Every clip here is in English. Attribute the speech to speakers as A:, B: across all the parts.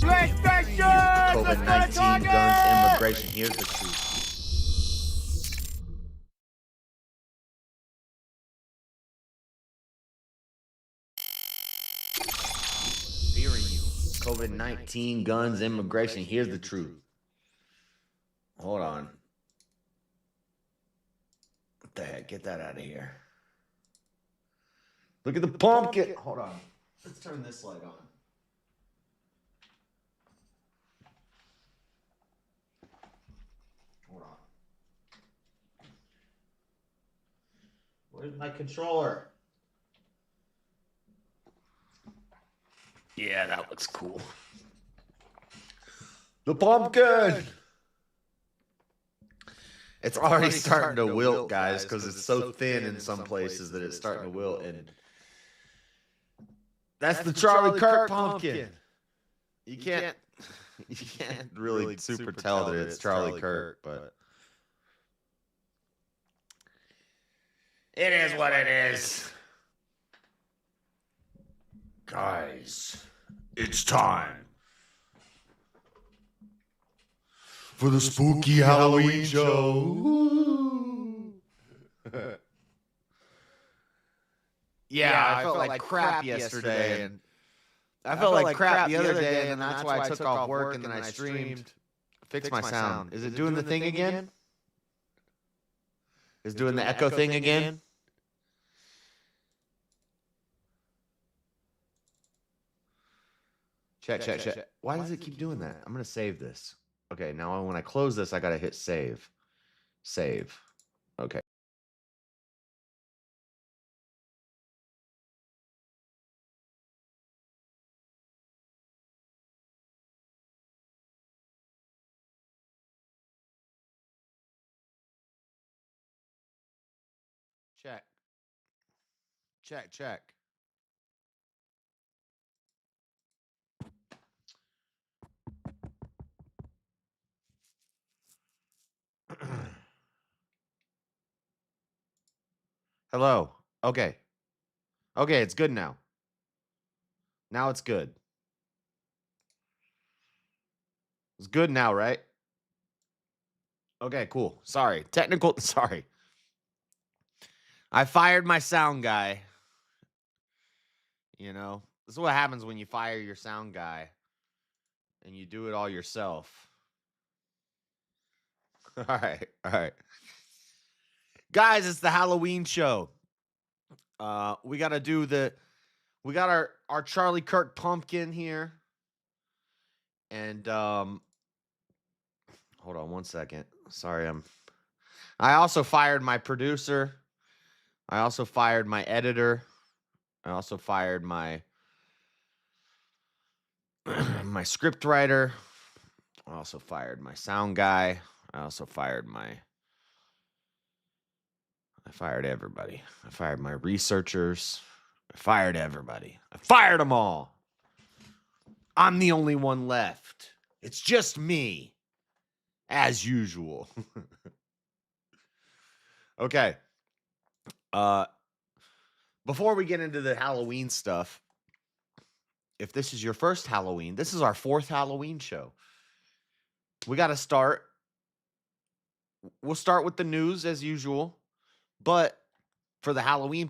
A: COVID-19, guns, immigration. Here's the truth. Fearing you. COVID-19, guns, immigration. Here's the truth. Hold on. What the heck? Get that out of here. Look at the pumpkin. Hold on. Let's turn this light on. Hold on. Where's my controller? Yeah, that looks cool. The pumpkin. It's already starting to wilt, guys, because it's so thin in some places that it's starting to wilt. And that's the Charlie Kirk pumpkin. You can't really super tell that it's Charlie Kirk, but it is what it is. Guys, it's time for the spooky Halloween show. Yeah, I felt like crap yesterday, and I felt like crap the other day, and that's why I took off work, and then I streamed. Fix my sound. Is it doing the thing again? Is it doing the echo thing again? Check. Why does it keep doing that? I'm going to save this. Okay, now when I close this, I got to hit save. Save. Okay. Check. Hello. Okay, it's good now. Now it's good. It's good now, right? Okay, cool. Sorry. Sorry. I fired my sound guy. You know, this is what happens when you fire your sound guy and you do it all yourself. All right. Guys, it's the Halloween show. We got our Charlie Kirk pumpkin here. And hold on one second. Sorry, I also fired my producer. I also fired my editor. I also fired my my script writer. I also fired my sound guy. I fired everybody. I fired my researchers. I fired everybody. I fired them all. I'm the only one left. It's just me, as usual. Okay. Before we get into the Halloween stuff, if this is your first Halloween, this is our 4th Halloween show. We got to start. We'll start with the news as usual, but for the Halloween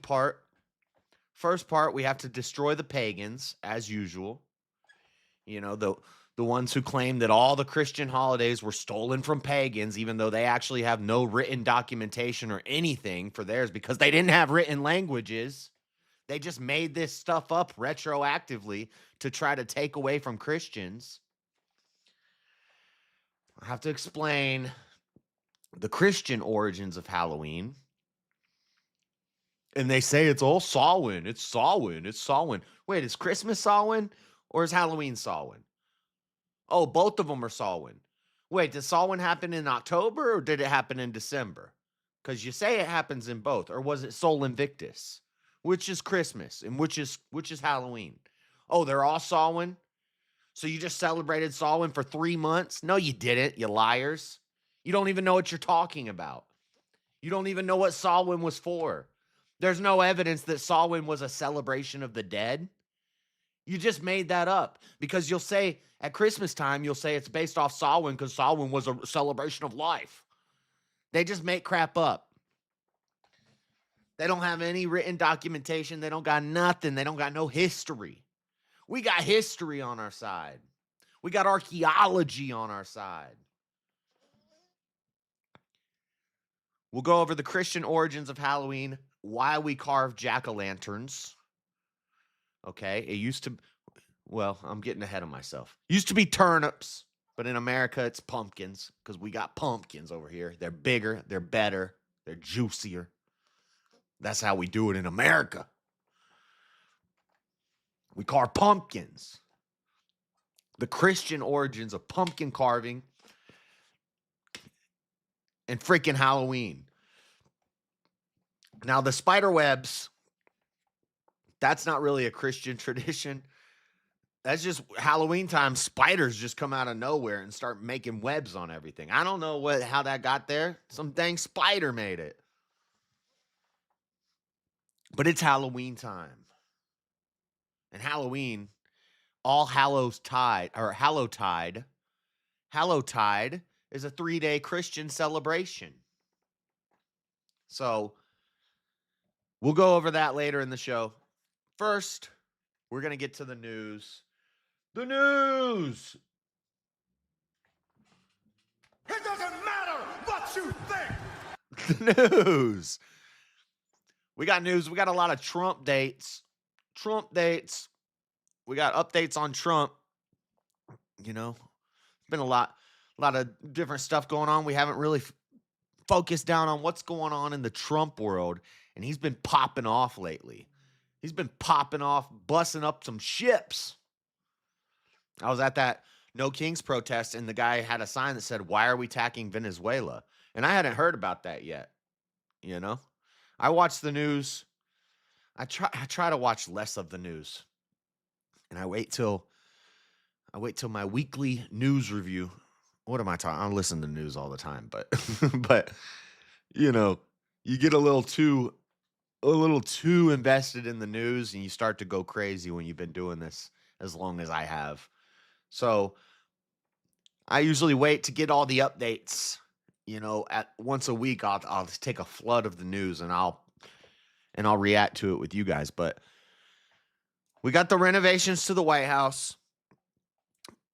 A: first part, we have to destroy the pagans as usual. You know, the ones who claim that all the Christian holidays were stolen from pagans, even though they actually have no written documentation or anything for theirs because they didn't have written languages. They just made this stuff up retroactively to try to take away from Christians. I have to explain the Christian origins of Halloween. And they say it's all Samhain. It's Samhain. Wait, is Christmas Samhain or is Halloween Samhain? Oh, both of them are Samhain. Wait, did Samhain happen in October or did it happen in December? Because you say it happens in both. Or was it Sol Invictus? Which is Christmas and which is Halloween? Oh, they're all Samhain? So you just celebrated Samhain for 3 months? No, you didn't, you liars. You don't even know what you're talking about. You don't even know what Samhain was for. There's no evidence that Samhain was a celebration of the dead. You just made that up because you'll say at Christmas time, you'll say it's based off Samhain because Samhain was a celebration of life. They just make crap up. They don't have any written documentation. They don't got nothing. They don't got no history. We got history on our side. We got archaeology on our side. We'll go over the Christian origins of Halloween, why we carve jack-o'-lanterns. Okay, it used to, well, I'm getting ahead of myself. Used to be turnips, but in America it's pumpkins because we got pumpkins over here. They're bigger, they're better, they're juicier. That's how we do it in America. We carve pumpkins. The Christian origins of pumpkin carving and freaking Halloween. Now, the spider webs, that's not really a Christian tradition. That's just Halloween time. Spiders just come out of nowhere and start making webs on everything. I don't know how that got there. Some dang spider made it. But it's Halloween time. And Halloween, All Hallows Tide, or Hallowtide. Hallowtide is a 3-day Christian celebration. So we'll go over that later in the show. First, we're going to get to the news. The news!
B: It doesn't matter what you think!
A: The news! We got news. We got a lot of Trump dates. Trump dates. We got updates on Trump. You know, been a lot of different stuff going on. We haven't really focused down on what's going on in the Trump world, and he's been popping off lately. He's been popping off, busting up some ships. I was at that No Kings protest, and the guy had a sign that said, "Why are we attacking Venezuela?" And I hadn't heard about that yet. You know, I watch the news. I try to watch less of the news, and I wait till my weekly news review. What am I talking? I listen to the news all the time, but but you know, you get a little too invested in the news, and you start to go crazy when you've been doing this as long as I have. So I usually wait to get all the updates. You know, at once a week, I'll just take a flood of the news and I'll react to it with you guys. But we got the renovations to the White House.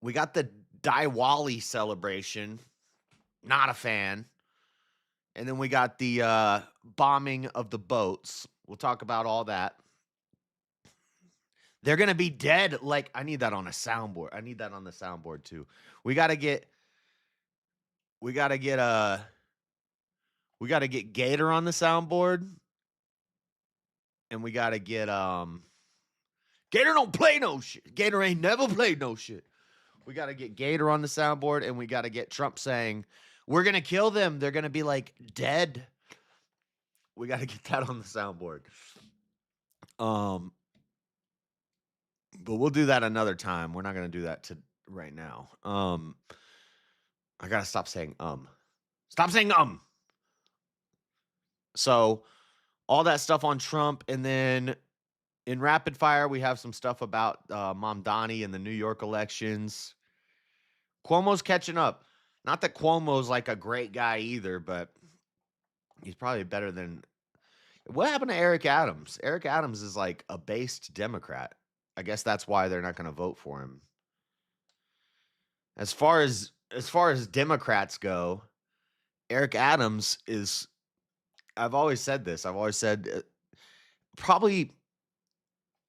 A: We got the Diwali celebration. Not a fan. And then we got the bombing of the boats. We'll talk about all that. They're going to be dead. Like, I need that on a soundboard. I need that on the soundboard too. We got to get Gator on the soundboard. And we got to get Gator don't play no shit. Gator ain't never played no shit. We got to get Gator on the soundboard, and we got to get Trump saying, "We're going to kill them. They're going to be like dead." We got to get that on the soundboard. But we'll do that another time. We're not going to do that right now. I got to stop saying Stop saying So, all that stuff on Trump, and then in rapid fire, we have some stuff about Mom Donnie and the New York elections. Cuomo's catching up. Not that Cuomo's like a great guy either, but he's probably better than... What happened to Eric Adams? Eric Adams is like a based Democrat. I guess that's why they're not going to vote for him. As far as Democrats go, Eric Adams is... I've always said this. I've always said probably...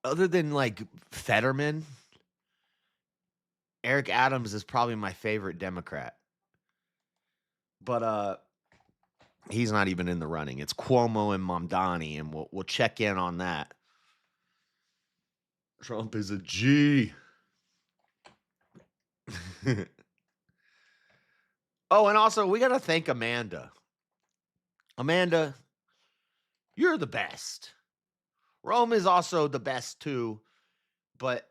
A: Other than like Fetterman, Eric Adams is probably my favorite Democrat. But he's not even in the running. It's Cuomo and Mamdani, and we'll check in on that. Trump is a G. Oh, and also we got to thank Amanda. Amanda, you're the best. Rome is also the best too, but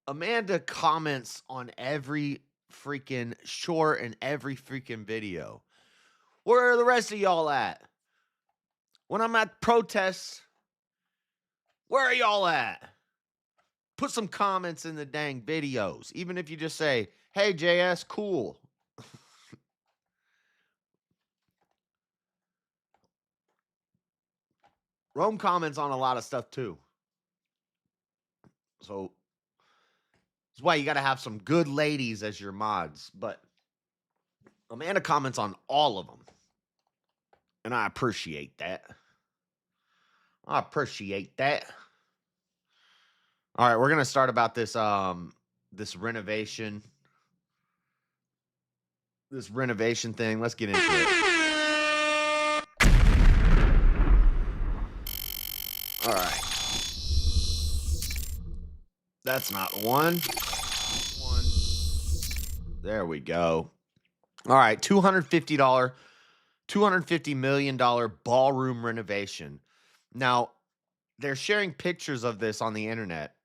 A: Amanda comments on every freaking short and every freaking video. Where are the rest of y'all at? When I'm at protests, where are y'all at? Put some comments in the dang videos. Even if you just say, hey, JS, cool. Rome comments on a lot of stuff too. So that's why you got to have some good ladies as your mods. But Amanda comments on all of them. And I appreciate that. I appreciate that. All right, we're going to start about this this renovation. This renovation thing. Let's get into it. All right. That's not one. There we go. All right, $250 million ballroom renovation. Now, they're sharing pictures of this on the internet,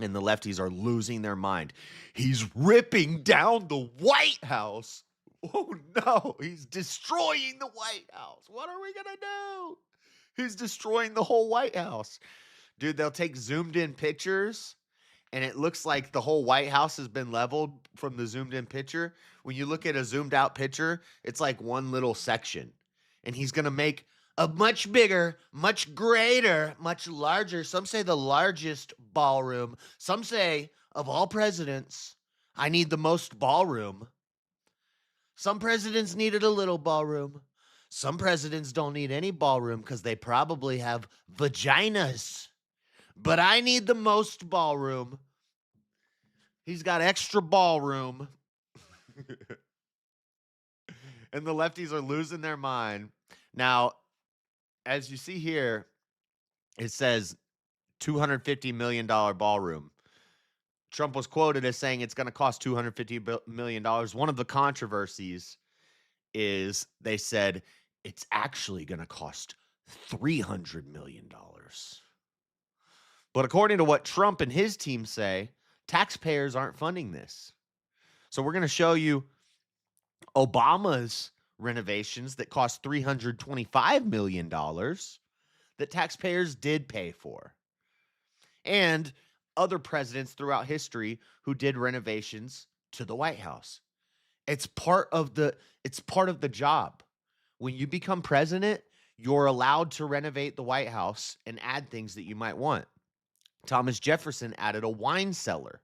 A: and the lefties are losing their mind. He's ripping down the White House. Oh no, he's destroying the White House. What are we gonna do? He's destroying the whole White House. Dude, they'll take zoomed in pictures, and it looks like the whole White House has been leveled from the zoomed in picture. When you look at a zoomed out picture, it's like one little section. And he's going to make a much bigger, much greater, much larger, some say the largest ballroom. Some say, of all presidents, I need the most ballroom. Some presidents needed a little ballroom. Some presidents don't need any ballroom because they probably have vaginas. But I need the most ballroom. He's got extra ballroom. And the lefties are losing their mind. Now, as you see here, it says $250 million ballroom. Trump was quoted as saying it's going to cost $250 million. One of the controversies is they said it's actually going to cost $300 million. But according to what Trump and his team say, taxpayers aren't funding this. So we're going to show you Obama's renovations that cost $325 million that taxpayers did pay for. And other presidents throughout history who did renovations to the White House. It's part of the job. When you become president, you're allowed to renovate the White House and add things that you might want. Thomas Jefferson added a wine cellar.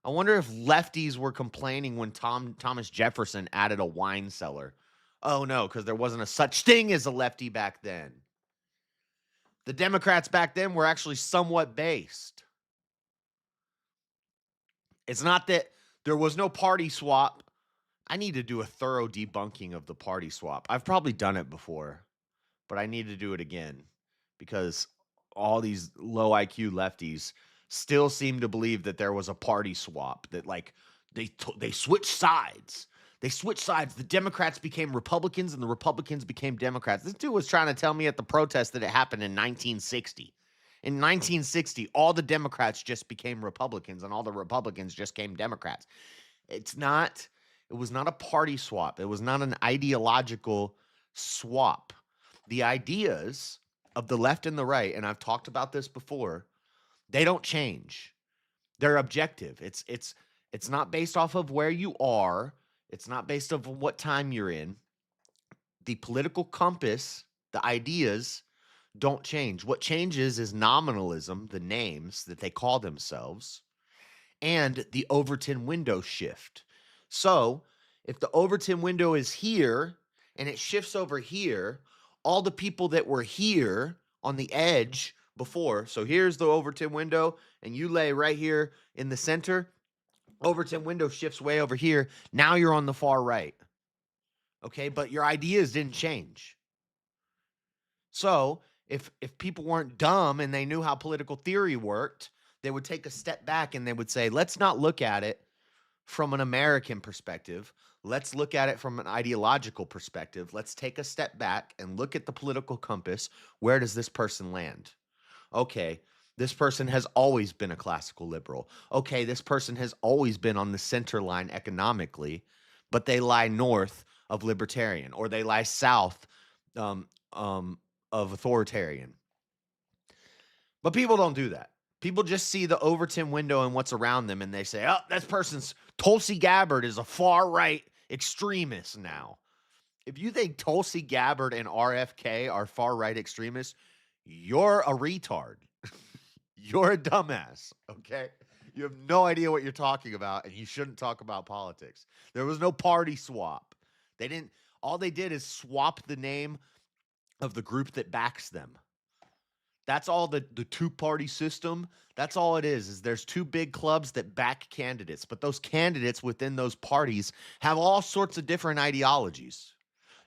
A: I wonder if lefties were complaining when Thomas Jefferson added a wine cellar. Oh no, because there wasn't a such thing as a lefty back then. The Democrats back then were actually somewhat based. It's not that there was no party swap. I need to do a thorough debunking of the party swap. I've probably done it before, but I need to do it again because all these low IQ lefties still seem to believe that there was a party swap, that like they switched sides. They switched sides. The Democrats became Republicans and the Republicans became Democrats. This dude was trying to tell me at the protest that it happened in 1960. In 1960, all the Democrats just became Republicans and all the Republicans just became Democrats. It was not a party swap. It was not an ideological swap. The ideas of the left and the right, and I've talked about this before, they don't change. They're objective. It's not based off of where you are. It's not based off of what time you're in. The political compass, the ideas don't change. What changes is nominalism, the names that they call themselves, and the Overton window shift. So if the Overton window is here and it shifts over here, all the people that were here on the edge before, so here's the Overton window and you lay right here in the center, Overton window shifts way over here. Now you're on the far right. Okay, but your ideas didn't change. So if people weren't dumb and they knew how political theory worked, they would take a step back and they would say, let's not look at it from an American perspective. Let's look at it from an ideological perspective. Let's take a step back and look at the political compass. Where does this person land? Okay, this person has always been a classical liberal. Okay, this person has always been on the center line economically, but they lie north of libertarian, or they lie south of authoritarian. But people don't do that. People just see the Overton window and what's around them, and they say, oh, that person's Tulsi Gabbard is a far-right extremist now. If you think Tulsi Gabbard and RFK are far-right extremists, you're a retard. You're a dumbass, okay? You have no idea what you're talking about, and you shouldn't talk about politics. There was no party swap. All they did is swap the name of the group that backs them. That's all the two-party system. That's all it is there's two big clubs that back candidates, but those candidates within those parties have all sorts of different ideologies.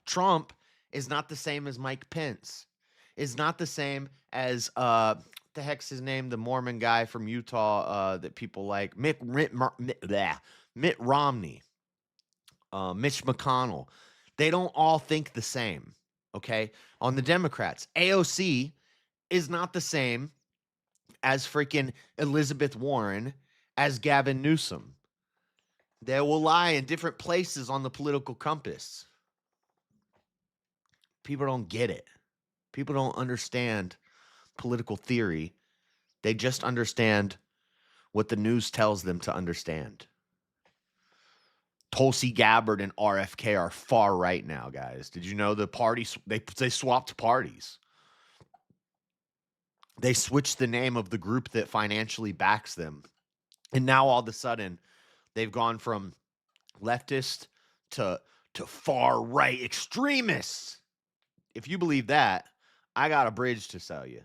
A: Trump is not the same as Mike Pence, is not the same as the heck's his name, the Mormon guy from Utah that people like, Mitt Romney, Mitch McConnell. They don't all think the same, okay? On the Democrats, AOC is not the same as freaking Elizabeth Warren, as Gavin Newsom. They will lie in different places on the political compass. People don't get it. People don't understand political theory. They just understand what the news tells them to understand. Tulsi Gabbard and RFK are far right now, guys. Did you know the parties, they swapped parties? They switched the name of the group that financially backs them. And now all of a sudden, they've gone from leftist to far right extremists. If you believe that, I got a bridge to sell you.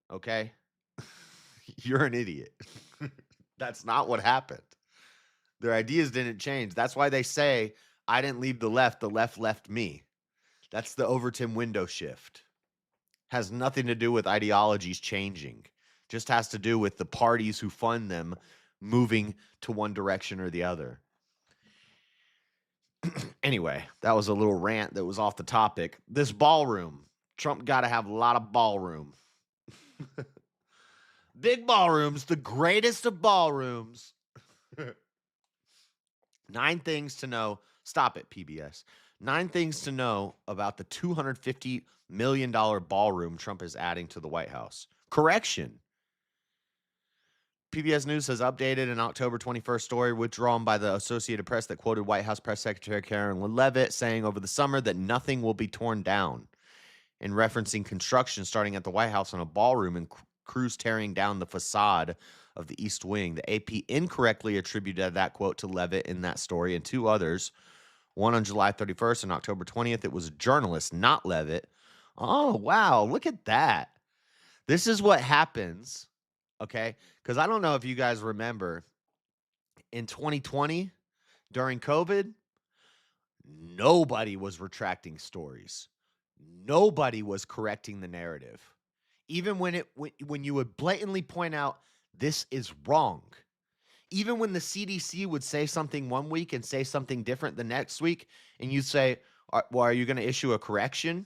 A: Okay? You're an idiot. That's not what happened. Their ideas didn't change. That's why they say, I didn't leave the left left me. That's the Overton window shift. Has nothing to do with ideologies changing. Just has to do with the parties who fund them moving to one direction or the other. Anyway, that was a little rant that was off the topic. This ballroom. Trump got to have a lot of ballroom. Big ballrooms, the greatest of ballrooms. 9 things to know. Stop it, PBS. 9 things to know about the $250 million ballroom Trump is adding to the White House. Correction. PBS News has updated an October 21st story withdrawn by the Associated Press that quoted White House Press Secretary Karen Leavitt saying over the summer that nothing will be torn down, in referencing construction starting at the White House on a ballroom and crews tearing down the facade of the East Wing. The AP incorrectly attributed that quote to Leavitt in that story and 2 others, one on July 31st and October 20th. It was a journalist, not Leavitt. Oh, wow. Look at that. This is what happens, okay? Because I don't know if you guys remember, in 2020, during COVID, nobody was retracting stories. Nobody was correcting the narrative. Even when you would blatantly point out, this is wrong. Even when the CDC would say something one week and say something different the next week, and you say, well, are you going to issue a correction?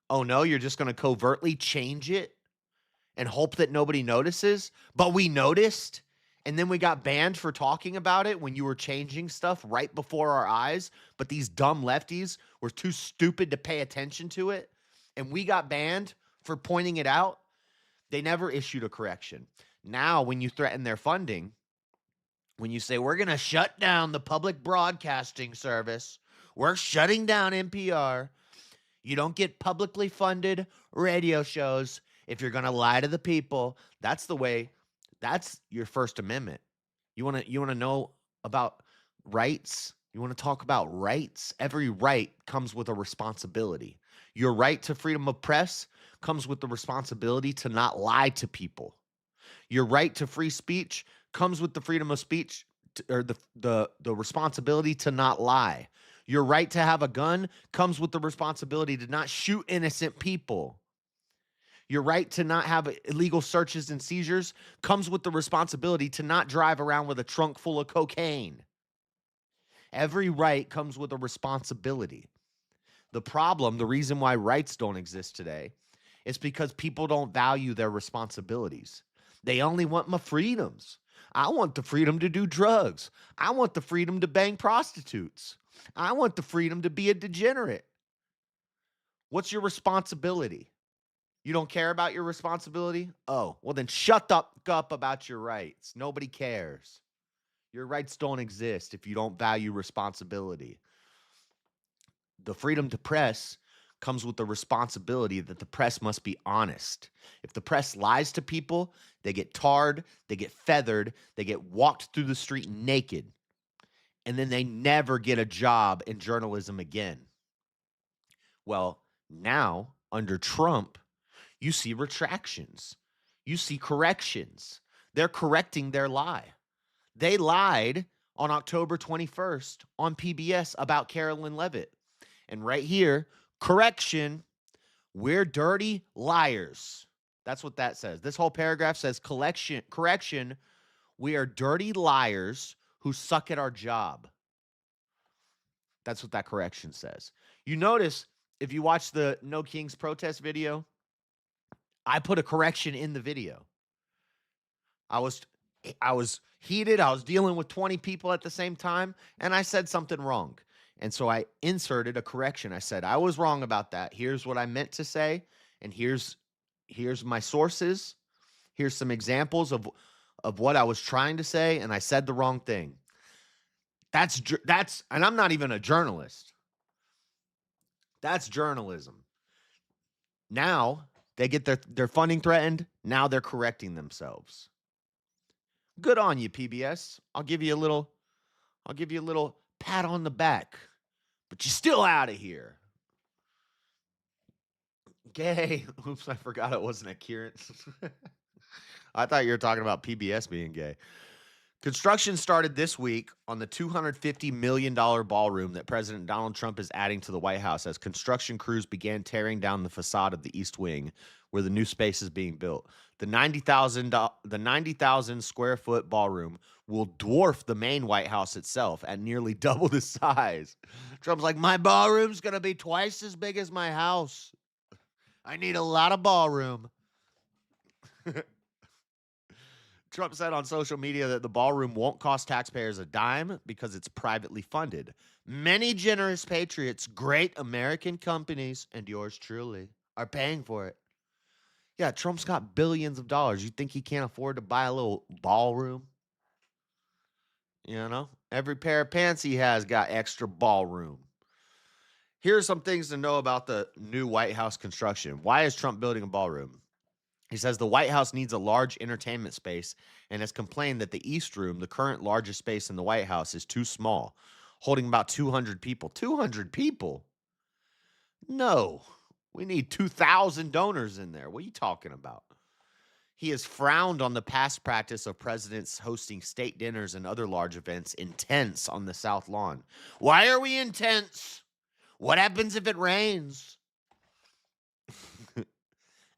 A: Oh, no, you're just going to covertly change it and hope that nobody notices? But we noticed, and then we got banned for talking about it when you were changing stuff right before our eyes, but these dumb lefties were too stupid to pay attention to it, and we got banned for pointing it out. They never issued a correction. Now, when you threaten their funding, when you say, we're going to shut down the public broadcasting service, we're shutting down NPR, you don't get publicly funded radio shows if you're going to lie to the people. That's the way. That's your First Amendment. You want to know about rights? You want to talk about rights? Every right comes with a responsibility. Your right to freedom of press comes with the responsibility to not lie to people. Your right to free speech comes with the freedom of speech, or the responsibility to not lie. Your right to have a gun comes with the responsibility to not shoot innocent people. Your right to not have illegal searches and seizures comes with the responsibility to not drive around with a trunk full of cocaine. Every right comes with a responsibility. The problem, the reason why rights don't exist today, is because people don't value their responsibilities. They only want my freedoms. I want the freedom to do drugs. I want the freedom to bang prostitutes. I want the freedom to be a degenerate. What's your responsibility? You don't care about your responsibility? Oh, well then shut up about your rights. Nobody cares. Your rights don't exist if you don't value responsibility. The freedom to press comes with the responsibility that the press must be honest. If the press lies to people, they get tarred, they get feathered, they get walked through the street naked, and then they never get a job in journalism again. Well, now, under Trump, you see retractions. You see corrections. They're correcting their lie. They lied on October 21st on PBS about Carolyn Levitt. And right here, correction, we're dirty liars. That's what that says. This whole paragraph says correction, we are dirty liars who suck at our job. That's what that correction says. You notice if you watch the No Kings protest video, I put a correction in the video. I was heated. I was dealing with 20 people at the same time, and I said something wrong. And so I inserted a correction. I said, I was wrong about that. Here's what I meant to say, and here's my sources. Here's some examples of what I was trying to say, and I said the wrong thing. That's and I'm not even a journalist. That's journalism. Now they get their funding threatened. Now they're correcting themselves. Good on you, PBS. I'll give you a little pat on the back. But you're still out of here. Gay. Oops, I forgot it wasn't a Kieran. I thought you were talking about PBS being gay. Construction started this week on the $250 million ballroom that President Donald Trump is adding to the White House as construction crews began tearing down the facade of the East Wing where the new space is being built. The 90,000 square foot ballroom will dwarf the main White House itself at nearly double the size. Trump's like, my ballroom's going to be twice as big as my house. I need a lot of ballroom. Trump said on social media that the ballroom won't cost taxpayers a dime because it's privately funded. Many generous patriots, great American companies, and yours truly, are paying for it. Yeah, Trump's got billions of dollars. You think he can't afford to buy a little ballroom? You know, every pair of pants he has got extra ballroom. Here are some things to know about the new White House construction. Why is Trump building a ballroom? He says the White House needs a large entertainment space and has complained that the East Room, the current largest space in the White House, is too small, holding about 200 people. 200 people? No, we need 2,000 donors in there. What are you talking about? He has frowned on the past practice of presidents hosting state dinners and other large events in tents on the South Lawn. Why are we in tents? What happens if it rains?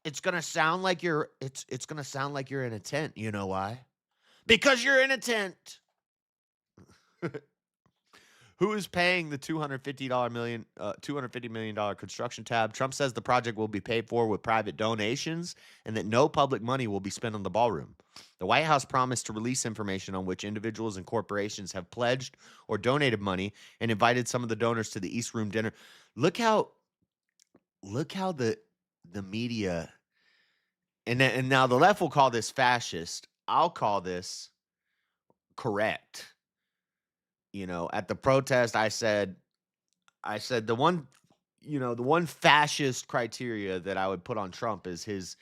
A: It's gonna sound like you're in a tent. You know why? Because you're in a tent. Who is paying the $250 million construction tab? Trump says the project will be paid for with private donations and that no public money will be spent on the ballroom. The White House promised to release information on which individuals and corporations have pledged or donated money and invited some of the donors to the East Room dinner. Look how the media and now the left will call this fascist. I'll call this correct. You know, at the protest, I said the one fascist criteria that I would put on Trump is his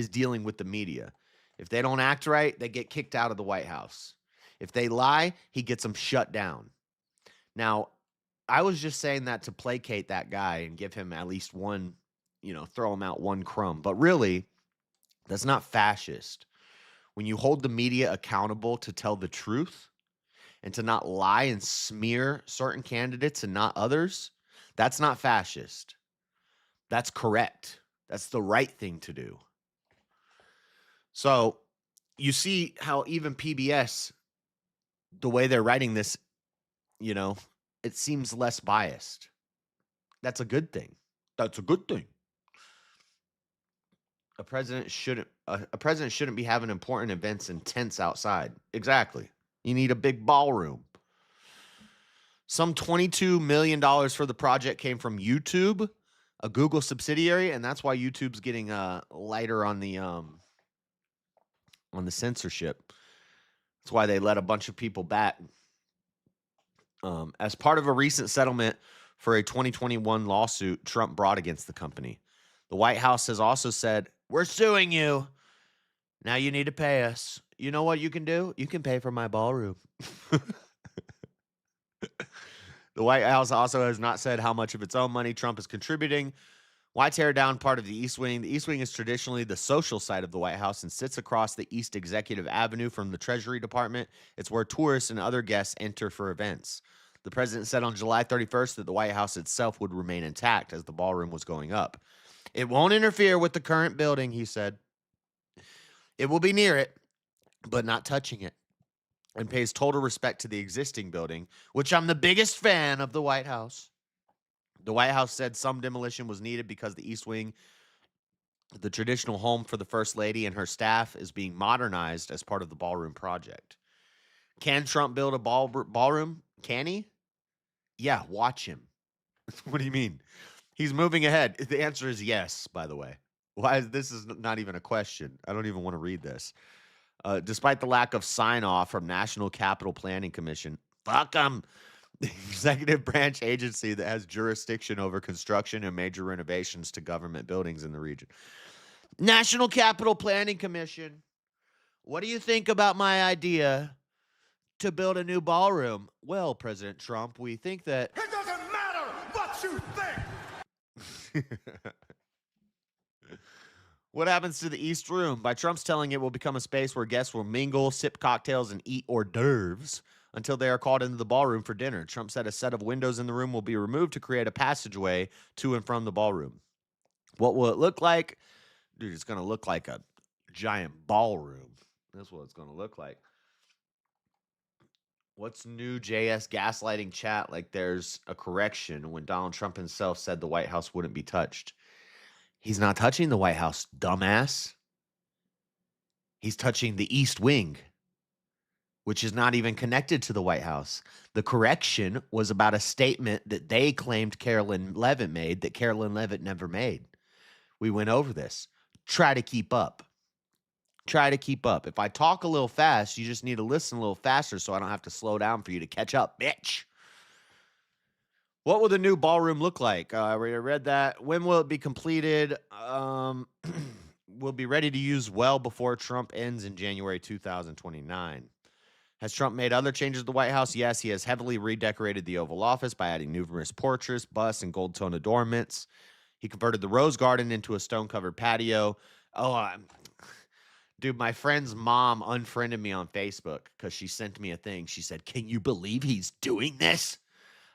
A: dealing with the media. If they don't act right, they get kicked out of the White House. If they lie, he gets them shut down. Now, I was just saying that to placate that guy and give him at least one, throw him out one crumb. But really, that's not fascist. When you hold the media accountable to tell the truth and to not lie and smear certain candidates and not others, that's not fascist. That's correct. That's the right thing to do. So you see how even PBS, the way they're writing this, it seems less biased. That's a good thing. That's a good thing. A president shouldn't be having important events in tents outside. Exactly. You need a big ballroom. Some $22 million for the project came from YouTube. a Google subsidiary, and that's why YouTube's getting lighter on the censorship. That's why they let a bunch of people back. As part of a recent settlement for a 2021 lawsuit Trump brought against the company, the White House has also said, "We're suing you. Now you need to pay us." You know what you can do? You can pay for my ballroom. The White House also has not said how much of its own money Trump is contributing. Why tear down part of the East Wing? The East Wing is traditionally the social side of the White House and sits across the East Executive Avenue from the Treasury Department. It's where tourists and other guests enter for events. The president said on July 31st that the White House itself would remain intact as the ballroom was going up. "It won't interfere with the current building," he said. "It will be near it, but not touching it, and pays total respect to the existing building, which I'm the biggest fan of the White House." The White House said some demolition was needed because the East Wing, the traditional home for the First Lady and her staff, is being modernized as part of the ballroom project. Can Trump build a ballroom? Can he? Yeah, watch him. What do you mean? He's moving ahead. The answer is yes, by the way. This is not even a question. I don't even want to read this. Despite the lack of sign-off from National Capital Planning Commission, fuck them, the executive branch agency that has jurisdiction over construction and major renovations to government buildings in the region. National Capital Planning Commission, what do you think about my idea to build a new ballroom? Well, President Trump, we think that...
B: It doesn't matter what you think!
A: What happens to the East Room? By Trump's telling, it will become a space where guests will mingle, sip cocktails, and eat hors d'oeuvres until they are called into the ballroom for dinner. Trump said a set of windows in the room will be removed to create a passageway to and from the ballroom. What will it look like? Dude, it's going to look like a giant ballroom. That's what it's going to look like. What's new, JS gaslighting chat? Like there's a correction when Donald Trump himself said the White House wouldn't be touched. He's not touching the White House, dumbass. He's touching the East Wing, which is not even connected to the White House. The correction was about a statement that they claimed Carolyn Levitt made that Carolyn Levitt never made. We went over this. Try to keep up. Try to keep up. If I talk a little fast, you just need to listen a little faster so I don't have to slow down for you to catch up, bitch. What will the new ballroom look like? I read that. When will it be completed? Will be ready to use well before Trump ends in January 2029. Has Trump made other changes to the White House? Yes, he has heavily redecorated the Oval Office by adding numerous portraits, busts, and gold tone adornments. He converted the Rose Garden into a stone-covered patio. Dude, my friend's mom unfriended me on Facebook because she sent me a thing. She said, "Can you believe he's doing this?"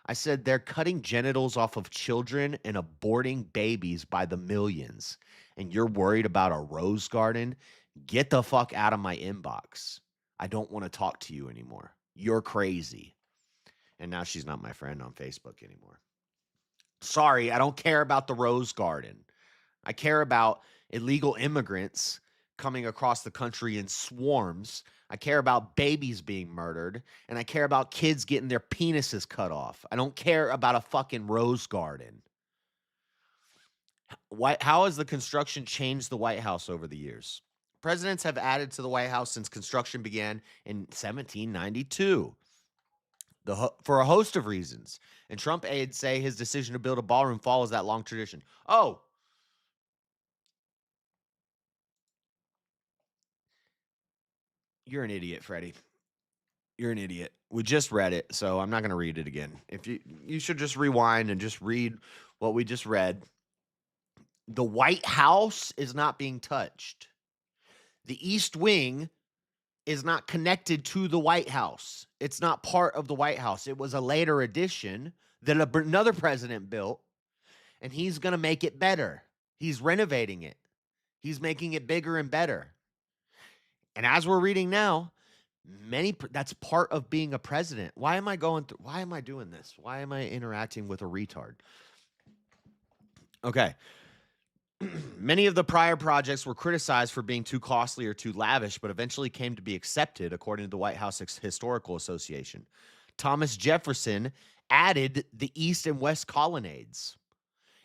A: I said, "They're cutting genitals off of children and aborting babies by the millions. And you're worried about a rose garden? Get the fuck out of my inbox. I don't want to talk to you anymore. You're crazy." And now she's not my friend on Facebook anymore. Sorry, I don't care about the rose garden. I care about illegal immigrants coming across the country in swarms. I care about babies being murdered, and I care about kids getting their penises cut off. I don't care about a fucking rose garden. How has the construction changed the White House over the years? Presidents have added to the White House since construction began in 1792 for a host of reasons. And Trump aides say his decision to build a ballroom follows that long tradition. Oh, you're an idiot, Freddie. You're an idiot. We just read it, so I'm not going to read it again. If you should just rewind and just read what we just read. The White House is not being touched. The East Wing is not connected to the White House. It's not part of the White House. It was a later addition that another president built, and he's going to make it better. He's renovating it. He's making it bigger and better. And as we're reading now, that's part of being a president. Why am I doing this? Why am I interacting with a retard? Okay. Many of the prior projects were criticized for being too costly or too lavish, but eventually came to be accepted, according to the White House Historical Association. Thomas Jefferson added the East and West colonnades.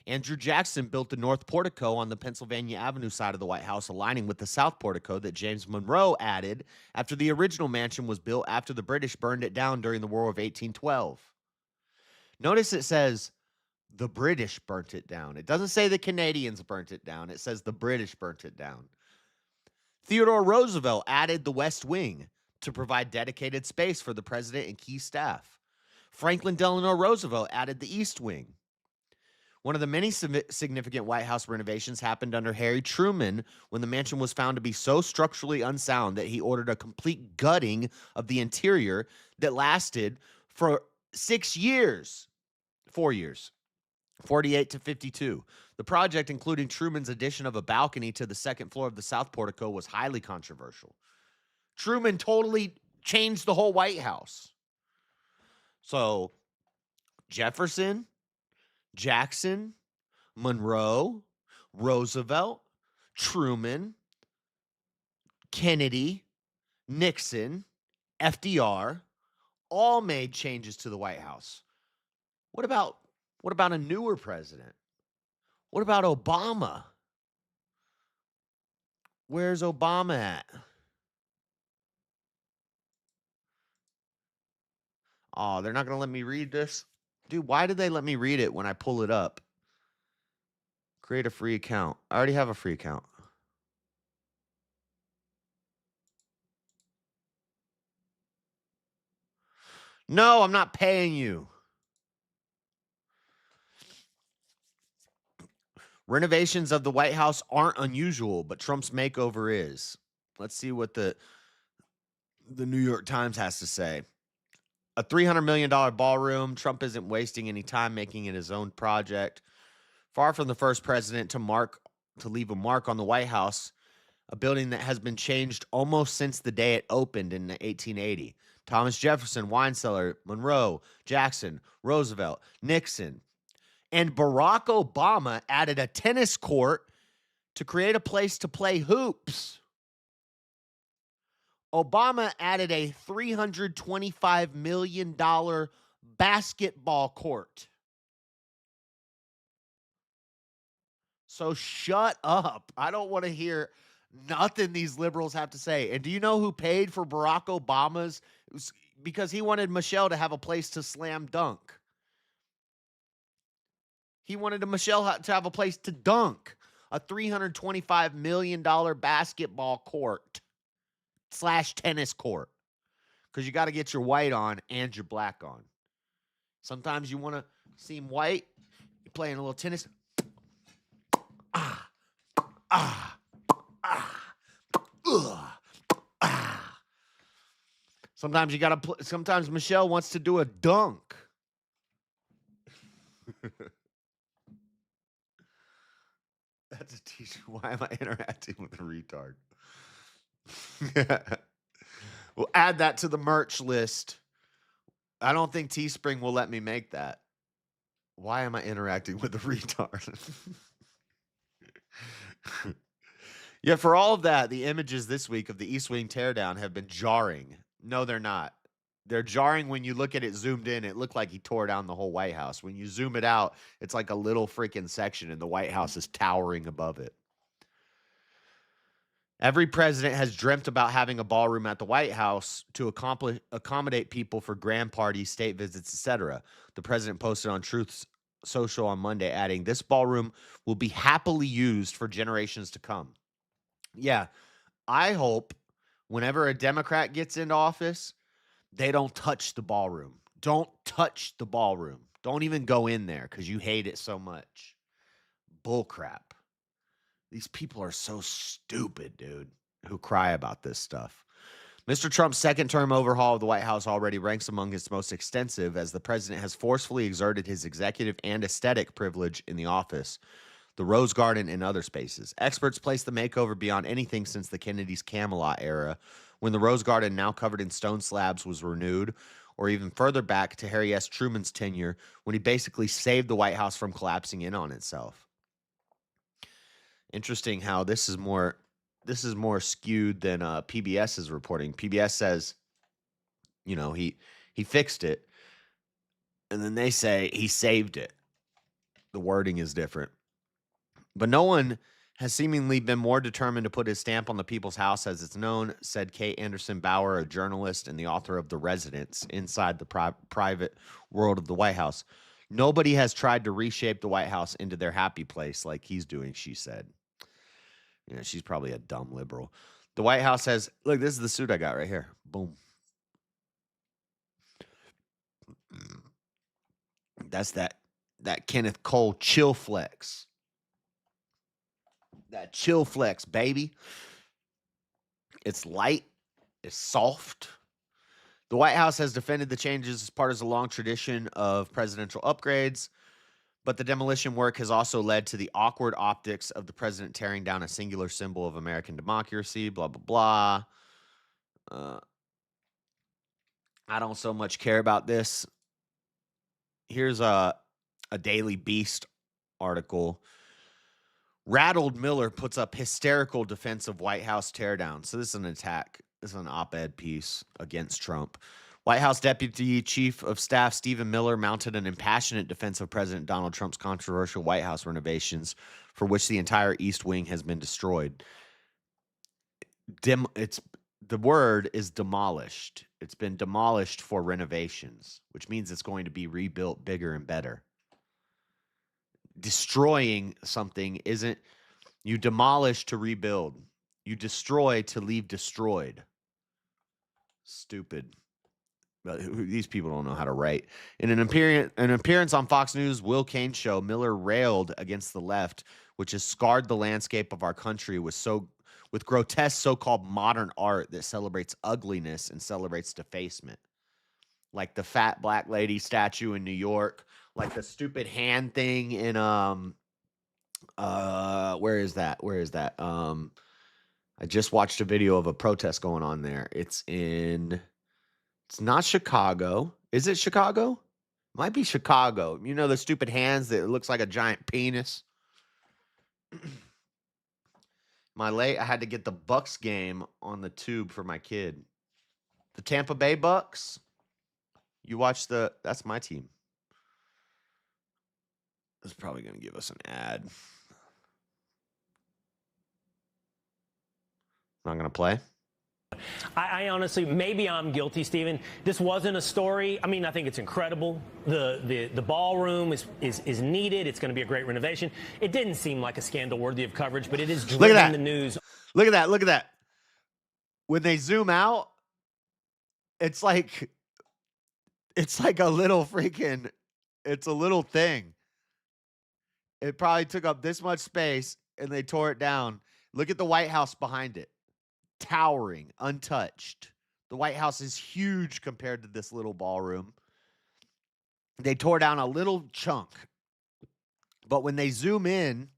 A: Andrew Jackson built the north portico on the Pennsylvania Avenue side of the White House, aligning with the south portico that James Monroe added after the original mansion was built after the British burned it down during the War of 1812. Notice it says the British burnt it down. It doesn't say the Canadians burnt it down. It says the British burnt it down. Theodore Roosevelt added the West Wing to provide dedicated space for the president and key staff. Franklin Delano Roosevelt added the East Wing. One of the many significant White House renovations happened under Harry Truman when the mansion was found to be so structurally unsound that he ordered a complete gutting of the interior that lasted for 6 years. 4 years. 48 to 52. The project, including Truman's addition of a balcony to the second floor of the South Portico, was highly controversial. Truman totally changed the whole White House. So, Jefferson, Jackson, Monroe, Roosevelt, Truman, Kennedy, Nixon, FDR, all made changes to the White House. What about a newer president? What about Obama? Where's Obama at? Oh, they're not going to let me read this? Dude, why did they let me read it when I pull it up? Create a free account. I already have a free account. No, I'm not paying you. Renovations of the White House aren't unusual, but Trump's makeover is. Let's see what the New York Times has to say. A $300 million ballroom. Trump isn't wasting any time making it his own project. Far from the first president to leave a mark on the White House, a building that has been changed almost since the day it opened in 1880. Thomas Jefferson, wine cellar, Monroe, Jackson, Roosevelt, Nixon, and Barack Obama added a tennis court to create a place to play hoops. Obama added a $325 million basketball court. So shut up. I don't want to hear nothing these liberals have to say. And do you know who paid for Barack Obama's? It was because he wanted Michelle to have a place to slam dunk. He wanted Michelle to have a place to dunk. A $325 million basketball court / tennis court. Because you got to get your white on and your black on. Sometimes you want to seem white. You're playing a little tennis. Sometimes you got to sometimes Michelle wants to do a dunk. That's a t-shirt. Why am I interacting with a retard? We'll add that to the merch list. I don't think Teespring will let me make that. Why am I interacting with a retard? Yet for all of that, the images this week of the East Wing teardown have been jarring. No, they're not. They're jarring when you look at it zoomed in. It looked like he tore down the whole White House. When you zoom it out, it's like a little freaking section, and the White House is towering above it. Every president has dreamt about having a ballroom at the White House to accommodate people for grand parties, state visits, etc. The president posted on Truth Social on Monday, adding, "This ballroom will be happily used for generations to come." Yeah, I hope whenever a Democrat gets into office, they don't touch the ballroom. Don't touch the ballroom. Don't even go in there because you hate it so much. Bullcrap. These people are so stupid, dude, who cry about this stuff. Mr. Trump's second-term overhaul of the White House already ranks among its most extensive, as the president has forcefully exerted his executive and aesthetic privilege in the office, the Rose Garden, and other spaces. Experts place the makeover beyond anything since the Kennedys' Camelot era, when the Rose Garden, now covered in stone slabs, was renewed, or even further back to Harry S. Truman's tenure, when he basically saved the White House from collapsing in on itself. Interesting how this is more skewed than PBS is reporting. PBS says, you know, he fixed it, and then they say he saved it. The wording is different. But no one has seemingly been more determined to put his stamp on the people's house as it's known, said Kate Anderson Bauer, a journalist and the author of The Residents, Inside the Private World of the White House. Nobody has tried to reshape the White House into their happy place like he's doing, she said. Yeah, she's probably a dumb liberal. The White House has, look, this is the suit I got right here. Boom. That's that Kenneth Cole chill flex. That chill flex, baby. It's light. It's soft. The White House has defended the changes as part of a long tradition of presidential upgrades, but the demolition work has also led to the awkward optics of the president tearing down a singular symbol of American democracy, blah, blah, blah. I don't so much care about this. Here's a Daily Beast article. Rattled Miller puts up hysterical defense of White House teardown. So this is an attack. This is an op-ed piece against Trump. White House Deputy Chief of Staff Stephen Miller mounted an impassionate defense of President Donald Trump's controversial White House renovations, for which the entire East Wing has been destroyed. The word is demolished. It's been demolished for renovations, which means it's going to be rebuilt bigger and better. Destroying something isn't, you demolish to rebuild. You destroy to leave destroyed. Stupid. But these people don't know how to write. In an appearance on Fox News' Will Cain show, Miller railed against the left, which has scarred the landscape of our country with grotesque so-called modern art that celebrates ugliness and celebrates defacement. Like the fat black lady statue in New York, like the stupid hand thing in where is that? I just watched a video of a protest going on there. It's not Chicago. Is it Chicago? Might be Chicago. You know the stupid hands that looks like a giant penis? I had to get the Bucks game on the tube for my kid. The Tampa Bay Bucks. You watch that's my team. It's probably going to give us an ad. Not going to play?
C: I honestly, maybe I'm guilty, Stephen. This wasn't a story. I mean, I think it's incredible. The ballroom is needed. It's going to be a great renovation. It didn't seem like a scandal worthy of coverage, but it is driven the news.
A: Look at that. Look at that. When they zoom out, it's like a little it's a little thing. It probably took up this much space and they tore it down. Look at the White House behind it. Towering, untouched. The White House is huge compared to this little ballroom. They tore down a little chunk. But when they zoom in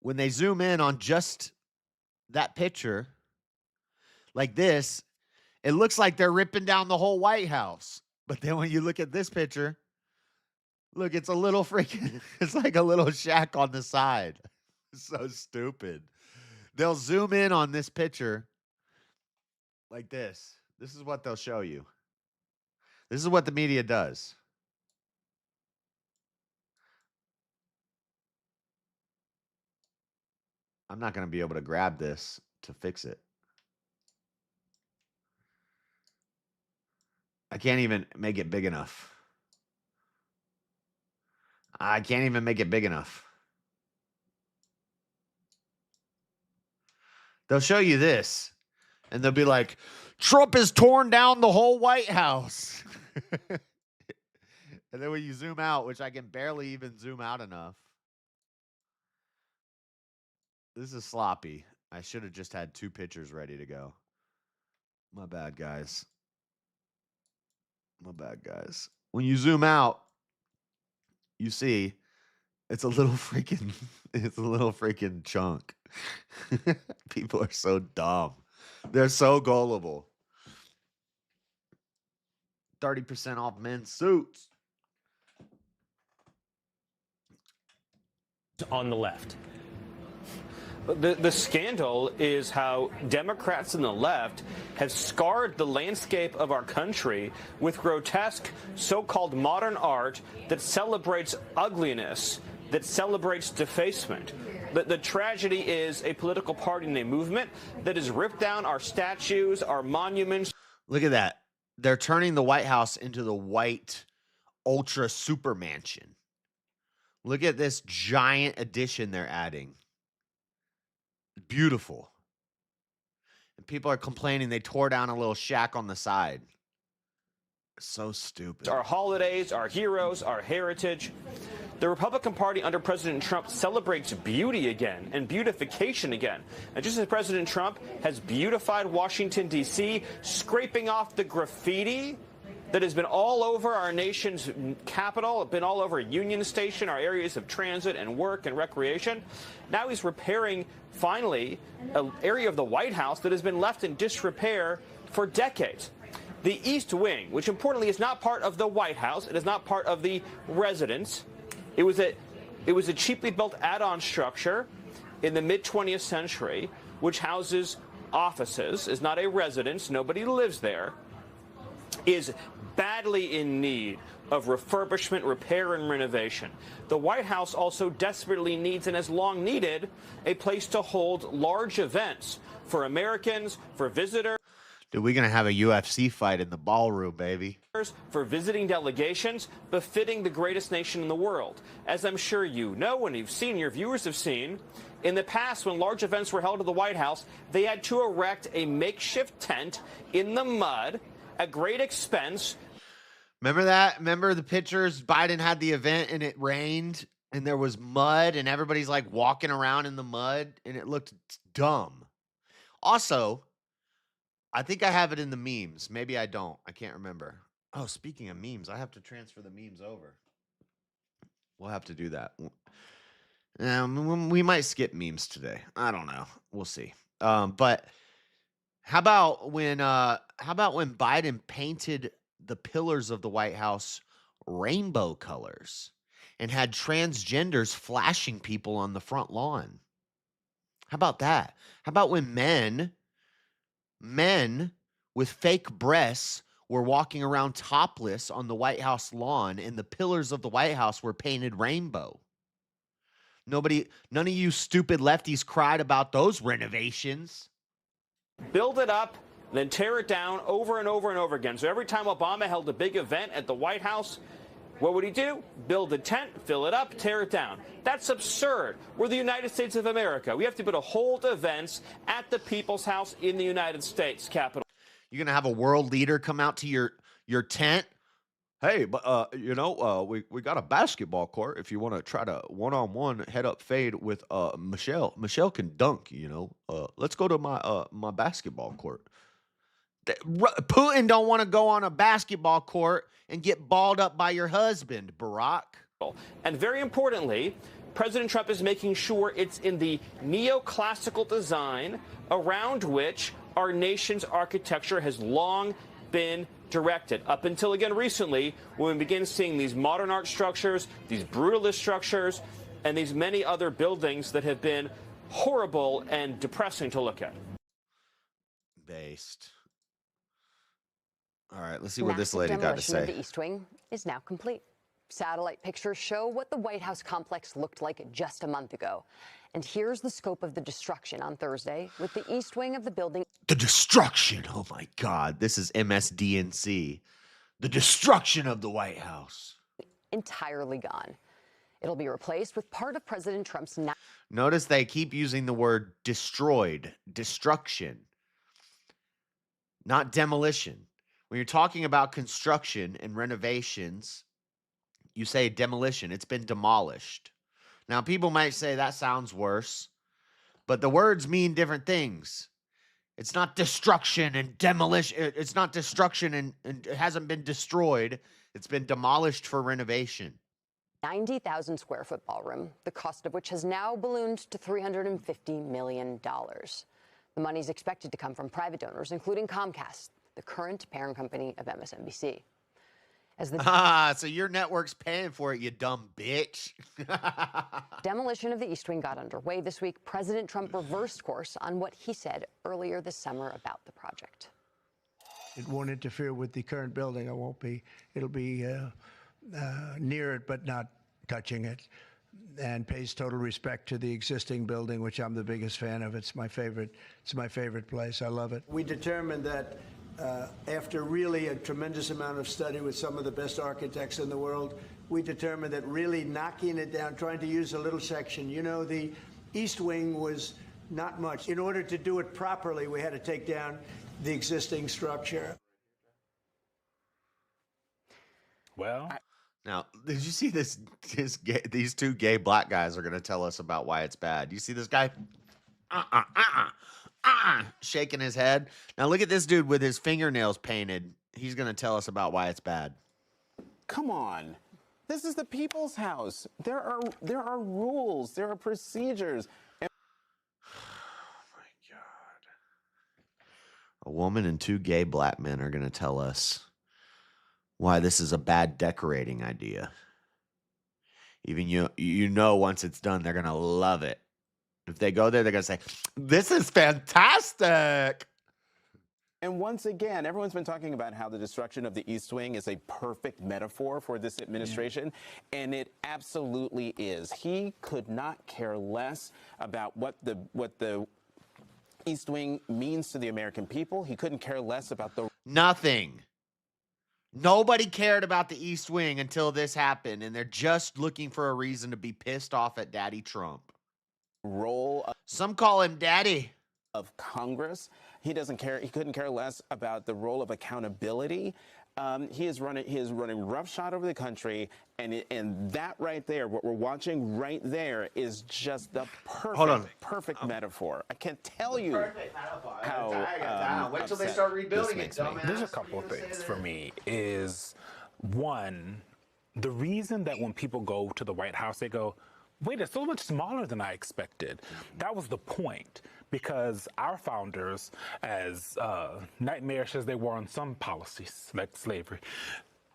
A: on just that picture, like this, it looks like they're ripping down the whole White House. But then when you look at this picture, look, it's a little it's like a little shack on the side. It's so stupid. They'll zoom in on this picture like this. This is what they'll show you. This is what the media does. I'm not going to be able to grab this to fix it. I can't even make it big enough. I can't even make it big enough. They'll show you this, and they'll be like, Trump has torn down the whole White House. And then when you zoom out, which I can barely even zoom out enough. This is sloppy. I should have just had 2 pictures ready to go. My bad, guys. My bad, guys. When you zoom out, you see it's a little freaking chunk. People are so dumb. They're so gullible. 30% off men's suits.
C: On the left.
D: The scandal is how Democrats and the left have scarred the landscape of our country with grotesque so-called modern art that celebrates ugliness, that celebrates defacement. The tragedy is a political party and a movement that has ripped down our statues, our monuments.
A: Look at that. They're turning the White House into the white ultra super mansion. Look at this giant addition they're adding. Beautiful. And people are complaining they tore down a little shack on the side. So stupid.
D: Our holidays, our heroes, our heritage. The Republican Party under President Trump celebrates beauty again and beautification again. And just as President Trump has beautified Washington, D.C., scraping off the graffiti that has been all over our nation's capital, been all over Union Station, our areas of transit and work and recreation. Now he's repairing, finally, an area of the White House that has been left in disrepair for decades. The East Wing, which importantly is not part of the White House, it is not part of the residence. It was a cheaply built add-on structure in the mid-20th century, which houses offices, is not a residence, nobody lives there, is badly in need of refurbishment, repair, and renovation. The White House also desperately needs and has long needed a place to hold large events for Americans, for visitors.
A: Dude, we're going to have a UFC fight in the ballroom, baby.
D: For visiting delegations befitting the greatest nation in the world. As I'm sure you know and you've seen, your viewers have seen, in the past when large events were held at the White House, they had to erect a makeshift tent in the mud at great expense.
A: Remember that? Remember the pictures? Biden had the event and it rained and there was mud and everybody's like walking around in the mud and it looked dumb. Also, I think I have it in the memes. Maybe I don't. I can't remember. Oh, speaking of memes, I have to transfer the memes over. We'll have to do that. We might skip memes today. I don't know. We'll see. But how about when Biden painted the pillars of the White House rainbow colors and had transgenders flashing people on the front lawn? How about that? How about when men with fake breasts were walking around topless on the White House lawn and the pillars of the White House were painted rainbow? None of you stupid lefties cried about those renovations.
D: Build it up, then tear it down over and over and over again. So every time Obama held a big event at the White House, what would he do? Build a tent, fill it up, tear it down. That's absurd. We're the United States of America. We have to be able to hold events at the People's House in the United States Capitol.
A: You're going to have a world leader come out to your tent? Hey, but we got a basketball court if you want to try to one-on-one head-up fade with Michelle. Michelle can dunk, Let's go to my basketball court. Putin don't want to go on a basketball court and get balled up by your husband, Barack.
D: And very importantly, President Trump is making sure it's in the neoclassical design around which our nation's architecture has long been directed. Up until, again, recently, when we begin seeing these modern art structures, these brutalist structures, and these many other buildings that have been horrible and depressing to look at.
A: Based. All right, let's see what this lady got to say.
E: Of the East Wing is now complete. Satellite pictures show what the White House complex looked like just a month ago. And here's the scope of the destruction on Thursday with the East Wing of the building.
A: The destruction. Oh, my God. This is MSDNC. The destruction of the White House.
E: Entirely gone. It'll be replaced with part of President Trump's...
A: Notice they keep using the word destroyed, destruction, not demolition. When you're talking about construction and renovations, you say demolition. It's been demolished. Now, people might say that sounds worse, but the words mean different things. It's not destruction and demolition. It's not destruction and it hasn't been destroyed. It's been demolished for renovation.
E: 90,000 square foot ballroom, the cost of which has now ballooned to $350 million. The money is expected to come from private donors, including Comcast, the current parent company of MSNBC. as the
A: So your network's paying for it, you dumb bitch.
E: demolition of the East Wing got underway this week. President Trump reversed course on what he said earlier this summer about the project.
F: It won't interfere with the current building. It'll be near it, but not touching it, and pays total respect to the existing building, which I'm the biggest fan of. It's my favorite place. I love it. We determined that after really a tremendous amount of study with some of the best architects in the world, we determined that really knocking it down, trying to use a little section. You know, the East Wing was not much. In order to do it properly, we had to take down the existing structure.
G: Well,
A: Now, did you see this? These two gay black guys are going to tell us about why it's bad. You see this guy? Shaking his head. Now, look at this dude with his fingernails painted. He's going to tell us about why it's bad.
H: Come on. This is the people's house. There are rules. There are procedures.
A: A woman and two gay black men are going to tell us why this is a bad decorating idea. Even you know once it's done, they're going to love it. If they go there, they're going to say, this is fantastic.
H: And once again, everyone's been talking about how the destruction of the East Wing is a perfect metaphor for this administration, and it absolutely is. He could not care less about what the East Wing means to the American people. He couldn't care less about the
A: Nothing. Nobody cared about the East Wing until this happened, and they're just looking for a reason to be pissed off at Daddy Trump.
H: role
A: Some call him Daddy.
H: of Congress. He doesn't care. He couldn't care less about the role of accountability. He is running roughshod over the country, and that right there, what we're watching right there, is just the perfect metaphor. I can't tell you how.
A: Wait till they start rebuilding it.
G: there's a couple of things for me. Is one, the reason that when people go to the White House, they go, wait, it's so much smaller than I expected. That was the point, because our founders, as nightmarish as they were on some policies, like slavery,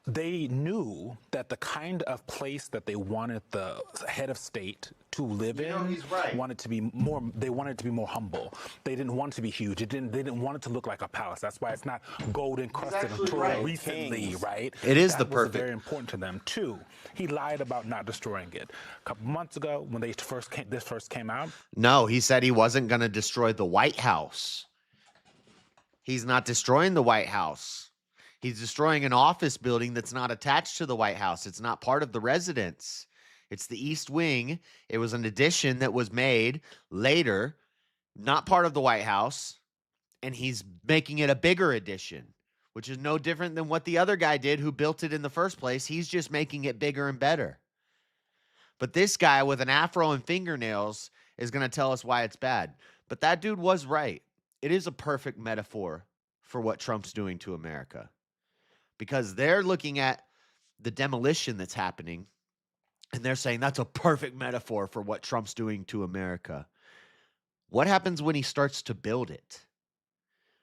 G: they knew that the kind of place that they wanted the head of state to live in wanted to be more. They wanted it to be more humble. They didn't want it to be huge. They didn't want it to look like a palace. That's why it's not gold encrusted until recently, right?
A: It is
G: that
A: the
G: was
A: perfect.
G: very important to them. Two, he lied about not destroying it. A couple months ago, when this first came out,
A: No, he said he wasn't going to destroy the White House. He's not destroying the White House. He's destroying an office building that's not attached to the White House. It's not part of the residence. It's the East Wing. It was an addition that was made later, not part of the White House, and he's making it a bigger addition, which is no different than what the other guy did who built it in the first place. He's just making it bigger and better. But this guy with an afro and fingernails is going to tell us why it's bad. But that dude was right. It is a perfect metaphor for what Trump's doing to America. Because they're looking at the demolition that's happening, and they're saying that's a perfect metaphor for what Trump's doing to America. What happens when he starts to build it?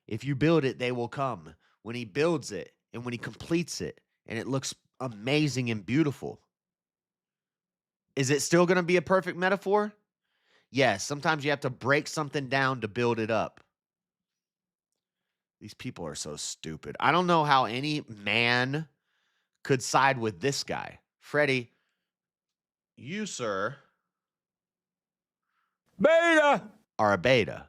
A: If you build it, they will come. When he builds it and when he completes it and it looks amazing and beautiful, is it still going to be a perfect metaphor? Yes, sometimes you have to break something down to build it up. These people are so stupid. I don't know how any man could side with this guy. Freddie, you, sir,
G: beta.
A: are a beta.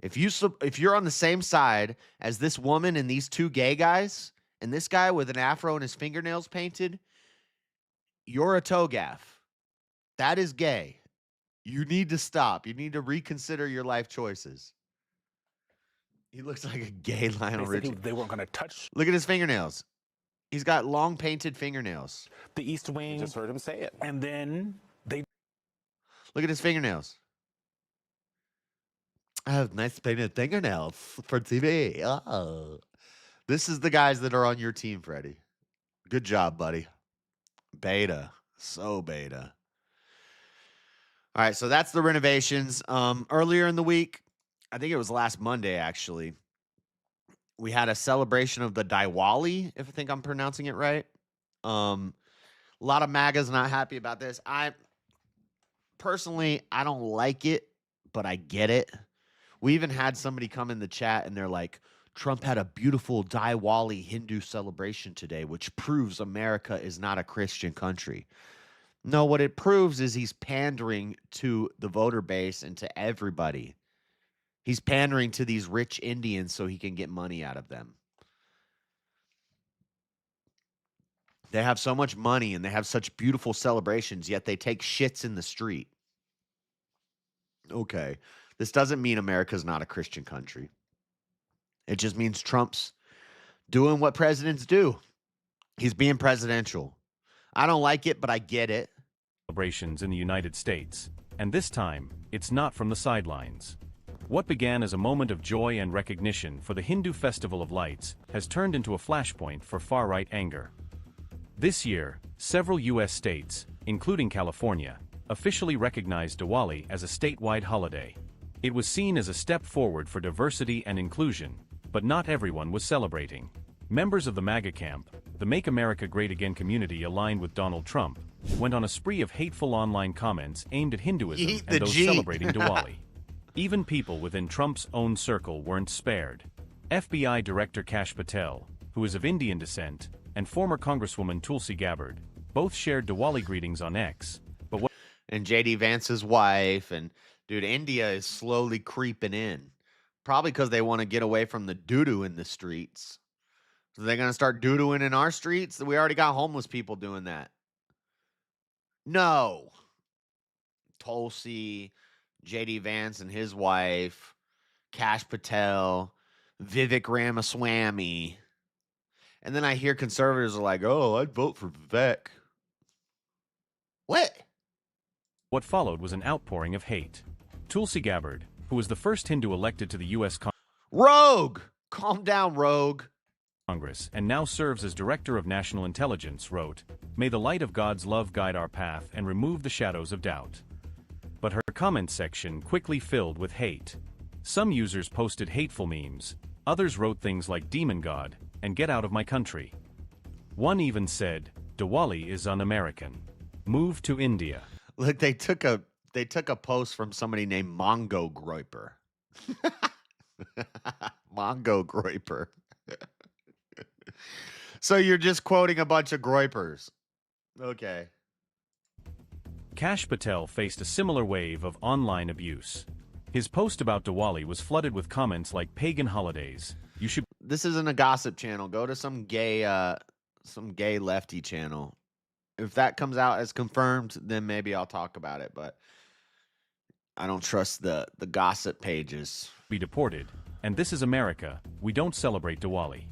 A: If you're on the same side as this woman and these two gay guys, and this guy with an afro and his fingernails painted, you're a toe gaff. That is gay. You need to stop. You need to reconsider your life choices. He looks like a gay Lionel Richie.
G: They weren't going to touch
A: Look at his fingernails. He's got long painted fingernails.
G: the East Wing.
H: Just heard him say it.
G: And then they
A: Look at his fingernails. I have nice painted fingernails for TV. Oh. This is the guys that are on your team, Freddie. Good job, buddy. Beta. So beta. All right, so that's the renovations. Earlier in the week, I think it was last Monday, actually, we had a celebration of the Diwali, if I think I'm pronouncing it right. A lot of MAGA's not happy about this. Personally, I don't like it, but I get it. We even had somebody come in the chat and they're like, Trump had a beautiful Diwali Hindu celebration today, which proves America is not a Christian country. No, what it proves is he's pandering to the voter base and to everybody. He's pandering to these rich Indians so he can get money out of them. They have so much money and they have such beautiful celebrations, yet they take shits in the street. Okay, this doesn't mean America's not a Christian country. It just means Trump's doing what presidents do. He's being presidential. I don't like it, but I get it.
I: Celebrations in the United States, and this time, it's not from the sidelines. What began as a moment of joy and recognition for the Hindu Festival of Lights has turned into a flashpoint for far-right anger. This year, several U.S. states, including California, officially recognized Diwali as a statewide holiday. It was seen as a step forward for diversity and inclusion, but not everyone was celebrating. Members of the MAGA camp, the Make America Great Again community aligned with Donald Trump, went on a spree of hateful online comments aimed at Hinduism and those celebrating Diwali. Even people within Trump's own circle weren't spared. FBI Director Kash Patel, who is of Indian descent, and former Congresswoman Tulsi Gabbard, both shared Diwali greetings on X. But what
A: and J.D. Vance's wife, and dude, India is slowly creeping in. Probably because they want to get away from the doo-doo in the streets. So they're going to start doo-dooing in our streets? We already got homeless people doing that. No. Tulsi, J.D. Vance and his wife, Kash Patel, Vivek Ramaswamy. And then I hear conservatives are like, oh, I'd vote for Vivek. What?
I: What followed was an outpouring of hate. Tulsi Gabbard, who was the first Hindu elected to the U.S.
A: Rogue! Calm down, Rogue.
I: Congress and now serves as Director of National Intelligence, wrote, "May the light of God's love guide our path and remove the shadows of doubt." But her comment section quickly filled with hate. Some users posted hateful memes, others wrote things like "Demon God" and "Get out of my country." One even said, "Diwali is un-American. Move to India."
A: Look, they took a post from somebody named Mongo Groiper. Mongo Groiper. So you're just quoting a bunch of Groipers. Okay.
I: Kash Patel faced a similar wave of online abuse. His post about Diwali was flooded with comments like "pagan holidays. You should..."
A: This isn't a gossip channel. Go to some gay lefty channel. If that comes out as confirmed, then maybe I'll talk about it, but I don't trust the gossip pages.
I: "Be deported, and this is America. We don't celebrate Diwali."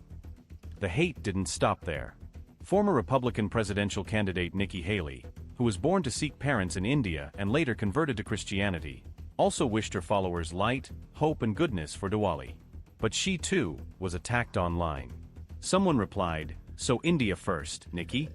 I: The hate didn't stop there. Former Republican presidential candidate Nikki Haley, who was born to Sikh parents in India and later converted to Christianity, also wished her followers light, hope, and goodness for Diwali. But she too was attacked online. Someone replied, "So India first, Nikki?"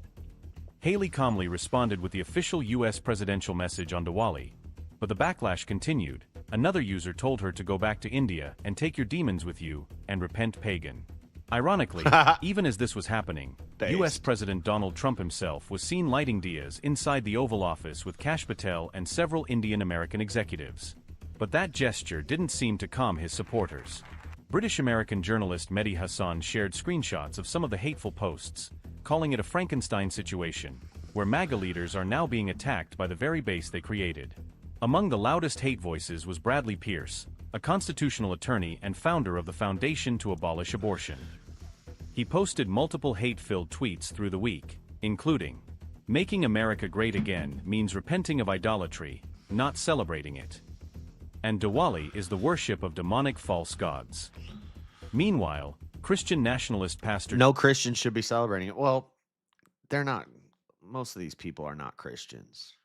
I: Haley calmly responded with the official U.S. presidential message on Diwali. But the backlash continued. Another user told her to go back to India and take your demons with you and repent pagan. Ironically, even as this was happening, U.S. President Donald Trump himself was seen lighting diyas inside the Oval Office with Kash Patel and several Indian-American executives. But that gesture didn't seem to calm his supporters. British-American journalist Mehdi Hassan shared screenshots of some of the hateful posts, calling it a Frankenstein situation, where MAGA leaders are now being attacked by the very base they created. Among the loudest hate voices was Bradley Pierce, a constitutional attorney and founder of the Foundation to Abolish Abortion. He posted multiple hate-filled tweets through the week, including, "Making America great again means repenting of idolatry, not celebrating it. And Diwali is the worship of demonic false gods." Meanwhile, Christian nationalist pastor...
A: No Christians should be celebrating it. Well, they're not. Most of these people are not Christians.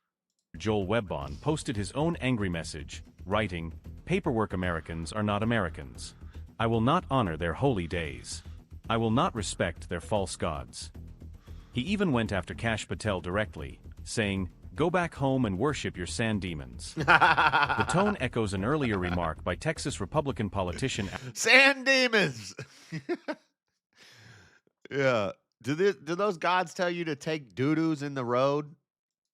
I: Joel Webbon posted his own angry message, writing, "Paperwork Americans are not Americans. I will not honor their holy days. I will not respect their false gods." He even went after Kash Patel directly, saying, "Go back home and worship your sand demons." The tone echoes an earlier remark by Texas Republican politician...
A: Sand demons! Yeah. Do those gods tell you to take doo-doos in the road?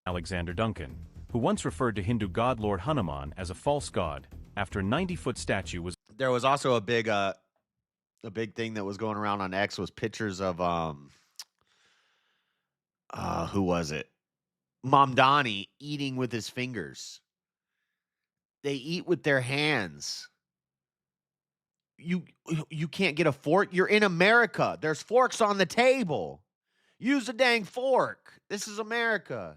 I: Alexander Duncan, who once referred to Hindu god Lord Hanuman as a false god after a 90-foot statue was...
A: There was also a big thing that was going around on X was pictures of who was it? Mamdani eating with his fingers. They eat with their hands. You can't get a fork. You're in America. There's forks on the table. Use a dang fork. This is America.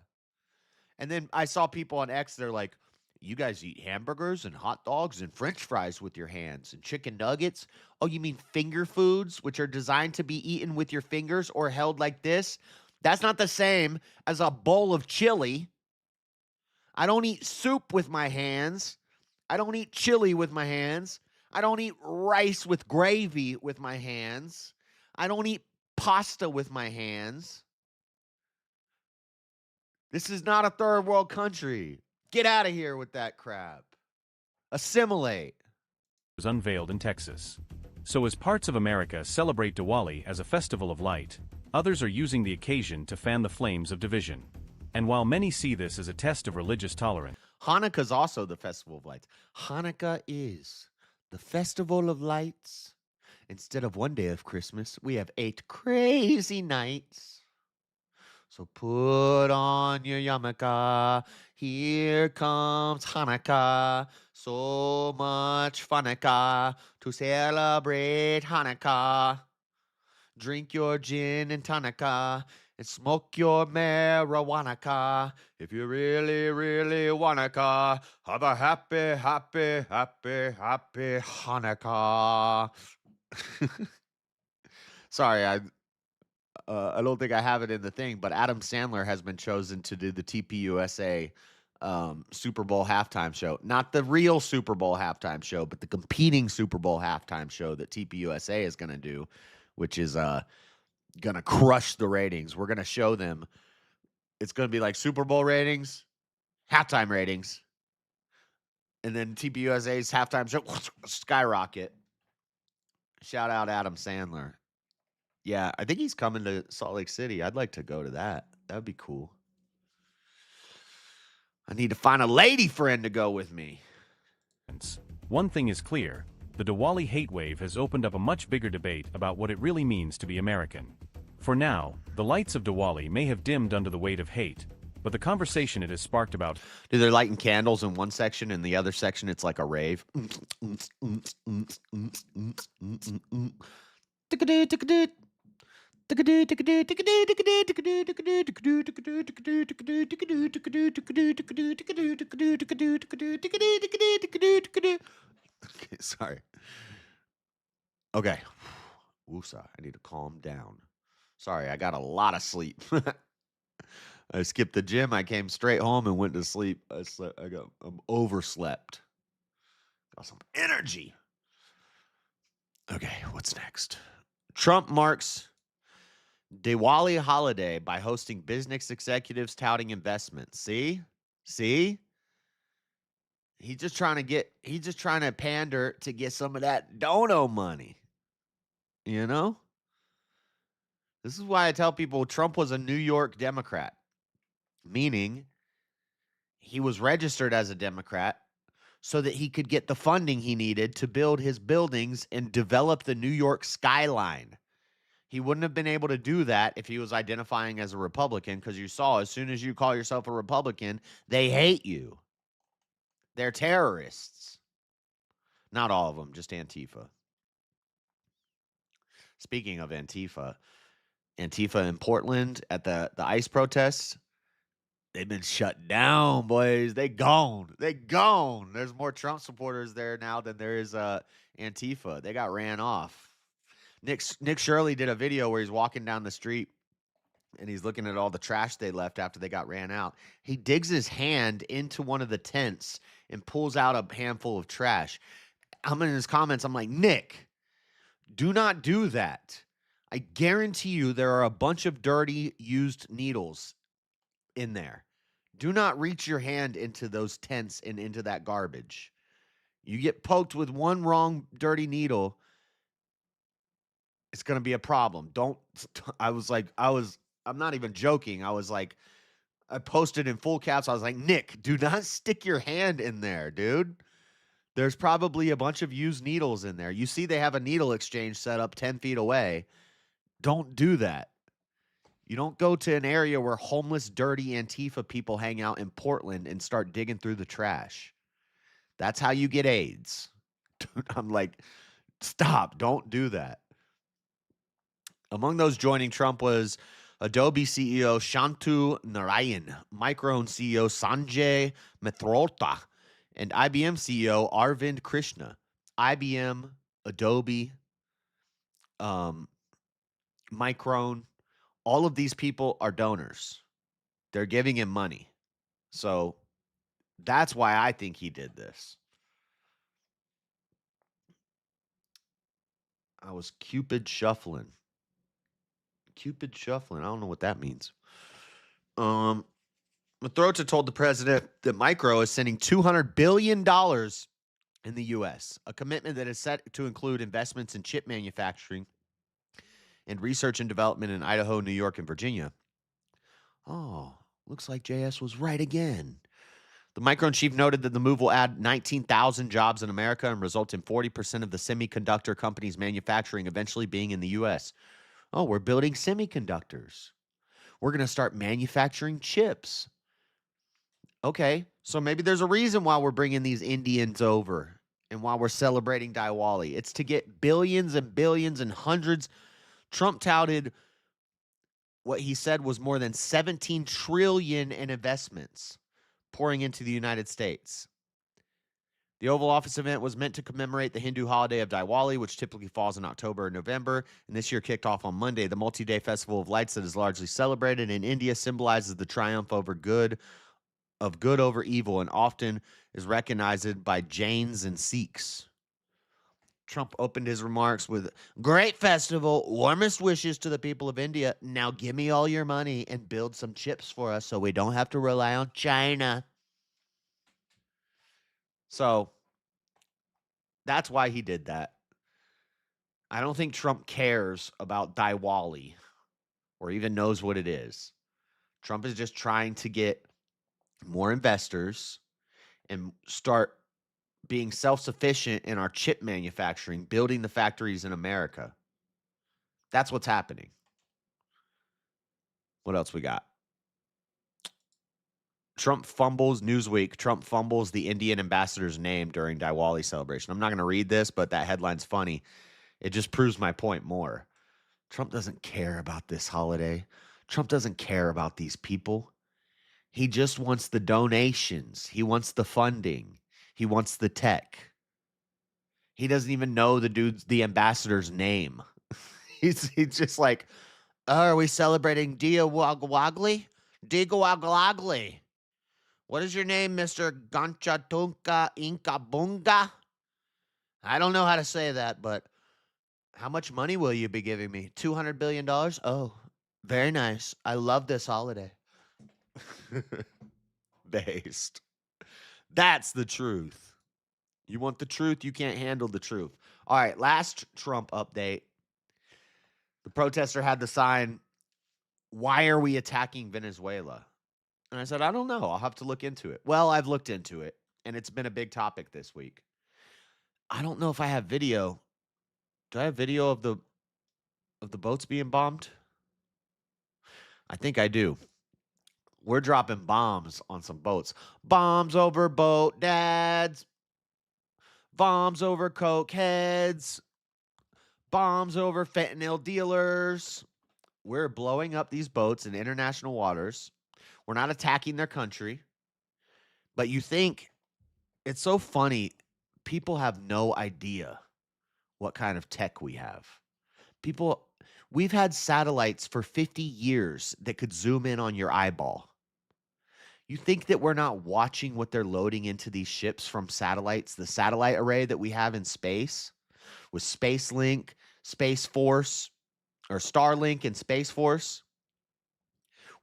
A: And then I saw people on X, they're like, you guys eat hamburgers and hot dogs and french fries with your hands and chicken nuggets? Oh, you mean finger foods, which are designed to be eaten with your fingers or held like this? That's not the same as a bowl of chili. I don't eat soup with my hands. I don't eat chili with my hands. I don't eat rice with gravy with my hands. I don't eat pasta with my hands. This is not a third world country. Get out of here with that crap. Assimilate.
I: Was unveiled in Texas. So as parts of America celebrate Diwali as a festival of light, others are using the occasion to fan the flames of division. And while many see this as a test of religious tolerance,
A: Hanukkah is also the festival of lights. Hanukkah is the festival of lights. Instead of one day of Christmas, we have 8 crazy nights. So put on your yarmulke. Here comes Hanukkah. So much Hanukkah to celebrate Hanukkah. Drink your gin and tonica and smoke your marijuana. If you really, really wanna have a happy, happy, happy, happy Hanukkah. Sorry, I don't think I have it in the thing, but Adam Sandler has been chosen to do the TPUSA Super Bowl halftime show. Not the real Super Bowl halftime show, but the competing Super Bowl halftime show that TPUSA is going to do, which is going to crush the ratings. We're going to show them. It's going to be like Super Bowl ratings, halftime ratings, and then TPUSA's halftime show skyrocket. Shout out Adam Sandler. Yeah, I think he's coming to Salt Lake City. I'd like to go to that. That would be cool. I need to find a lady friend to go with me.
I: one thing is clear: the Diwali hate wave has opened up a much bigger debate about what it really means to be American. For now, the lights of Diwali may have dimmed under the weight of hate, but the conversation it has sparked about...
A: Dude, they're lighting candles in one section, and the other section, it's like a rave. Sorry. Okay. Woosah. I need to calm down. Sorry, I got a lot of sleep. I skipped the gym. I came straight home and went to sleep. I'm overslept. Got some energy. Okay, what's next? Trump marks Diwali holiday by hosting business executives touting investments. See? He's just trying to pander to get some of that dono money. You know? This is why I tell people Trump was a New York Democrat, meaning he was registered as a Democrat so that he could get the funding he needed to build his buildings and develop the New York skyline. He wouldn't have been able to do that if he was identifying as a Republican, because you saw as soon as you call yourself a Republican, they hate you. They're terrorists. Not all of them, just Antifa. Speaking of Antifa in Portland at the ICE protests, they've been shut down, boys. They gone. There's more Trump supporters there now than there is Antifa. They got ran off. Nick Shirley did a video where he's walking down the street and he's looking at all the trash they left after they got ran out. He digs his hand into one of the tents and pulls out a handful of trash. I'm in his comments. I'm like, Nick, do not do that. I guarantee you there are a bunch of dirty used needles in there. Do not reach your hand into those tents and into that garbage. You get poked with one wrong dirty needle, it's going to be a problem. I'm not even joking. I posted in full caps. I was like, Nick, do not stick your hand in there, dude. There's probably a bunch of used needles in there. You see they have a needle exchange set up 10 feet away. Don't do that. You don't go to an area where homeless, dirty Antifa people hang out in Portland and start digging through the trash. That's how you get AIDS. Dude, I'm like, stop. Don't do that. Among those joining Trump was Adobe CEO Shantu Narayan, Micron CEO Sanjay Mehrotra, and IBM CEO Arvind Krishna. IBM, Adobe, Micron, all of these people are donors. They're giving him money. So that's why I think he did this. I was Cupid shuffling. Cupid shuffling. I don't know what that means. Mehrotra told the president that Micro is sending $200 billion in the U.S., a commitment that is set to include investments in chip manufacturing and research and development in Idaho, New York, and Virginia. Oh, looks like JS was right again. The Micron chief noted that the move will add 19,000 jobs in America and result in 40% of the semiconductor companies manufacturing eventually being in the U.S. Oh, we're building semiconductors. We're going to start manufacturing chips. Okay, so maybe there's a reason why we're bringing these Indians over and why we're celebrating Diwali. It's to get billions and billions and hundreds. Trump touted what he said was more than 17 trillion in investments pouring into the United States. The Oval Office event was meant to commemorate the Hindu holiday of Diwali, which typically falls in October or November, and this year kicked off on Monday. The multi-day festival of lights that is largely celebrated in India symbolizes the triumph over good over evil and often is recognized by Jains and Sikhs. Trump opened his remarks with, "Great festival, warmest wishes to the people of India. Now give me all your money and build some chips for us so we don't have to rely on China." So that's why he did that. I don't think Trump cares about Diwali or even knows what it is. Trump is just trying to get more investors and start being self-sufficient in our chip manufacturing, building the factories in America. That's what's happening. What else we got? Newsweek, Trump fumbles the Indian ambassador's name during Diwali celebration. I'm not going to read this, but that headline's funny. It just proves my point more. Trump doesn't care about this holiday. Trump doesn't care about these people. He just wants the donations. He wants the funding. He wants the tech. He doesn't even know the ambassador's name. He's just like, oh, are we celebrating Diwali? Diwali. What is your name, Mr. Ganchatunka Inka Bunga? I don't know how to say that, but how much money will you be giving me? $200 billion? Oh, very nice. I love this holiday. Based. That's the truth. You want the truth? You can't handle the truth. All right, last Trump update. The protester had the sign, "Why are we attacking Venezuela?" And I said, I don't know. I'll have to look into it. Well, I've looked into it, and it's been a big topic this week. I don't know if I have video. Do I have video of the boats being bombed? I think I do. We're dropping bombs on some boats. Bombs over boat dads. Bombs over coke heads. Bombs over fentanyl dealers. We're blowing up these boats in international waters. We're not attacking their country. But you think, it's so funny. People have no idea what kind of tech we have. We've had satellites for 50 years that could zoom in on your eyeball. You think that we're not watching what they're loading into these ships from satellites, the satellite array that we have in space with SpaceLink, Space Force, or Starlink and Space Force?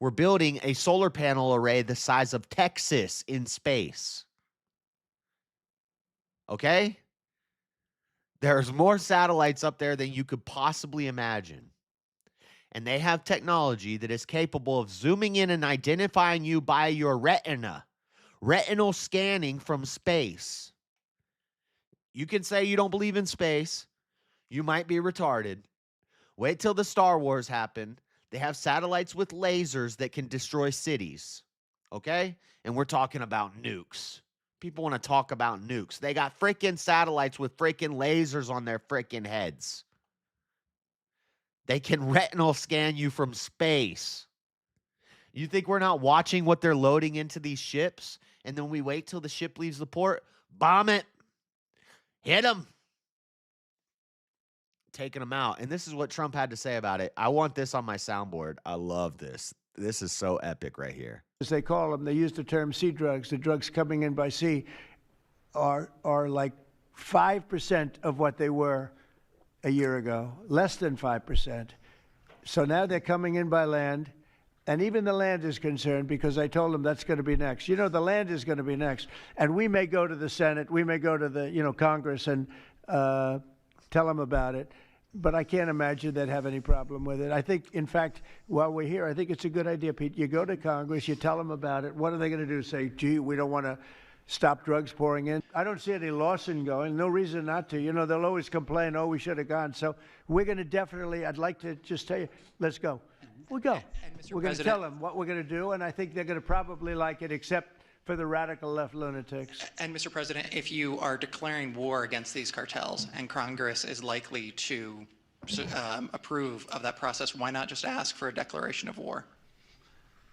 A: We're building a solar panel array the size of Texas in space. Okay? There's more satellites up there than you could possibly imagine. And they have technology that is capable of zooming in and identifying you by your retina. Retinal scanning from space. You can say you don't believe in space. You might be retarded. Wait till the Star Wars happen. They have satellites with lasers that can destroy cities. Okay? And we're talking about nukes. People want to talk about nukes. They got freaking satellites with freaking lasers on their freaking heads. They can retinal scan you from space. You think we're not watching what they're loading into these ships? And then we wait till the ship leaves the port, bomb it, hit them, taking them out. And this is what Trump had to say about it. I want this on my soundboard. I love this. This is so epic right here.
F: As they call them, they use the term sea drugs. The drugs coming in by sea are like 5% of what they were a year ago, less than 5%. So now they're coming in by land, and even the land is concerned because I told them that's going to be next. You know, the land is going to be next. And we may go to the Senate, we may go to the, Congress and tell them about it. But I can't imagine they'd have any problem with it. I think, in fact, while we're here, I think it's a good idea, Pete. You go to Congress, you tell them about it. What are they going to do? Say, gee, we don't want to stop drugs pouring in? I don't see any Lawson going. No reason not to. They'll always complain, oh, we should have gone. So we're going to definitely, I'd like to just tell you, let's go. We'll go. We're going to tell them what we're going to do, and I think they're going to probably like it, except for the radical left lunatics.
J: And Mr. President, if you are declaring war against these cartels and Congress is likely to approve of that process, why not just ask for a declaration of war?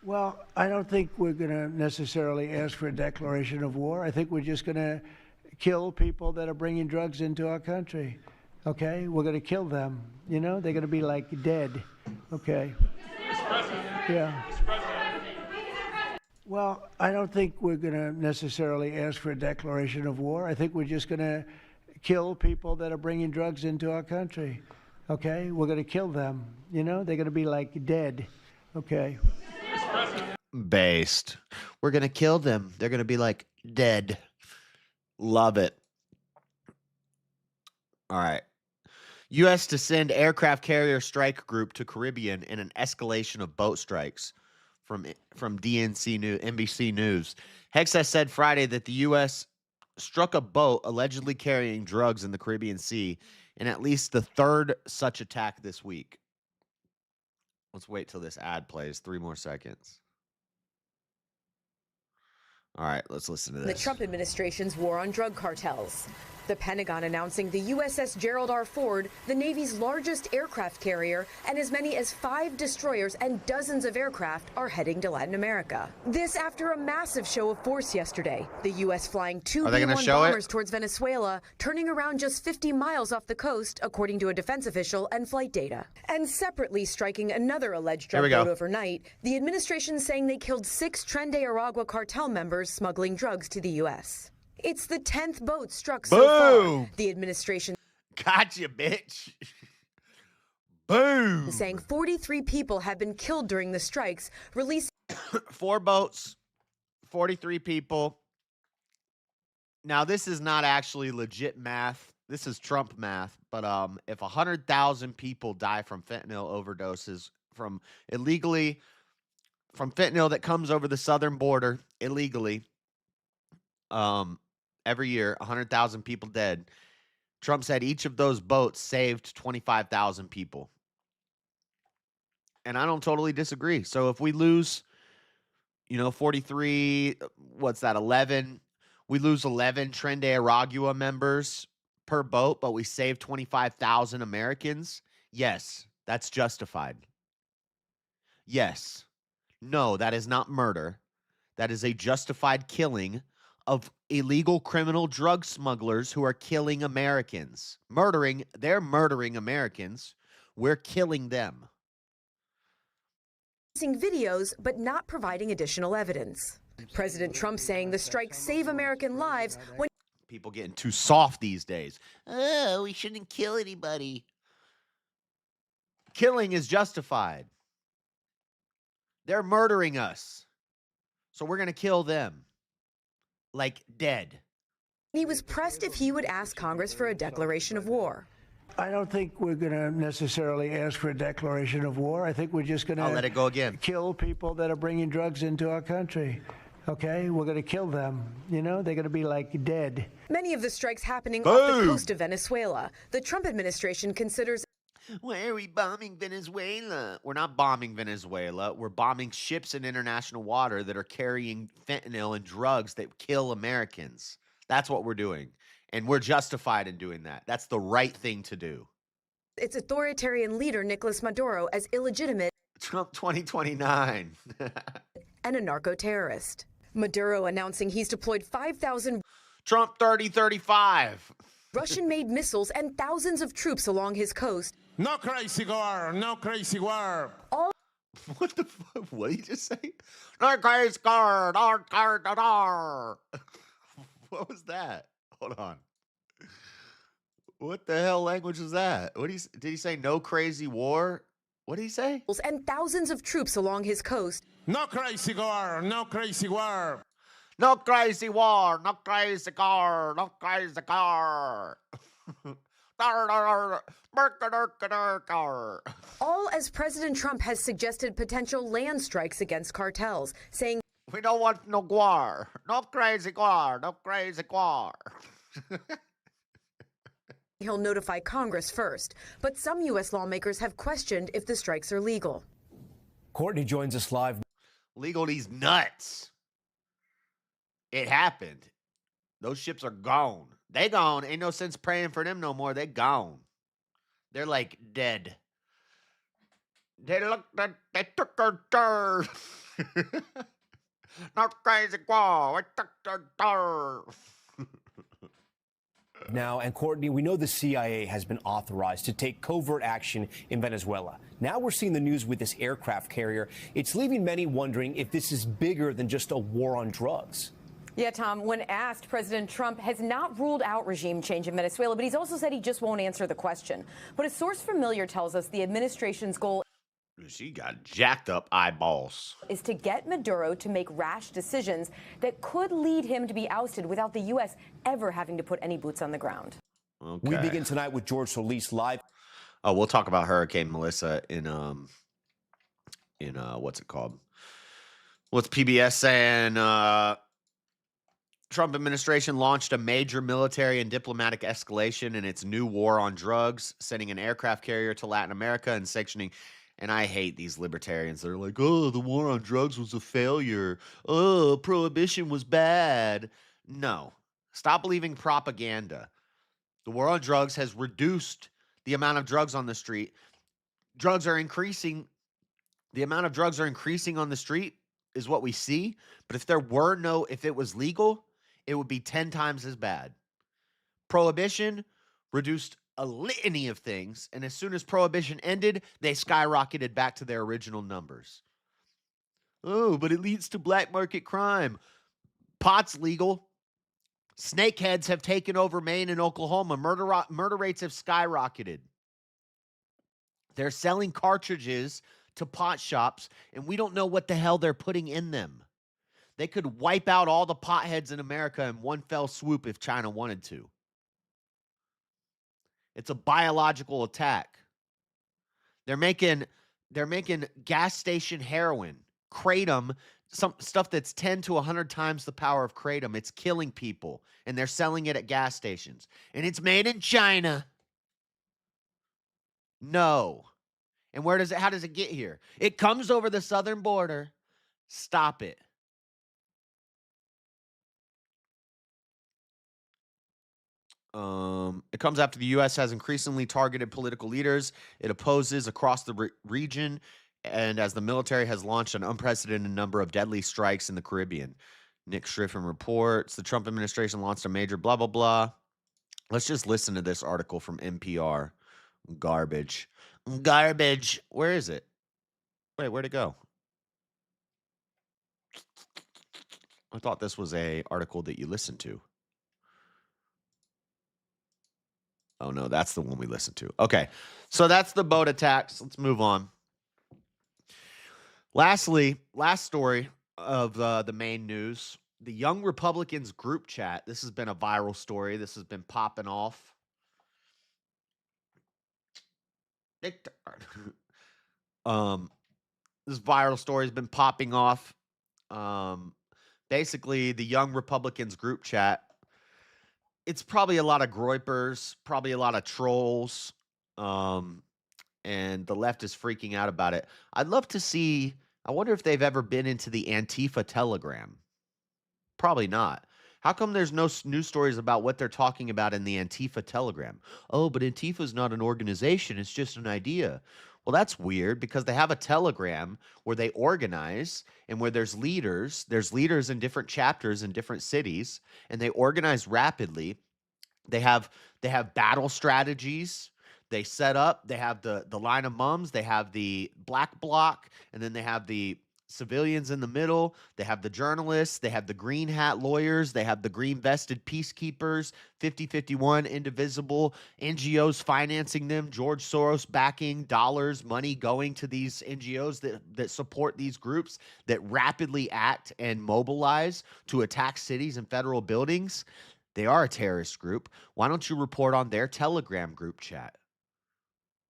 F: Well, I don't think we're going to necessarily ask for a declaration of war. I think we're just going to kill people that are bringing drugs into our country. Okay? We're going to kill them. They're going to be like dead. Okay? Yeah. Well, I don't think we're going to necessarily ask for a declaration of war. I think we're just going to kill people that are bringing drugs into our country. Okay? We're going to kill them. They're going to be like dead. Okay?
A: Based. We're going to kill them. They're going to be like dead. Love it. All right. U.S. to send aircraft carrier strike group to Caribbean in an escalation of boat strikes. From NBC News. Hexa said Friday that the U.S. struck a boat allegedly carrying drugs in the Caribbean Sea in at least the third such attack this week. Let's wait till this ad plays. 3 more seconds. All right, let's listen to this.
K: The Trump administration's war on drug cartels. The Pentagon announcing the USS Gerald R. Ford, the Navy's largest aircraft carrier, and as many as 5 destroyers and dozens of aircraft are heading to Latin America. This after a massive show of force yesterday. The U.S. flying 2 B-1 bombers towards Venezuela, turning around just 50 miles off the coast, according to a defense official and flight data. And separately striking another alleged drug boat overnight, the administration saying they killed 6 Tren de Aragua cartel members smuggling drugs to the U.S. It's the 10th boat struck so far. The administration
A: gotcha, bitch. Boom.
K: Saying 43 people have been killed during the strikes, releasing
A: 4 boats, 43 people. Now, this is not actually legit math. This is Trump math. But if 100,000 people die from fentanyl overdoses from fentanyl that comes over the southern border illegally, every year, 100,000 people dead. Trump said each of those boats saved 25,000 people. And I don't totally disagree. So if we lose, 43, what's that, 11? We lose 11 Tren de Aragua members per boat, but we save 25,000 Americans. Yes, that's justified. Yes. No, that is not murder. That is a justified killing of illegal criminal drug smugglers who are killing Americans. They're murdering Americans. We're killing them.
K: Videos, but not providing additional evidence. President Trump saying the strikes save American lives when
A: people getting too soft these days. Oh, we shouldn't kill anybody. Killing is justified. They're murdering us. So we're going to kill them. Like dead.
K: He was pressed if he would ask Congress for a declaration of war.
F: I don't think we're going to necessarily ask for a declaration of war. I think we're just going to
A: I'll let it go again.
F: Kill people that are bringing drugs into our country. Okay, we're going to kill them. You know, they're going to be like dead.
K: Many of the strikes happening off the coast of Venezuela. The Trump administration considers.
A: Why are we bombing Venezuela? We're not bombing Venezuela. We're bombing ships in international water that are carrying fentanyl and drugs that kill Americans. That's what we're doing. And we're justified in doing that. That's the right thing to do.
K: Its authoritarian leader, Nicolas Maduro, as illegitimate.
A: Trump 2029.
K: And a narco-terrorist. Maduro announcing he's deployed 5,000
A: Trump 3035.
K: Russian-made missiles and thousands of troops along his coast.
B: No crazy war, no crazy war.
K: All
A: What the fuck? What did he just say? No crazy war, no crazy war. What was that? Hold on. What the hell language is that? Did he say no crazy war? What did he say?
K: And thousands of troops along his coast.
B: No crazy war, no crazy war.
A: No crazy war, no crazy car, no crazy car.
K: All as President Trump has suggested potential land strikes against cartels, saying
A: we don't want no war, no crazy war, no crazy war.
K: he'll notify Congress first. But some U.S. lawmakers have questioned if the strikes are legal.
L: Courtney joins us live.
A: Legal these nuts. It happened. Those ships are gone. They gone. Ain't no sense praying for them no more. They gone. They're like dead. They took our dirt. Not crazy qual. I took our dirt.
L: Now, and Courtney, we know the CIA has been authorized to take covert action in Venezuela. Now we're seeing the news with this aircraft carrier. It's leaving many wondering if this is bigger than just a war on drugs.
K: Yeah, Tom, when asked, President Trump has not ruled out regime change in Venezuela, but he's also said he just won't answer the question. But a source familiar tells us the administration's goal
A: She got jacked up eyeballs.
K: is to get Maduro to make rash decisions that could lead him to be ousted without the U.S. ever having to put any boots on the ground.
A: Okay.
L: We begin tonight with George Solis live.
A: Oh, we'll talk about Hurricane Melissa in what's it called? What's PBS saying? Trump administration launched a major military and diplomatic escalation in its new war on drugs, sending an aircraft carrier to Latin America and sanctioning. And I hate these libertarians. They're like, oh, the war on drugs was a failure. Oh, prohibition was bad. No. Stop believing propaganda. The war on drugs has reduced the amount of drugs on the street. Drugs are increasing. The amount of drugs are increasing on the street is what we see. But if it was legal, it would be 10 times as bad. Prohibition reduced a litany of things, and as soon as prohibition ended, they skyrocketed back to their original numbers. Oh, but it leads to black market crime. Pot's legal. Snakeheads have taken over Maine and Oklahoma. Murder rates have skyrocketed. They're selling cartridges to pot shops, and we don't know what the hell they're putting in them. They could wipe out all the potheads in America in one fell swoop if China wanted to. It's a biological attack. They're making gas station heroin, kratom, some stuff that's 10 to 100 times the power of kratom. It's killing people, and they're selling it at gas stations. And it's made in China. No. And how does it get here? It comes over the southern border. Stop it. It comes after the U.S. has increasingly targeted political leaders it opposes across the region, and as the military has launched an unprecedented number of deadly strikes in the Caribbean. Nick Schriffen reports the Trump administration launched a major blah, blah, blah. Let's just listen to this article from NPR. Garbage. Where is it? Wait, where'd it go? I thought this was a article that you listened to. Oh, no, that's the one we listened to. Okay, so that's the boat attacks. Let's move on. Lastly, last story of the main news. The Young Republicans group chat. This has been a viral story. This has been popping off. This viral story has been popping off. Basically, the Young Republicans group chat. It's probably a lot of groypers, probably a lot of trolls, and the left is freaking out about it. I'd love to see. I wonder if they've ever been into the Antifa Telegram. Probably not. How come there's no news stories about what they're talking about in the Antifa Telegram? Oh, but Antifa is not an organization. It's just an idea. Well, that's weird because they have a Telegram where they organize and where there's leaders. There's leaders in different chapters in different cities, and they organize rapidly. They have battle strategies. They set up. They have the line of mums. They have the black bloc, and then they have the civilians in the middle. They have the journalists. They have the green hat lawyers. They have the green vested peacekeepers, 5051, Indivisible, NGOs financing them, George Soros backing dollars, money going to these NGOs that support these groups that rapidly act and mobilize to attack cities and federal buildings. They are a terrorist group. Why don't you report on their Telegram group chat?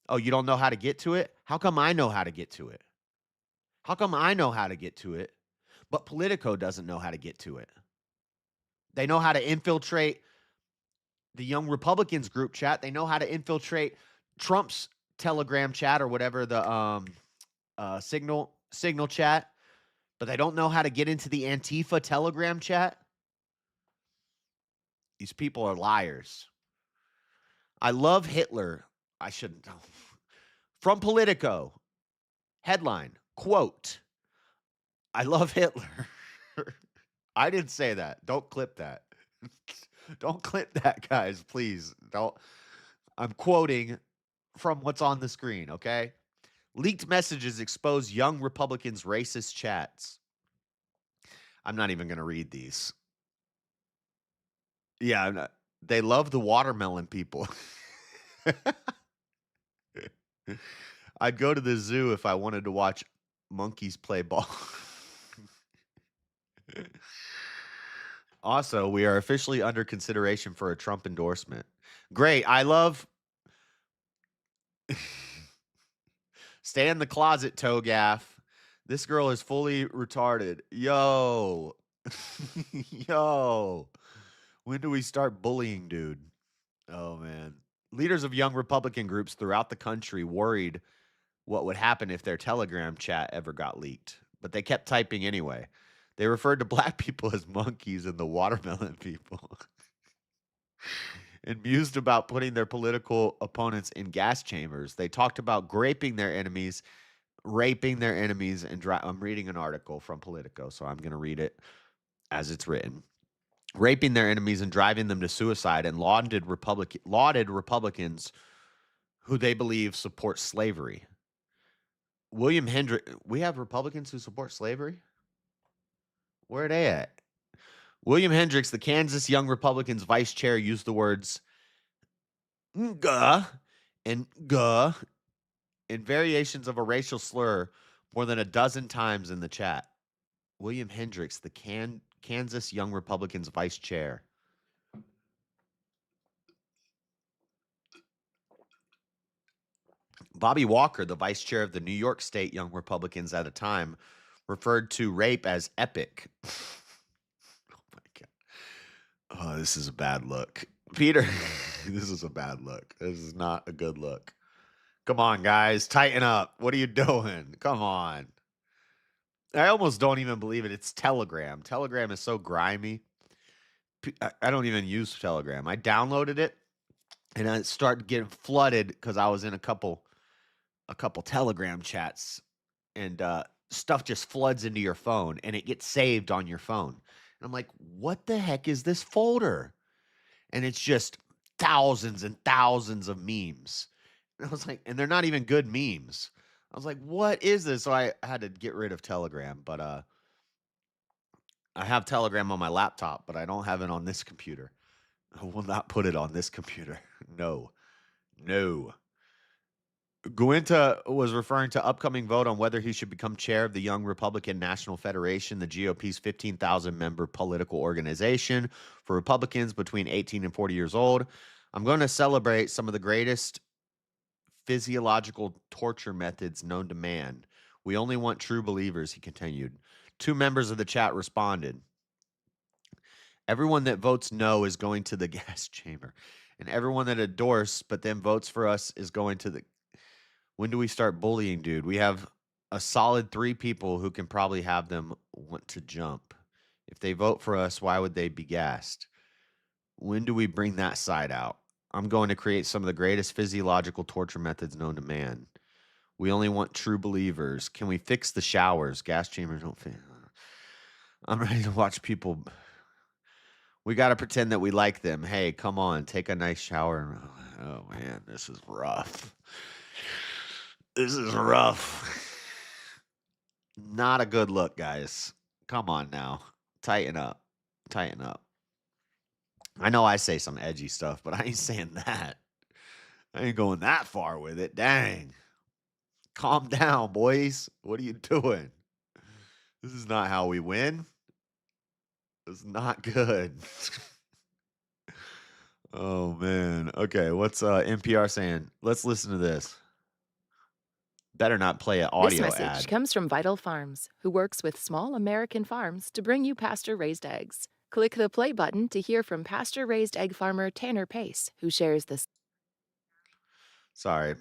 A: Oh, you don't know how to get to it? How come I know how to get to it? How come I know how to get to it, but Politico doesn't know how to get to it? They know how to infiltrate the Young Republicans group chat. They know how to infiltrate Trump's Telegram chat or whatever the signal chat, but they don't know how to get into the Antifa Telegram chat. These people are liars. I love Hitler. I shouldn't. From Politico, headline, quote, I love Hitler. I didn't say that. Don't clip that. Don't clip that, guys, please. Don't. I'm quoting from what's on the screen, okay? Leaked messages expose Young Republicans' racist chats. I'm not even going to read these. Yeah, I'm not. They love the watermelon people. I'd go to the zoo if I wanted to watch monkeys play ball. Also, we are officially under consideration for a Trump endorsement. Great. I love. Stay in the closet, Togaff. This girl is fully retarded. Yo. Yo. When do we start bullying, dude? Oh, man. Leaders of young Republican groups throughout the country worried what would happen if their Telegram chat ever got leaked, but they kept typing anyway. They referred to black people as monkeys and the watermelon people. And mused about putting their political opponents in gas chambers. They talked about raping their enemies, and I'm reading an article from Politico, so I'm going to read it as it's written. Raping their enemies and driving them to suicide, and lauded Republicans who they believe support slavery. William Hendricks. We have Republicans who support slavery? Where are they at? William Hendricks, the Kansas Young Republicans vice chair, used the words "guh" and "guh" in variations of a racial slur more than a dozen times in the chat. William Hendricks, the Kansas Young Republicans vice chair. Bobby Walker, the vice chair of the New York State Young Republicans at the time, referred to rape as epic. Oh, my God. Oh, this is a bad look. Peter, this is a bad look. This is not a good look. Come on, guys. Tighten up. What are you doing? Come on. I almost don't even believe it. It's Telegram. Telegram is so grimy. I don't even use Telegram. I downloaded it, and I started getting flooded because I was in a couple Telegram chats, and stuff just floods into your phone, and it gets saved on your phone. And I'm like, what the heck is this folder? And it's just thousands and thousands of memes. And I was like, and they're not even good memes. I was like, what is this? So I had to get rid of Telegram, but I have Telegram on my laptop, but I don't have it on this computer. I will not put it on this computer. No. Guinta was referring to upcoming vote on whether he should become chair of the Young Republican National Federation, the GOP's 15,000 member political organization for Republicans between 18 and 40 years old. I'm going to celebrate some of the greatest physiological torture methods known to man. We only want true believers, he continued. 2 members of the chat responded. Everyone that votes no is going to the gas chamber. And everyone that endorses but then votes for us is going to the... When do we start bullying, dude? We have a solid 3 people who can probably have them want to jump. If they vote for us, why would they be gassed? When do we bring that side out? I'm going to create some of the greatest physiological torture methods known to man. We only want true believers. Can we fix the showers? Gas chambers don't fit. I'm ready to watch people. We got to pretend that we like them. Hey, come on, take a nice shower. Oh, man, this is rough. This is rough. Not a good look, guys. Come on now. Tighten up. Tighten up. I know I say some edgy stuff, but I ain't saying that. I ain't going that far with it. Dang. Calm down, boys. What are you doing? This is not how we win. It's not good. Oh, man. Okay, what's NPR saying? Let's listen to this. Better not play an audio
M: This message
A: ad.
M: comes from Vital Farms, who works with small American farms to bring you pasture-raised eggs. Click the play button to hear from pasture-raised egg farmer Tanner Pace, who shares this.
A: Sorry.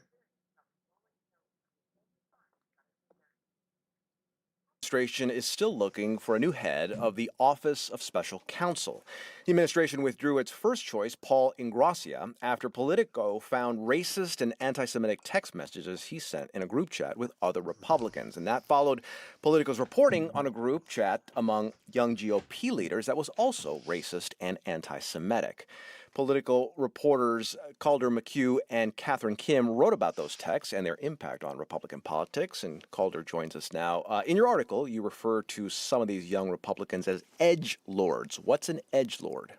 N: Administration is still looking for a new head of the Office of Special Counsel. The administration withdrew its first choice, Paul Ingrassia, after Politico found racist and anti-Semitic text messages he sent in a group chat with other Republicans. And that followed Politico's reporting on a group chat among young GOP leaders that was also racist and anti-Semitic. Political reporters Calder McHugh and Catherine Kim wrote about those texts and their impact on Republican politics, and Calder joins us now. In your article, you refer to some of these young Republicans as edge lords. What's an edge lord?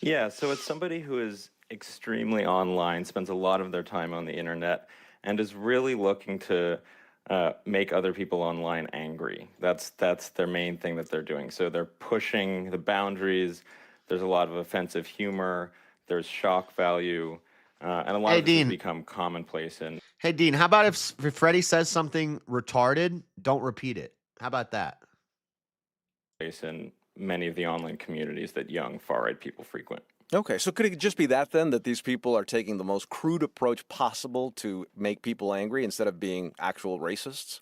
O: Yeah, so it's somebody who is extremely online, spends a lot of their time on the internet, and is really looking to make other people online angry. That's their main thing that they're doing. So they're pushing the boundaries. There's a lot of offensive humor. There's shock value. And a lot of this has become commonplace.
A: Hey, Dean, how about if Freddie says something retarded, don't repeat it? How about that?
O: In many of the online communities that young far-right people frequent.
N: Okay, so could it just be that then, that these people are taking the most crude approach possible to make people angry instead of being actual racists?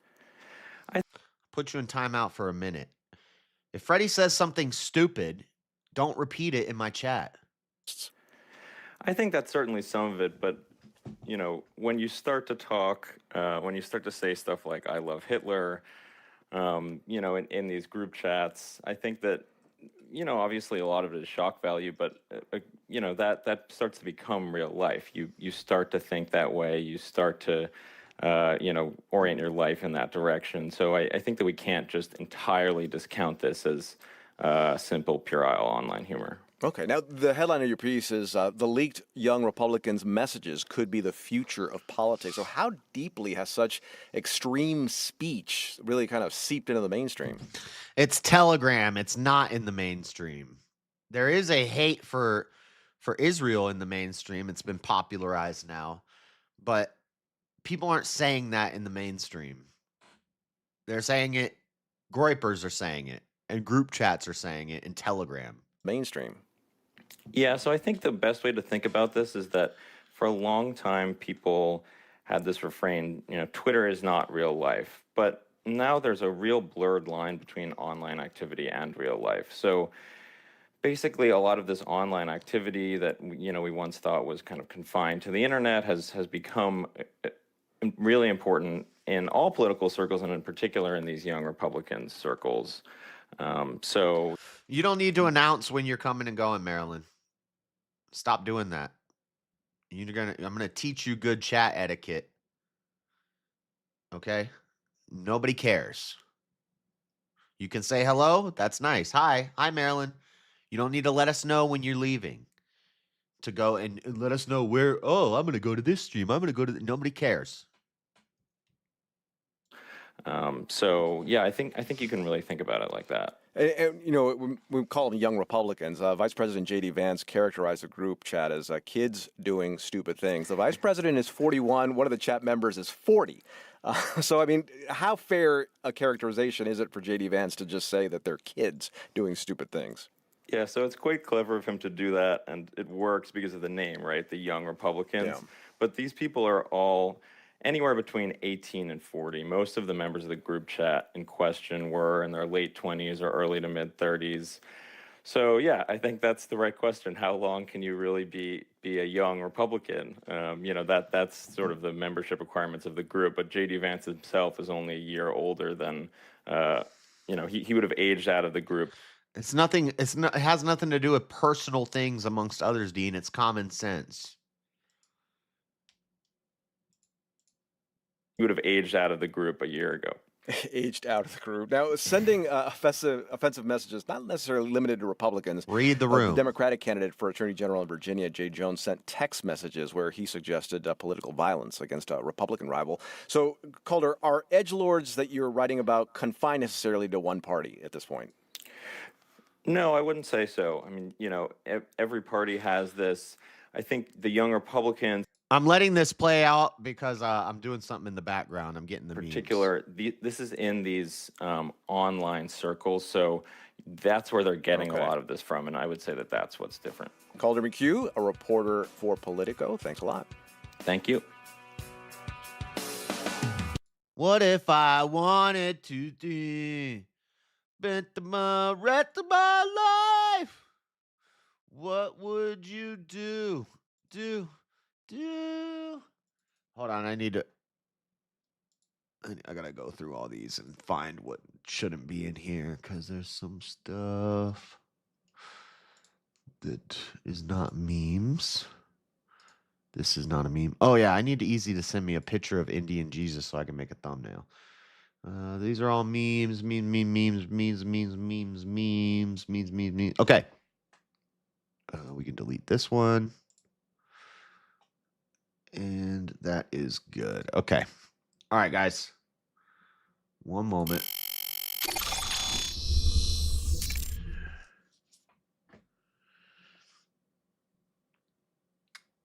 A: I put you in timeout for a minute. If Freddie says something stupid, don't repeat it in my chat.
O: I think that's certainly some of it, but you know, when you start to talk, when you start to say stuff like "I love Hitler," you know, in these group chats, I think that, you know, obviously a lot of it is shock value, but you know, that starts to become real life. You start to think that way. You start to you know, orient your life in that direction. So I think that we can't just entirely discount this as simple, puerile online humor.
N: Okay, now the headline of your piece is the leaked young Republicans' messages could be the future of politics. So how deeply has such extreme speech really kind of seeped into the mainstream?
A: It's Telegram. It's not in the mainstream. There is a hate for Israel in the mainstream. It's been popularized now, but people aren't saying that in the mainstream. They're saying it. Groypers are saying it. And group chats are saying it in Telegram.
N: Mainstream.
O: Yeah, so I think the best way to think about this is that for a long time, people had this refrain, you know, Twitter is not real life. But now there's a real blurred line between online activity and real life. So basically, a lot of this online activity that, you know, we once thought was kind of confined to the internet has become really important in all political circles, and in particular in these young Republican circles. So
A: you don't need to announce when you're coming and going, Marilyn. Stop doing that. I'm gonna teach you good chat etiquette. Okay? Nobody cares. You can say hello. That's nice. Hi, Marilyn. You don't need to let us know when you're leaving. to go and let us know where. Oh, I'm going to go to this stream. I'm going to go to. Nobody cares.
O: So yeah, I think you can really think about it like that.
N: And, you know, we call them young Republicans. Vice President J.D. Vance characterized the group chat as kids doing stupid things. The vice president is 41. One of the chat members is 40. So, I mean, how fair a characterization is it for J.D. Vance to just say that they're kids doing stupid things?
O: Yeah, so it's quite clever of him to do that, and it works because of the name, right? The Young Republicans.
N: Yeah.
O: But these people are all anywhere between 18 and 40. Most of the members of the group chat in question were in their late 20s or early to mid 30s. So yeah, I think that's the right question. How long can you really be a young Republican? You know, that's sort of the membership requirements of the group. But J.D. Vance himself is only a year older than, you know, he would have aged out of the group.
A: It's nothing. It has nothing to do with personal things amongst others, Dean. It's common sense.
O: He would have aged out of the group a year ago.
N: Aged out of the group. Now, sending offensive messages, not necessarily limited to Republicans.
A: Read the room.
N: The Democratic candidate for Attorney General in Virginia, Jay Jones, sent text messages where he suggested political violence against a Republican rival. So, Calder, are edgelords that you're writing about confined necessarily to one party at this point?
O: No, I wouldn't say so. I mean, you know, every party has this. I think the young Republicans.
A: I'm letting this play out because I'm doing something in the background. I'm getting the
O: particular. This is in these online circles, so that's where they're getting a lot of this from, and I would say that that's what's different.
N: Calder McHugh, a reporter for Politico. Thanks a lot.
O: Thank you.
A: What if I wanted to do? Spent the rest of my life. What would you do? Do. Hold on, I gotta go through all these and find what shouldn't be in here because there's some stuff that is not memes. This is not a meme. Oh yeah, I need Easy to send me a picture of Indian Jesus so I can make a thumbnail. These are all memes. Okay. We can delete this one. And that is good. Okay. All right, guys. One moment.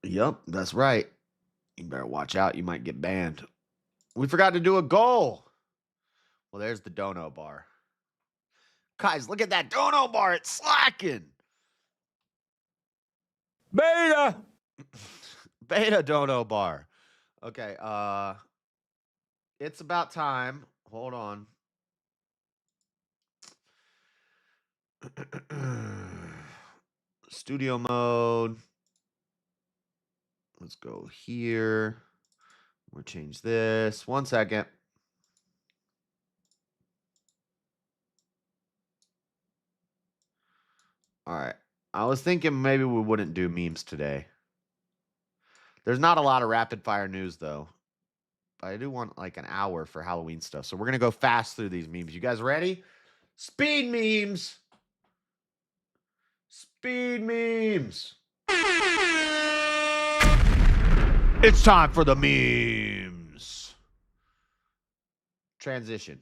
A: Yep, that's right. You better watch out. You might get banned. We forgot to do a goal. Well, there's the dono bar. Guys, look at that dono bar. It's slacking.
G: Beta.
A: Beta dono bar. Okay, it's about time. Hold on. Studio mode. Let's go here. We'll change this. 1 second. All right. I was thinking maybe we wouldn't do memes today. There's not a lot of rapid fire news, though. But I do want like an hour for Halloween stuff. So we're going to go fast through these memes. You guys ready? Speed memes. Speed memes. It's time for the memes. Transition.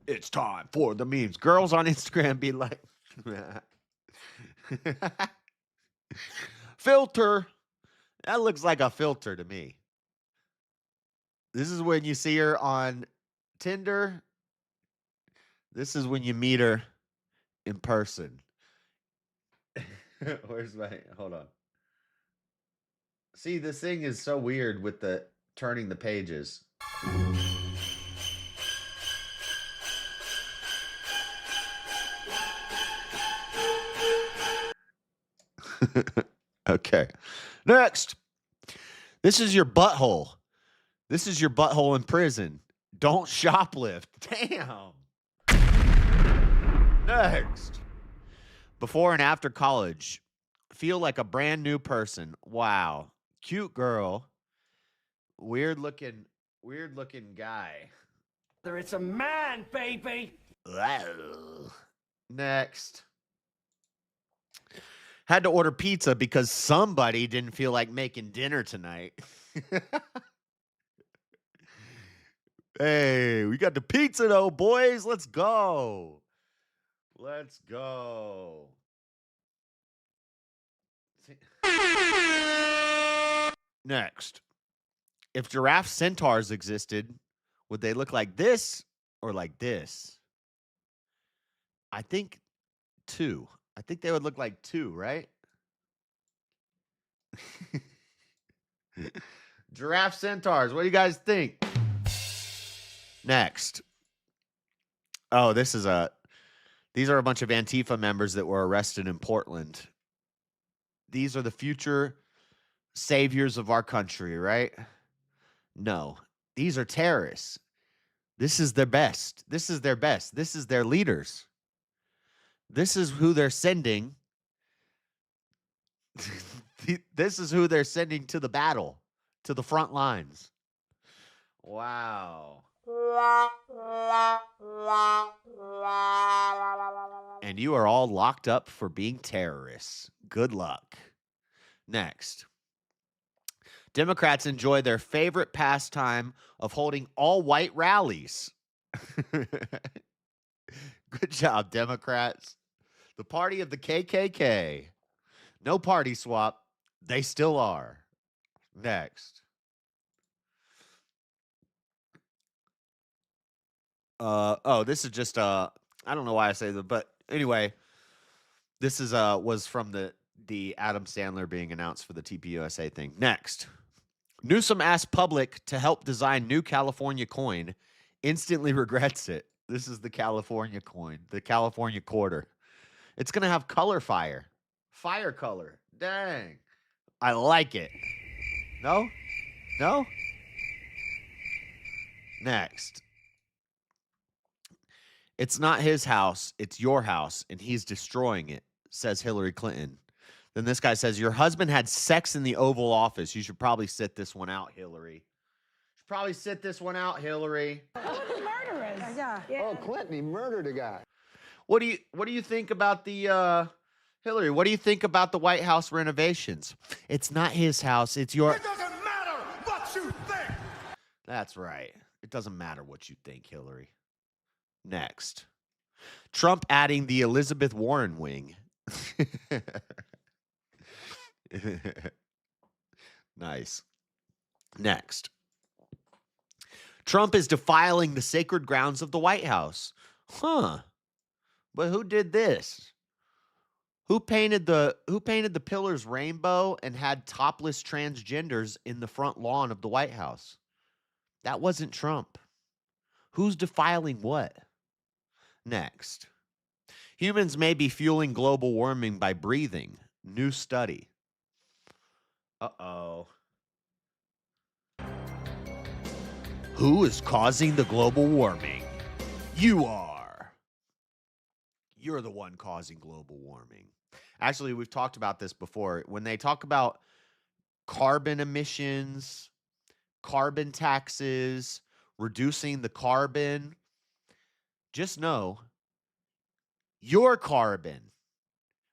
A: It's time for the memes. Girls on Instagram be like... Filter. That looks like a filter to me. This is when you see her on Tinder. This is when you meet her in person. Where's my... Hold on. See, this thing is so weird with the turning the pages. Okay. Next. This is your butthole. This is your butthole in prison. Don't shoplift. Damn. Next. Before and after college. Feel like a brand new person. Wow. Cute girl. Weird looking guy.
B: It's a man, baby.
A: Wow. Next. Had to order pizza because somebody didn't feel like making dinner tonight. Hey, we got the pizza though, boys. Let's go. Let's go. Next. If giraffe centaurs existed, would they look like this or like this? I think two. I think they would look like two, right? Giraffe centaurs. What do you guys think? Next. Oh, these are a bunch of Antifa members that were arrested in Portland. These are the future saviors of our country, right? No, these are terrorists. This is their best. This is their best. This is their leaders. This is who they're sending. This is who they're sending to the battle, to the front lines. Wow. And you are all locked up for being terrorists. Good luck. Next. Democrats enjoy their favorite pastime of holding all-white rallies. Good job, Democrats. The party of the KKK. No party swap. They still are. Next. This is just I don't know why I say that, but anyway, this is was from the Adam Sandler being announced for the TPUSA thing. Next. Newsom asked public to help design new California coin, instantly regrets it. This is the California coin, the California quarter. It's going to have color fire color. Dang. I like it. No? No? Next. It's not his house, it's your house, and he's destroying it, says Hillary Clinton. Then this guy says, your husband had sex in the Oval Office. You should probably sit this one out, Hillary. You should probably sit this one out, Hillary.
P: Murderers. Yeah. Oh, Clinton, he murdered a guy.
A: What do you think about the Hillary? What do you think about the White House renovations? It's not his house, it's your.
B: It doesn't matter what you think.
A: That's right. It doesn't matter what you think, Hillary. Next. Trump adding the Elizabeth Warren wing. Nice. Next. Trump is defiling the sacred grounds of the White House. Huh. But who did this? Who painted the pillars rainbow and had topless transgenders in the front lawn of the White House? That wasn't Trump. Who's defiling what? Next. Humans may be fueling global warming by breathing. New study. Uh-oh. Who is causing the global warming? You are. You're the one causing global warming. Actually, we've talked about this before. When they talk about carbon emissions, carbon taxes, reducing the carbon, just know your carbon.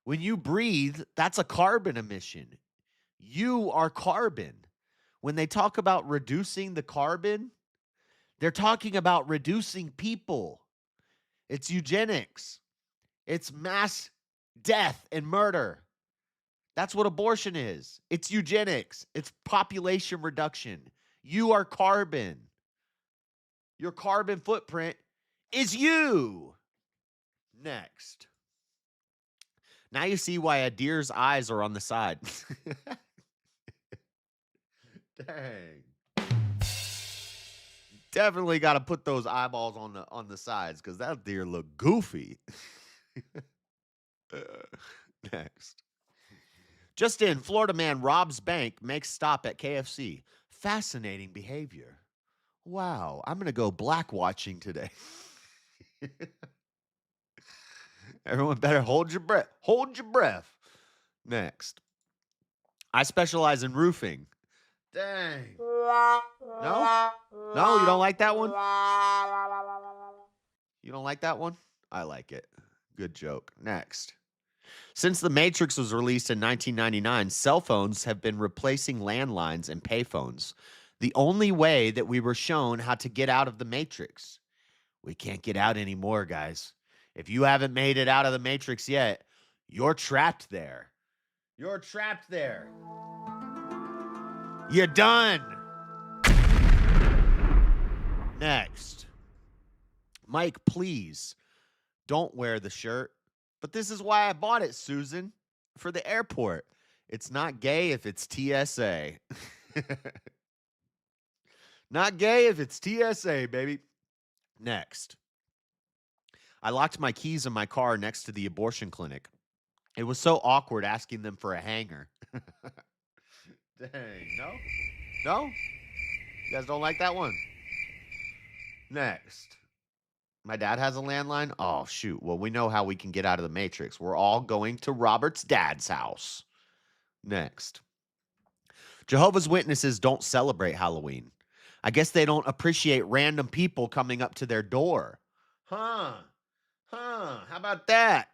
A: When you breathe, that's a carbon emission. You are carbon. When they talk about reducing the carbon, they're talking about reducing people. It's eugenics. It's mass death and murder. That's what abortion is. It's eugenics. It's population reduction. You are carbon. Your carbon footprint is you. Next. Now you see why a deer's eyes are on the side. Dang. Definitely got to put those eyeballs on the sides because that deer look goofy. Next. Just in, Florida man robs bank, makes stop at KFC. Fascinating behavior. Wow, I'm going to go black watching today. Everyone better hold your breath. Hold your breath. Next. I specialize in roofing. Dang. No? No, you don't like that one? You don't like that one? I like it. Good joke. Next. Since The Matrix was released in 1999, cell phones have been replacing landlines and payphones. The only way that we were shown how to get out of the Matrix. We can't get out anymore, guys. If you haven't made it out of the Matrix yet, you're trapped there. You're trapped there. You're done. Next. Mike, please don't wear the shirt. But this is why I bought it, Susan, for the airport. It's not gay if it's TSA. Not gay if it's TSA, baby. Next. I locked my keys in my car next to the abortion clinic. It was so awkward asking them for a hanger. Dang, no? No? You guys don't like that one? Next. My dad has a landline? Oh, shoot. Well, we know how we can get out of the Matrix. We're all going to Robert's dad's house. Next. Jehovah's Witnesses don't celebrate Halloween. I guess they don't appreciate random people coming up to their door. Huh. How about that?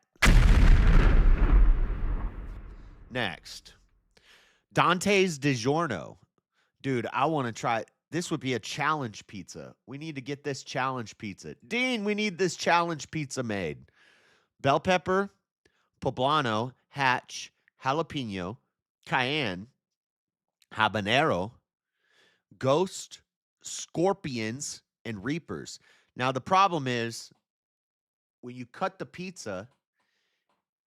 A: Next. Dante's DiGiorno. Dude, I want to try. This would be a challenge pizza. We need to get this challenge pizza. Dean, we need this challenge pizza made. Bell pepper, poblano, hatch, jalapeno, cayenne, habanero, ghost, scorpions, and reapers. Now, the problem is when you cut the pizza,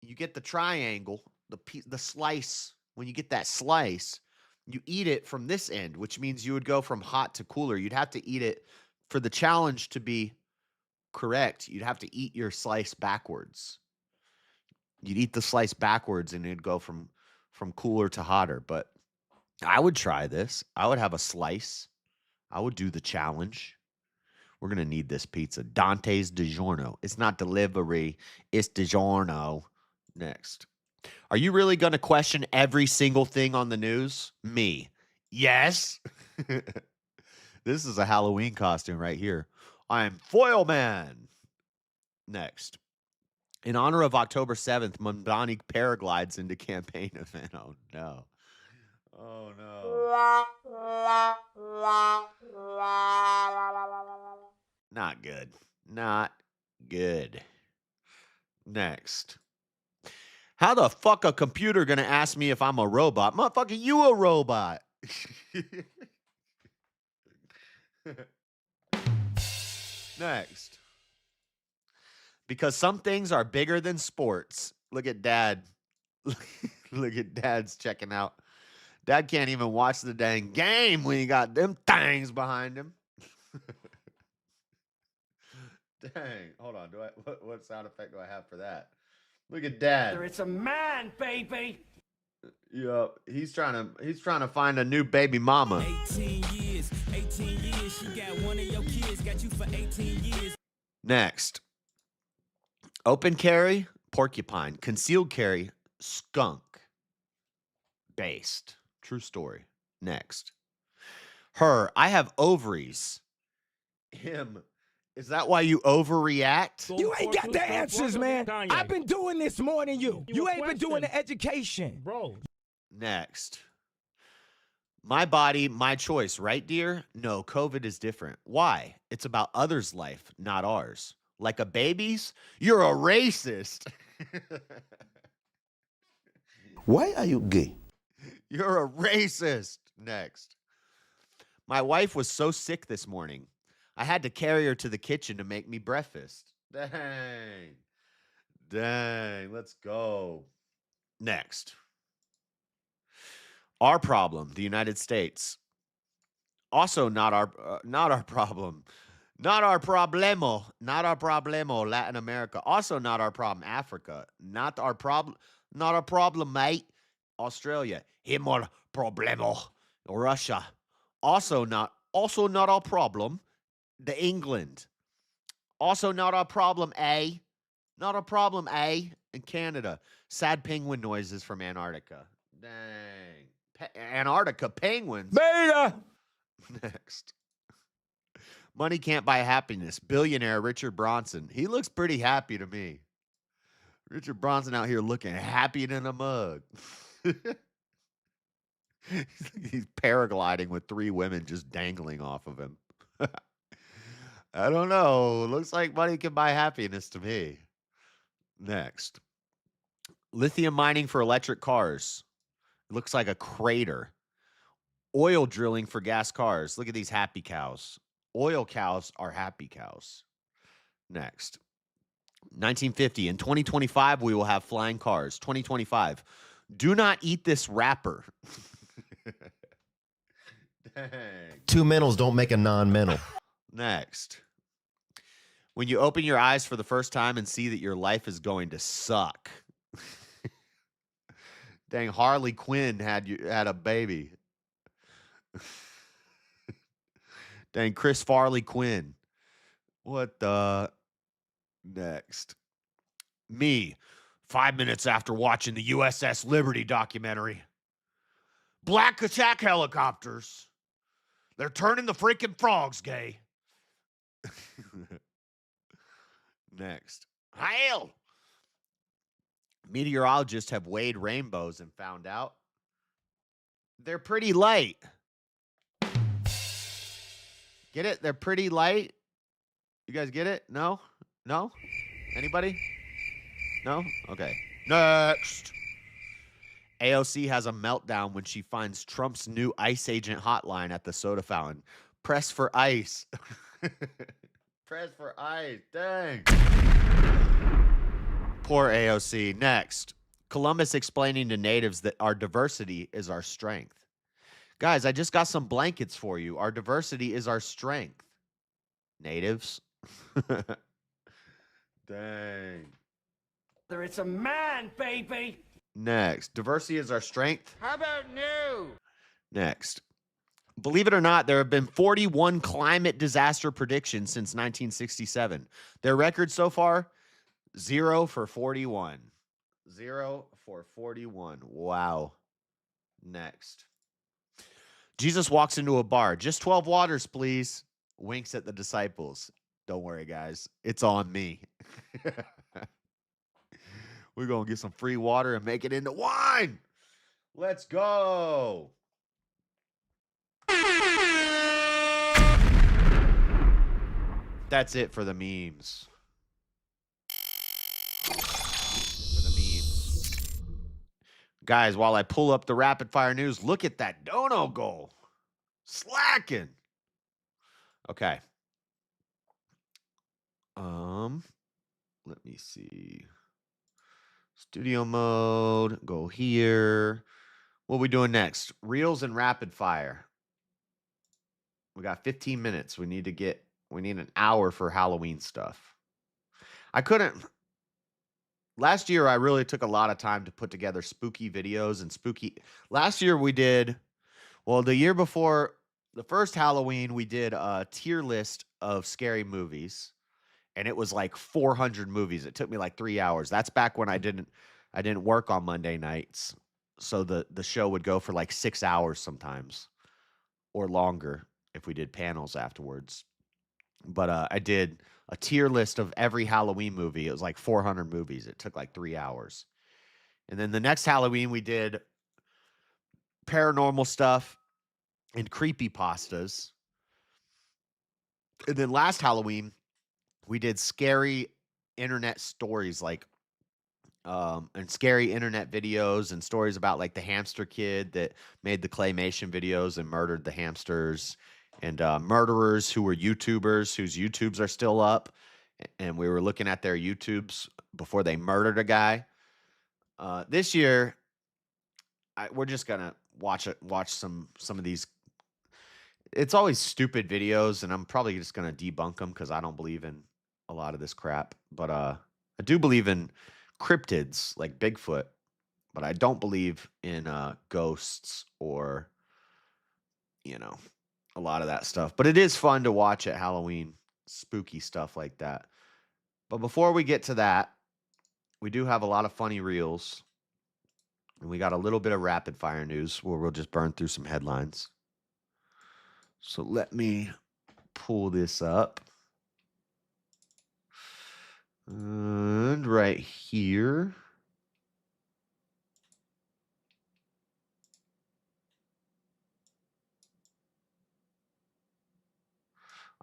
A: you get the triangle, the slice. When you get that slice, you eat it from this end, which means you would go from hot to cooler. You'd have to eat it for the challenge to be correct. You'd have to eat your slice backwards. You'd eat the slice backwards and it'd go from cooler to hotter. But I would try this. I would have a slice. I would do the challenge. We're going to need this pizza. Dante's DiGiorno. It's not delivery. It's DiGiorno. Next. Are you really going to question every single thing on the news? Me. Yes. This is a Halloween costume right here. I'm Foil Man. Next. In honor of October 7th, Mundani paraglides into campaign event. Oh, no. Oh, no. Not good. Not good. Next. How the fuck a computer gonna ask me if I'm a robot? Motherfucker, you a robot. Next. Because some things are bigger than sports. Look at Dad. Look at Dad's checking out. Dad can't even watch the dang game when he got them things behind him. Dang. Hold on. What sound effect do I have for that? Look at Dad.
B: It's a man, baby.
A: Yeah, he's trying to find a new baby mama.
B: 18 years, she got one of your kids, got you for 18 years.
A: Next. Open carry, porcupine. Concealed carry, skunk. Based. True story. Next. Her, I have ovaries. Him, is that why you overreact?
B: You ain't got the answers, man. I've been doing this more than you. You ain't been doing the education.
C: Bro.
A: Next. My body, my choice, right, dear? No, COVID is different. Why? It's about others' life, not ours. Like a baby's? You're a racist.
B: Why are you gay?
A: You're a racist. Next. My wife was so sick this morning. I had to carry her to the kitchen to make me breakfast. Dang. Let's go. Next. Our problem, the United States. Also not our problem. Not our problemo. Not our problemo, Latin America. Also not our problem, Africa. Not our problem, mate. Australia. Himor problemo. Russia. Also not our problem. The England. Also not our problem, A. Not a problem, A. In Canada. Sad penguin noises from Antarctica. Dang. Antarctica penguins.
B: Beta!
A: Next. Money can't buy happiness. Billionaire Richard Branson. He looks pretty happy to me. Richard Bronson out here looking happy in a mug. He's paragliding with 3 women just dangling off of him. I don't know. Looks like money can buy happiness to me. Next. Lithium mining for electric cars. It looks like a crater. Oil drilling for gas cars. Look at these happy cows. Oil cows are happy cows. Next. 1950. In 2025, we will have flying cars. 2025. Do not eat this wrapper. Dang.
Q: Two mentals don't make a non-mental.
A: Next. When you open your eyes for the first time and see that your life is going to suck. Dang, Harley Quinn had a baby. Dang, Chris Farley Quinn. What the? Next. Me, 5 minutes after watching the USS Liberty documentary. Black attack helicopters. They're turning the freaking frogs gay. Next. Hail! Meteorologists have weighed rainbows and found out they're pretty light. Get it? They're pretty light. You guys get it? No? No? Anybody? No? Okay. Next. AOC has a meltdown when she finds Trump's new ICE agent hotline at the soda fountain. Press for ice. Press for ice. Dang. Poor AOC. Next. Columbus explaining to natives that our diversity is our strength. Guys, I just got some blankets for you. Our diversity is our strength. Natives. Dang.
B: It's a man, baby.
A: Next. Diversity is our strength.
B: How about new?
A: Next. Believe it or not, there have been 41 climate disaster predictions since 1967. Their record so far, 0 for 41. 0 for 41. Wow. Next. Jesus walks into a bar. Just 12 waters, please. Winks at the disciples. Don't worry, guys. It's on me. We're going to get some free water and make it into wine. Let's go. That's it for the memes. Guys, while I pull up the rapid fire news, look at that dono goal. Slacking. Okay. Let me see. Studio mode. Go here. What are we doing next? Reels and rapid fire. We got 15 minutes. We need an hour for Halloween stuff. Last year, I really took a lot of time to put together spooky videos and Last year the year before the first Halloween, we did a tier list of scary movies, and it was like 400 movies. It took me like 3 hours. That's back when I didn't work on Monday nights, so the show would go for like 6 hours sometimes, or longer if we did panels afterwards. But I did a tier list of every Halloween movie. It was like 400 movies. It took like 3 hours. And then the next Halloween, we did paranormal stuff and creepypastas. And then last Halloween, we did scary internet stories, and scary internet videos and stories about like the hamster kid that made the claymation videos and murdered the hamsters, and murderers who were YouTubers whose YouTubes are still up. And we were looking at their YouTubes before they murdered a guy. This year, we're just going to watch some of these. It's always stupid videos, and I'm probably just going to debunk them because I don't believe in a lot of this crap. But I do believe in cryptids like Bigfoot, but I don't believe in ghosts or, a lot of that stuff. But it is fun to watch at Halloween, spooky stuff like that. But before we get to that, we do have a lot of funny reels, and we got a little bit of rapid fire news where we'll just burn through some headlines. So let me pull this up. And right right here.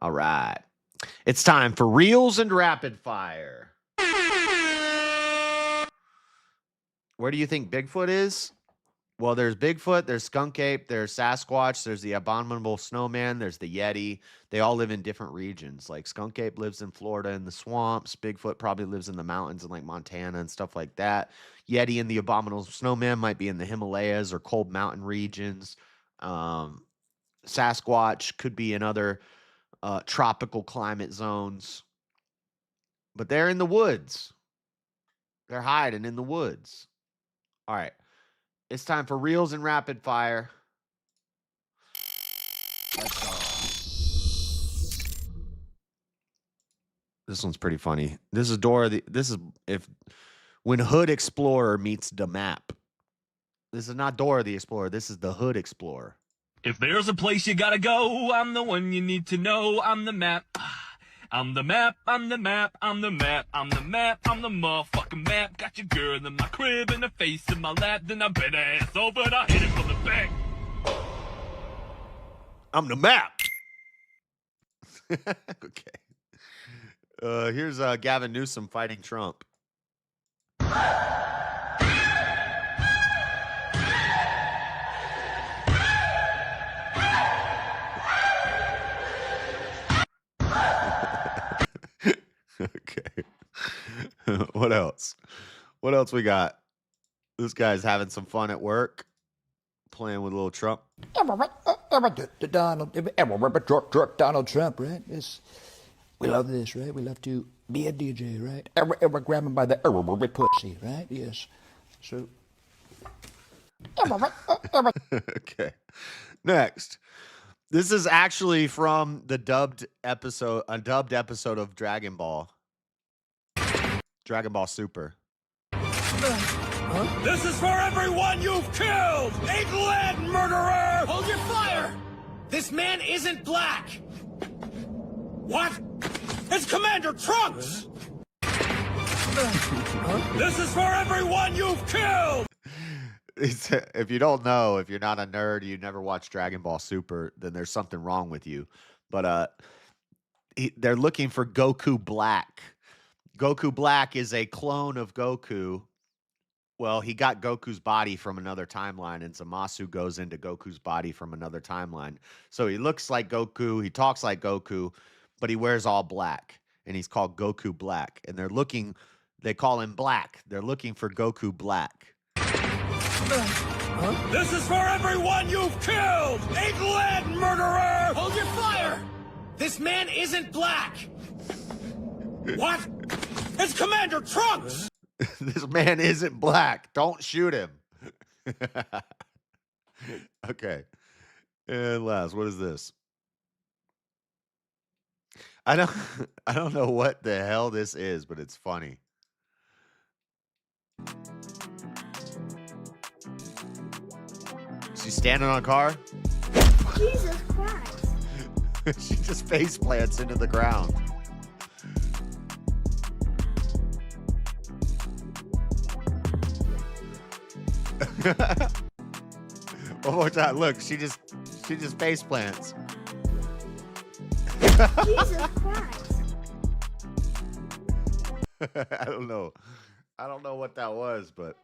A: All right. It's time for Reels and Rapid Fire. Where do you think Bigfoot is? Well, there's Bigfoot, there's Skunk Ape, there's Sasquatch, there's the Abominable Snowman, there's the Yeti. They all live in different regions. Like Skunk Ape lives in Florida in the swamps. Bigfoot probably lives in the mountains in like Montana and stuff like that. Yeti and the Abominable Snowman might be in the Himalayas or cold mountain regions. Sasquatch could be in other tropical climate zones. But they're in the woods. They're hiding in the woods. All right. It's time for Reels and Rapid Fire. This one's pretty funny. This is when Hood Explorer meets the map. This is not Dora the Explorer. This is the Hood Explorer.
R: If there's a place you gotta go, I'm the one you need to know. I'm the map. I'm the map, I'm the map, I'm the map, I'm the map, I'm the motherfucking map. Got your girl in my crib and her face in my lap. Then I bend her ass over and I hit it from the back.
A: I'm the map. Okay. Here's Gavin Newsom fighting Trump. Okay. What else? What else we got? This guy's having some fun at work, playing with little Trump.
S: Donald Trump, right? We love this, right? We love to be a DJ, right? Ever grab him by the pussy, right? Yes. So.
A: Okay. Next. This is actually from the dubbed episode of Dragon Ball. Dragon Ball Super.
R: This is for everyone you've killed! England murderer! Hold your fire! This man isn't black! What? It's Commander Trunks! This is for everyone you've killed!
A: If you don't know, if you're not a nerd, you never watched Dragon Ball Super, then there's something wrong with you. But they're looking for Goku Black. Goku Black is a clone of Goku. Well, he got Goku's body from another timeline, and Zamasu goes into Goku's body from another timeline. So he looks like Goku, he talks like Goku, but he wears all black, and he's called Goku Black. And they call him Black. They're looking for Goku Black.
R: This is for everyone you've killed! England murderer! Hold your fire! This man isn't black! What? It's Commander Trunks!
A: This man isn't black. Don't shoot him. Okay. And last, what is this? I don't know what the hell this is, but it's funny. She's standing on a car.
T: Jesus Christ.
A: She just face plants into the ground. One more time. Look, she just face plants.
T: Jesus Christ.
A: I don't know what that was, but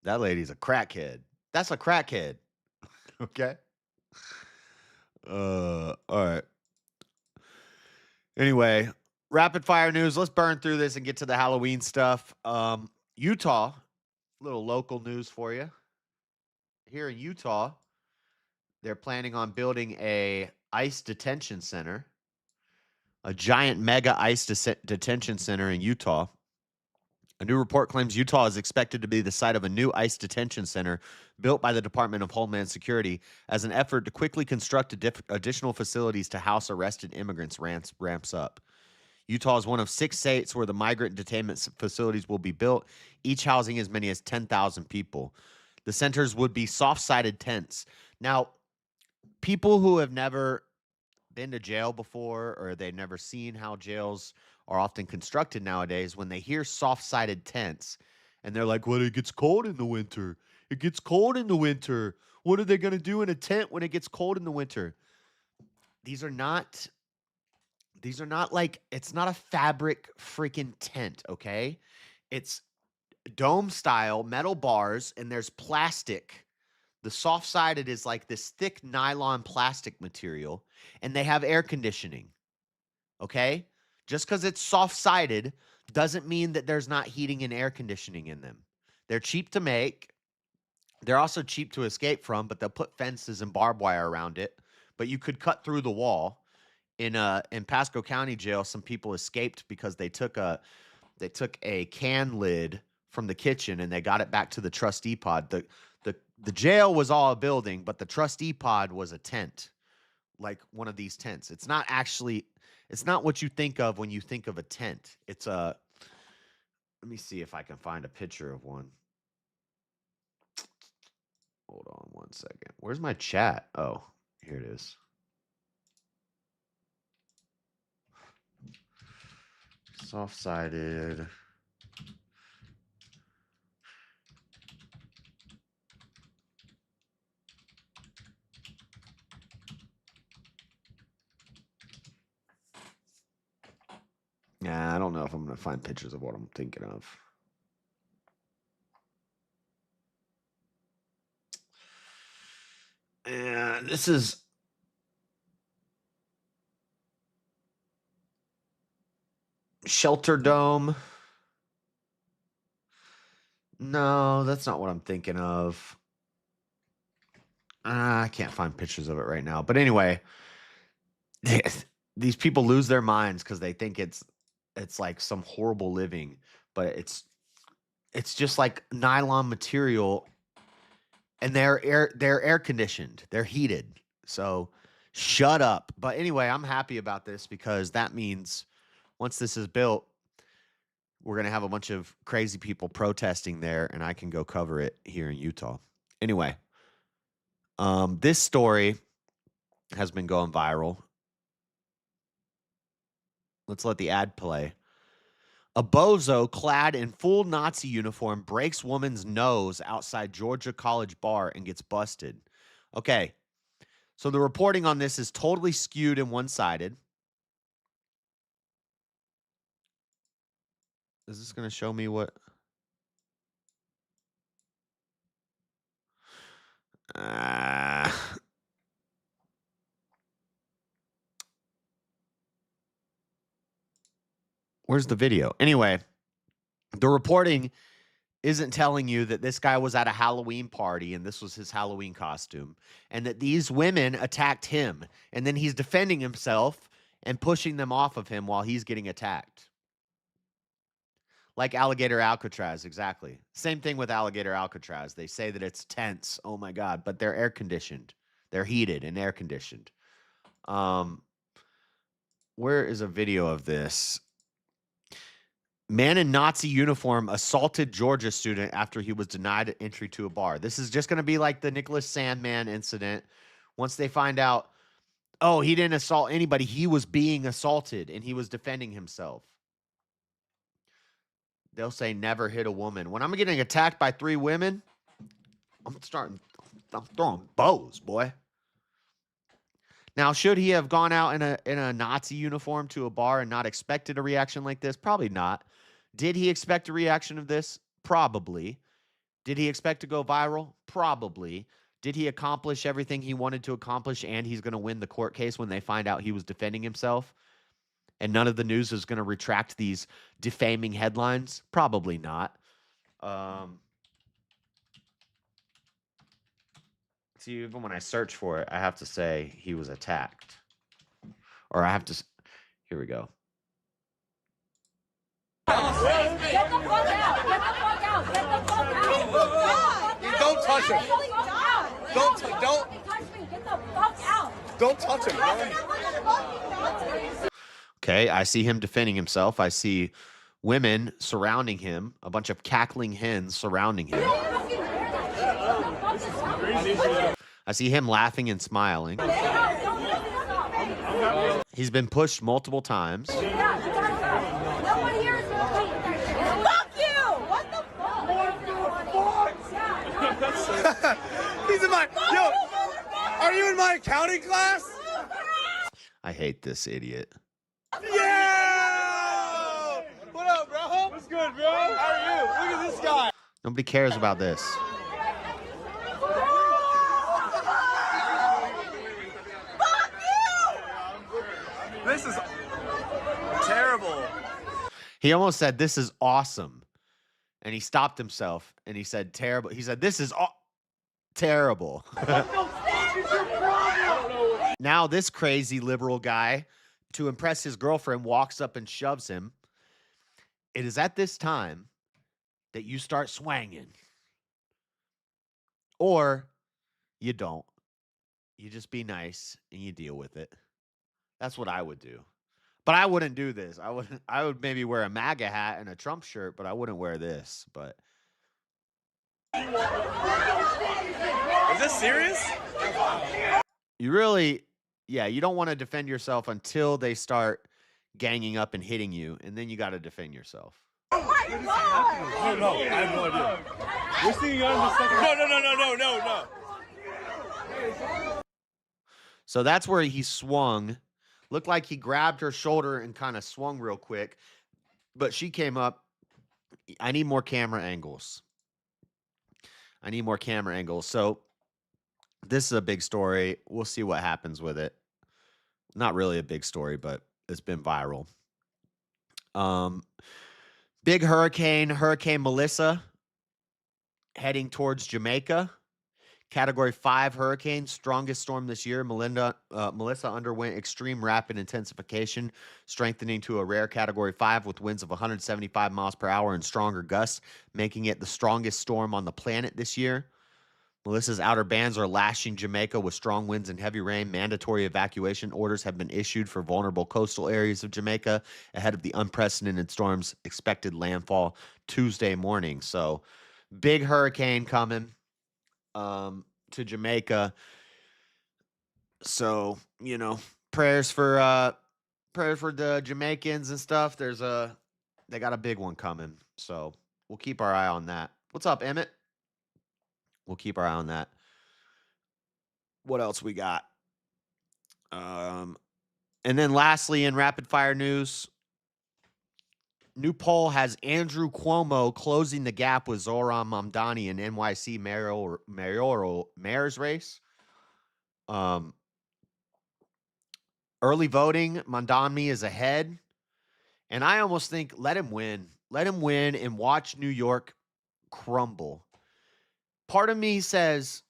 A: that lady's a crackhead. That's a crackhead. Okay. All right. Anyway, rapid fire news. Let's burn through this and get to the Halloween stuff. Utah, little local news for you. Here in Utah, they're planning on building a ICE detention center, a giant mega ICE detention center in Utah. A new report claims Utah is expected to be the site of a new ICE detention center built by the Department of Homeland Security as an effort to quickly construct additional facilities to house arrested immigrants ramps up. Utah is one of 6 states where the migrant detainment facilities will be built, each housing as many as 10,000 people. The centers would be soft-sided tents. Now, people who have never been to jail before, or they've never seen how jails are often constructed nowadays, when they hear soft-sided tents and they're like, well, it gets cold in the winter. It gets cold in the winter. What are they going to do in a tent when it gets cold in the winter? These are not like, it's not a fabric freaking tent, okay? It's dome style metal bars, and there's plastic. The soft-sided is like this thick nylon plastic material, and they have air conditioning, okay? Just because it's soft-sided doesn't mean that there's not heating and air conditioning in them. They're cheap to make. They're also cheap to escape from, but they'll put fences and barbed wire around it. But you could cut through the wall. In Pasco County Jail, some people escaped because they took a can lid from the kitchen and they got it back to the trustee pod. The jail was all a building, but the trustee pod was a tent, like one of these tents. It's not what you think of when you think of a tent. It's a, let me see if I can find a picture of one. Hold on one second. Where's my chat? Oh, here it is. Soft-sided. Yeah, I don't know if I'm going to find pictures of what I'm thinking of. Yeah, this is Shelter Dome. No, that's not what I'm thinking of. I can't find pictures of it right now. But anyway, these people lose their minds because they think it's like some horrible living, but it's just like nylon material, and they're air conditioned, they're heated. So shut up. But anyway, I'm happy about this because that means once this is built, we're going to have a bunch of crazy people protesting there, and I can go cover it here in Utah. Anyway, this story has been going viral. Let's let the ad play. A bozo clad in full Nazi uniform breaks woman's nose outside Georgia College bar and gets busted. Okay, so the reporting on this is totally skewed and one-sided. Is this going to show me what? Where's the video? Anyway, the reporting isn't telling you that this guy was at a Halloween party and this was his Halloween costume, and that these women attacked him, and then he's defending himself and pushing them off of him while he's getting attacked. Like Alligator Alcatraz, exactly. Same thing with Alligator Alcatraz. They say that it's tense. Oh my God, but they're air conditioned. They're heated and air conditioned. Where is a video of this? Man in Nazi uniform assaulted Georgia student after he was denied entry to a bar. This is just going to be like the Nicholas Sandman incident. Once they find out, oh, he didn't assault anybody. He was being assaulted and he was defending himself. They'll say never hit a woman. When I'm getting attacked by 3 women, I'm throwing bows, boy. Now, should he have gone out in a Nazi uniform to a bar and not expected a reaction like this? Probably not. Did he expect a reaction of this? Probably. Did he expect to go viral? Probably. Did he accomplish everything he wanted to accomplish and he's going to win the court case when they find out he was defending himself? And none of the news is going to retract these defaming headlines? Probably not. See, even when I search for it, I have to say he was attacked. Or I have to... Here we go.
T: Get the fuck out! Get the fuck out! Get the fuck out!
U: You don't touch him. Don't touch me. Get the fuck out. Don't touch him, bro.
A: Okay, I see him defending himself. I see women surrounding him, a bunch of cackling hens surrounding him. I see him laughing and smiling.
U: I'm
A: He's been pushed multiple times.
T: Fuck you! What the fuck?
U: He's in my... Yo, are you in my accounting class?
A: I hate this idiot.
U: Yeah! What up, bro? What's good, bro? How are you? Look at this guy.
A: Nobody cares about this.
U: This is terrible.
A: He almost said, "This is awesome." And he stopped himself and he said, "Terrible." He said, "This is terrible." Now this crazy liberal guy, to impress his girlfriend, walks up and shoves him. It is at this time that you start swanging. Or you don't. You just be nice and you deal with it. That's what I would do. But I wouldn't do this. I would maybe wear a MAGA hat and a Trump shirt, but I wouldn't wear this. But
U: Is this serious?
A: you really, you don't want to defend yourself until they start ganging up and hitting you, and then you got to defend yourself.
U: Oh my God! No, I have no idea. We're seeing you on the second. No.
A: So that's where he swung. Looked like he grabbed her shoulder and kind of swung real quick. But she came up. I need more camera angles. So this is a big story. We'll see what happens with it. Not really a big story, but it's been viral. Big hurricane, Hurricane Melissa, heading towards Jamaica. Category 5 hurricane, strongest storm this year. Melissa underwent extreme rapid intensification, strengthening to a rare Category 5 with winds of 175 miles per hour and stronger gusts, making it the strongest storm on the planet this year. Melissa's outer bands are lashing Jamaica with strong winds and heavy rain. Mandatory evacuation orders have been issued for vulnerable coastal areas of Jamaica ahead of the unprecedented storm's expected landfall Tuesday morning. So, big hurricane coming to Jamaica. So, prayers for the Jamaicans and stuff. They got a big one coming. So, we'll keep our eye on that. What's up, Emmett? We'll keep our eye on that. What else we got? And then lastly, in rapid fire news, new poll has Andrew Cuomo closing the gap with Zohran Mamdani in NYC mayor's race. Early voting, Mamdani is ahead. And I almost think let him win. Let him win and watch New York crumble. Part of me says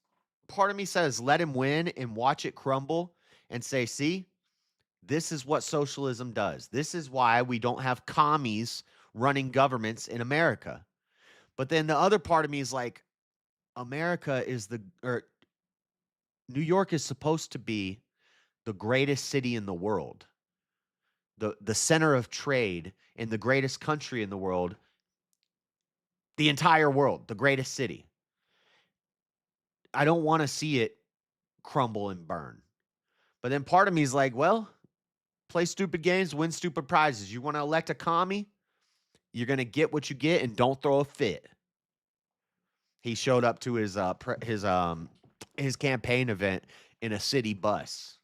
A: let him win and watch it crumble and say, see, this is what socialism does. This is why we don't have commies running governments in America. But then the other part of me is like, New York is supposed to be the greatest city in the world, the center of trade in the greatest country in the world, the entire world, the greatest city. I don't want to see it crumble and burn. But then part of me is like, well, play stupid games, win stupid prizes. You want to elect a commie? You're going to get what you get and don't throw a fit. He showed up to his campaign event in a city bus.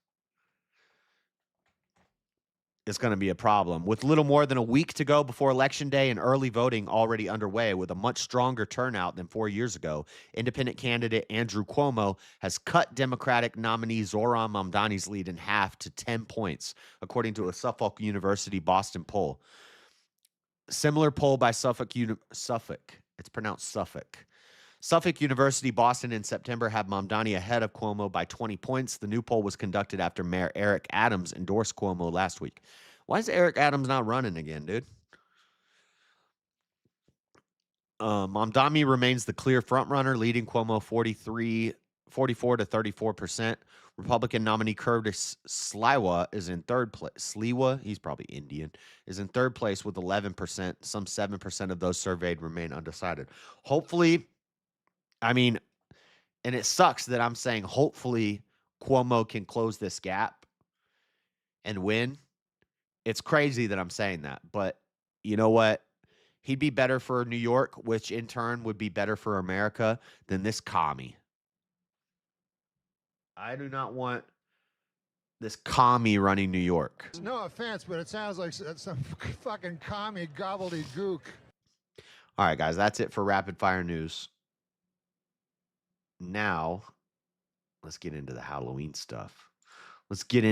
A: It's going to be a problem. With little more than a week to go before Election Day and early voting already underway with a much stronger turnout than 4 years ago, independent candidate Andrew Cuomo has cut Democratic nominee Zohran Mamdani's lead in half to 10 points, according to a Suffolk University Boston poll. Similar poll by Suffolk. It's pronounced Suffolk. Suffolk University Boston in September had Mamdani ahead of Cuomo by 20 points. The new poll was conducted after Mayor Eric Adams endorsed Cuomo last week. Why is Eric Adams not running again, dude? Mamdani remains the clear frontrunner, leading Cuomo 44 to 34%. Republican nominee Curtis Sliwa is in third place. Sliwa, he's probably Indian, is in third place with 11%. Some 7% of those surveyed remain undecided. Hopefully, and it sucks that I'm saying hopefully Cuomo can close this gap and win, it's crazy that I'm saying that. But you know what? He'd be better for New York, which in turn would be better for America than this commie. I do not want this commie running New York.
P: No offense, but it sounds like some fucking commie gobbledygook.
A: All right, guys, that's it for rapid fire news. Now, let's get into the Halloween stuff. We're just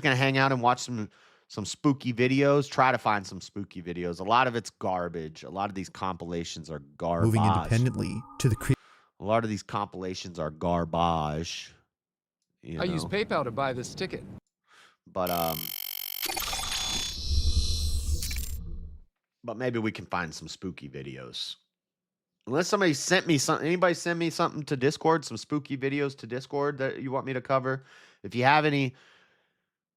A: going to hang out and watch some spooky videos, try to find some spooky videos. A lot of it's garbage. A lot of these compilations are garbage.
D: Moving independently to the
A: A lot of these compilations are garbage.
V: I use PayPal to buy this ticket.
A: But maybe we can find some spooky videos. Unless somebody sent me something. Anybody send me something to Discord? Some spooky videos to Discord that you want me to cover? If you have any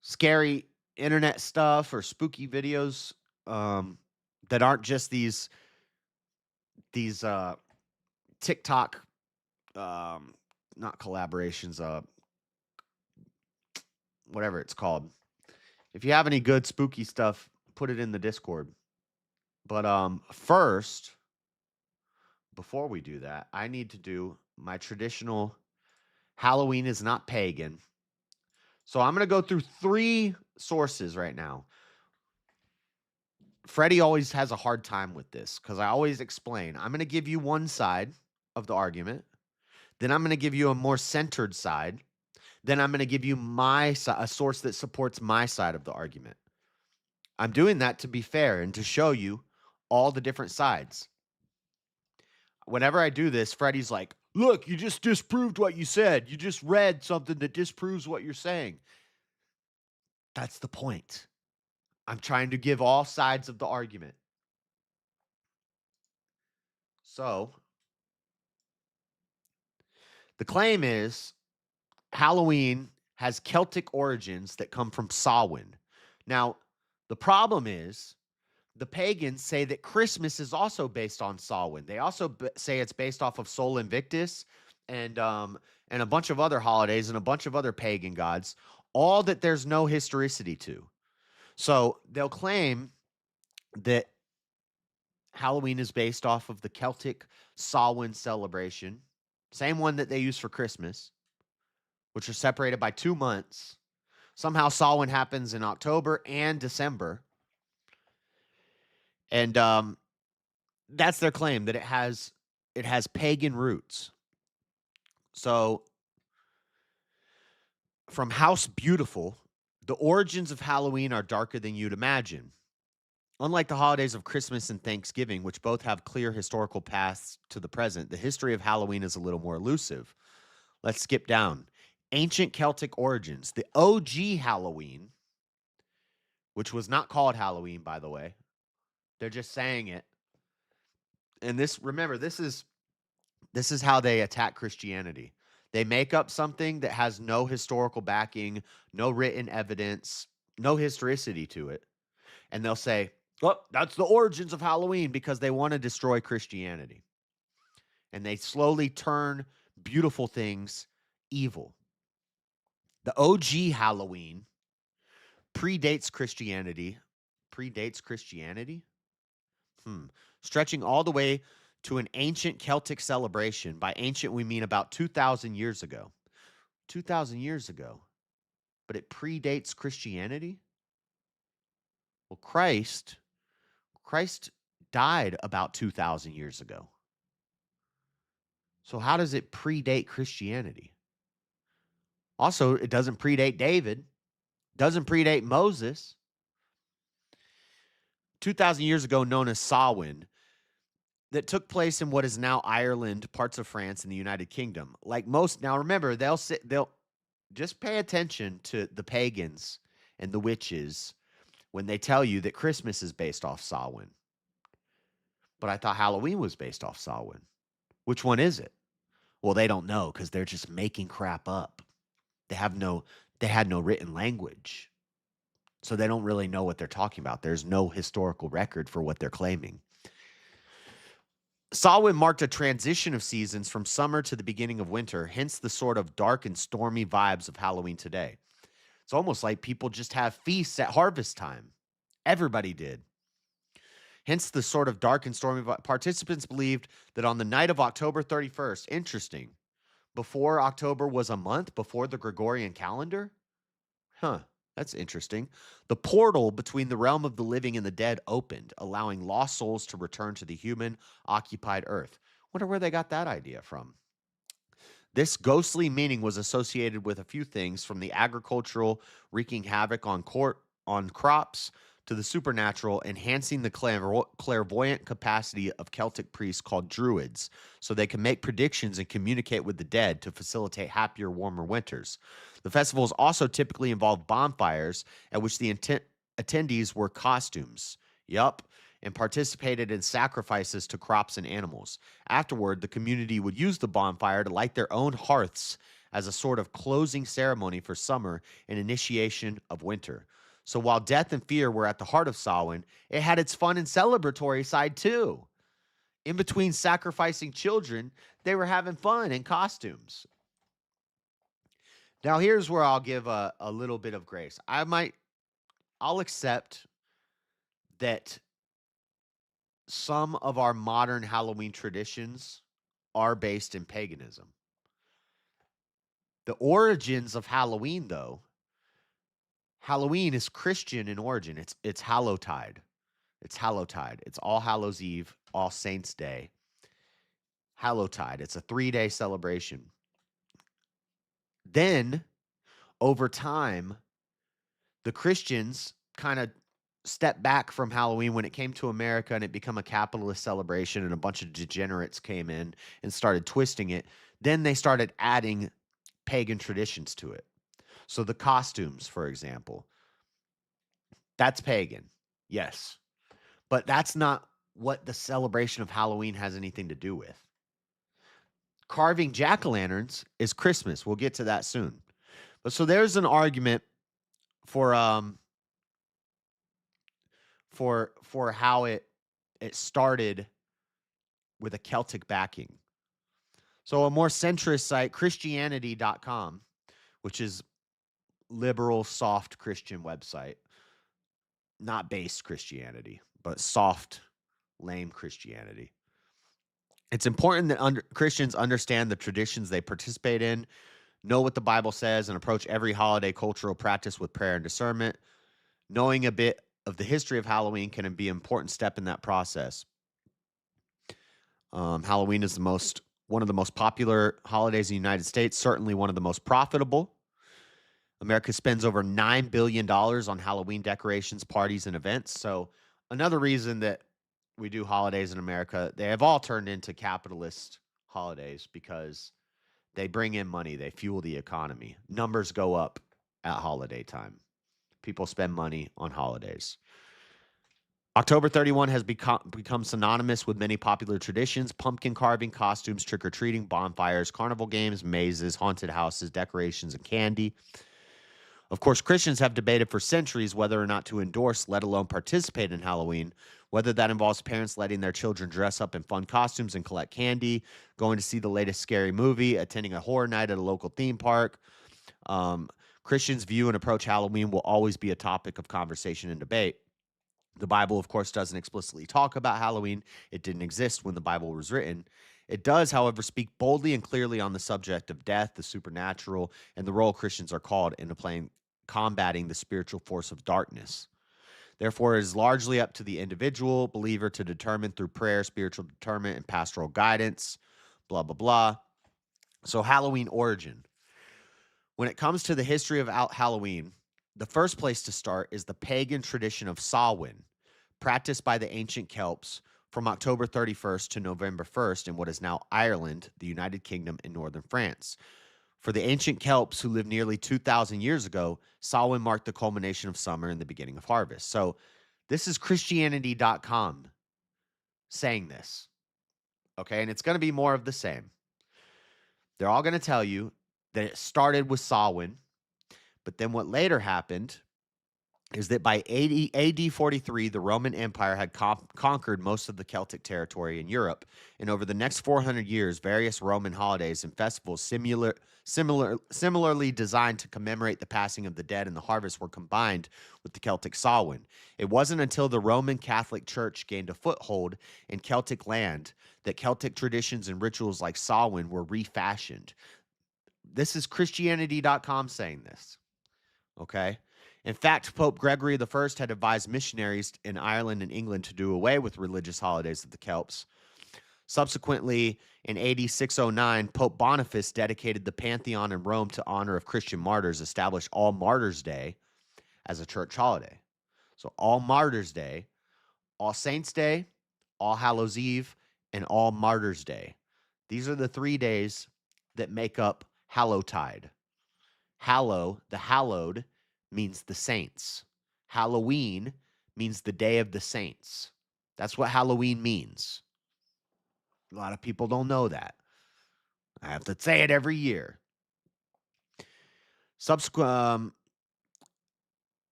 A: scary internet stuff or spooky videos that aren't just these TikTok not collaborations, whatever it's called. If you have any good spooky stuff, put it in the Discord. But first, before we do that, I need to do my traditional Halloween is not pagan. So I'm going to go through 3 sources right now. Freddie always has a hard time with this because I always explain. I'm going to give you one side of the argument. Then I'm going to give you a more centered side. Then I'm going to give you a source that supports my side of the argument. I'm doing that to be fair and to show you all the different sides. Whenever I do this, Freddie's like, look, you just disproved what you said. You just read something that disproves what you're saying. That's the point. I'm trying to give all sides of the argument. So, the claim is Halloween has Celtic origins that come from Samhain. Now, the problem is the pagans say that Christmas is also based on Samhain. They also say it's based off of Sol Invictus and a bunch of other holidays and a bunch of other pagan gods, all that there's no historicity to. So they'll claim that Halloween is based off of the Celtic Samhain celebration, same one that they use for Christmas, which are separated by 2 months. Somehow Samhain happens in October and December. And that's their claim, that it has pagan roots. So from House Beautiful, the origins of Halloween are darker than you'd imagine. Unlike the holidays of Christmas and Thanksgiving, which both have clear historical paths to the present, the history of Halloween is a little more elusive. Let's skip down. Ancient Celtic origins. The OG Halloween, which was not called Halloween, by the way. They're just saying it. And remember, this is how they attack Christianity. They make up something that has no historical backing, no written evidence, no historicity to it. And they'll say, well, that's the origins of Halloween because they want to destroy Christianity. And they slowly turn beautiful things evil. The OG Halloween predates Christianity. Predates Christianity? Stretching all the way to an ancient Celtic celebration. By ancient, we mean about 2,000 years ago. 2,000 years ago. But it predates Christianity? Well, Christ died about 2,000 years ago. So how does it predate Christianity? Also, it doesn't predate David. Doesn't predate Moses. 2,000 years ago, known as Samhain, that took place in what is now Ireland, parts of France, and the United Kingdom. Like most, now remember, they'll just pay attention to the pagans and the witches when they tell you that Christmas is based off Samhain. But I thought Halloween was based off Samhain. Which one is it? Well, they don't know because they're just making crap up. They had no written language. So they don't really know what they're talking about. There's no historical record for what they're claiming. Samhain marked a transition of seasons from summer to the beginning of winter, hence the sort of dark and stormy vibes of Halloween today. It's almost like people just have feasts at harvest time. Everybody did. Hence the sort of dark and stormy vibe. Participants believed that on the night of October 31st, interesting, before October was a month, before the Gregorian calendar? Huh, that's interesting. The portal between the realm of the living and the dead opened, allowing lost souls to return to the human-occupied earth. Wonder where they got that idea from. This ghostly meaning was associated with a few things, from the agricultural wreaking havoc on crops to the supernatural, enhancing the clairvoyant capacity of Celtic priests called druids, so they can make predictions and communicate with the dead to facilitate happier, warmer winters. The festivals also typically involve bonfires at which the attendees wore costumes. Yup. And participated in sacrifices to crops and animals. Afterward, the community would use the bonfire to light their own hearths as a sort of closing ceremony for summer and initiation of winter. So while death and fear were at the heart of Samhain, it had its fun and celebratory side too. In between sacrificing children, they were having fun in costumes. Now here's where I'll give a little bit of grace. I'll accept that some of our modern Halloween traditions are based in paganism. The origins of Halloween, though, Halloween is Christian in origin. It's Hallowtide. It's Hallowtide. It's All Hallows Eve, All Saints Day. Hallowtide. It's a 3-day celebration. Then, over time, the Christians kind of stepped back from Halloween when it came to America and it became a capitalist celebration, and a bunch of degenerates came in and started twisting it. Then they started adding pagan traditions to it. So the costumes, for example, that's pagan. Yes. But that's not what the celebration of Halloween has anything to do with. Carving jack-o'-lanterns is Christmas. We'll get to that soon. But so there's an argument for how it started with a Celtic backing. So a more centrist site, Christianity.com, which is liberal, soft Christian website, not based Christianity, but soft, lame Christianity. It's important that Christians understand the traditions they participate in, know what the Bible says, and approach every holiday cultural practice with prayer and discernment. Knowing a bit of the history of Halloween can be an important step in that process. Halloween is one of the most popular holidays in the United States, certainly one of the most profitable. America spends over $9 billion on Halloween decorations, parties, and events. So another reason that we do holidays in America, they have all turned into capitalist holidays because they bring in money. They fuel the economy. Numbers go up at holiday time. People spend money on holidays. October 31 has become synonymous with many popular traditions: pumpkin carving, costumes, trick-or-treating, bonfires, carnival games, mazes, haunted houses, decorations, and candy. Of course, Christians have debated for centuries whether or not to endorse, let alone participate in Halloween, whether that involves parents letting their children dress up in fun costumes and collect candy, going to see the latest scary movie, attending a horror night at a local theme park. Christians view and approach Halloween will always be a topic of conversation and debate. The Bible, of course, doesn't explicitly talk about Halloween. It didn't exist when the Bible was written. It does, however, speak boldly and clearly on the subject of death, the supernatural, and the role Christians are called into playing combating the spiritual force of darkness. Therefore, it is largely up to the individual believer to determine through prayer, spiritual discernment, and pastoral guidance, blah, blah, blah. So Halloween origin. When it comes to the history of Halloween, the first place to start is the pagan tradition of Samhain, practiced by the ancient Celts from October 31st to November 1st in what is now Ireland, the United Kingdom, and northern France. For the ancient Celts who lived nearly 2,000 years ago, Samhain marked the culmination of summer and the beginning of harvest. So this is Christianity.com saying this, okay? And it's going to be more of the same. They're all going to tell you that it started with Samhain, but then what later happened is that by AD 43, the Roman Empire had conquered most of the Celtic territory in Europe, and over the next 400 years, various Roman holidays and festivals similarly designed to commemorate the passing of the dead and the harvest were combined with the Celtic Samhain. It wasn't until the Roman Catholic Church gained a foothold in Celtic land that Celtic traditions and rituals like Samhain were refashioned. This is Christianity.com saying this, okay? In fact, Pope Gregory I had advised missionaries in Ireland and England to do away with religious holidays of the Celts. Subsequently, in AD 609, Pope Boniface dedicated the Pantheon in Rome to honor of Christian martyrs, established All Martyrs' Day as a church holiday. So All Martyrs' Day, All Saints' Day, All Hallows' Eve, and All Martyrs' Day. These are the 3 days that make up Hallowtide. Hallow, the hallowed, means the saints. Halloween means the day of the saints. That's what Halloween means. A lot of people don't know that. I have to say it every year. Subsequent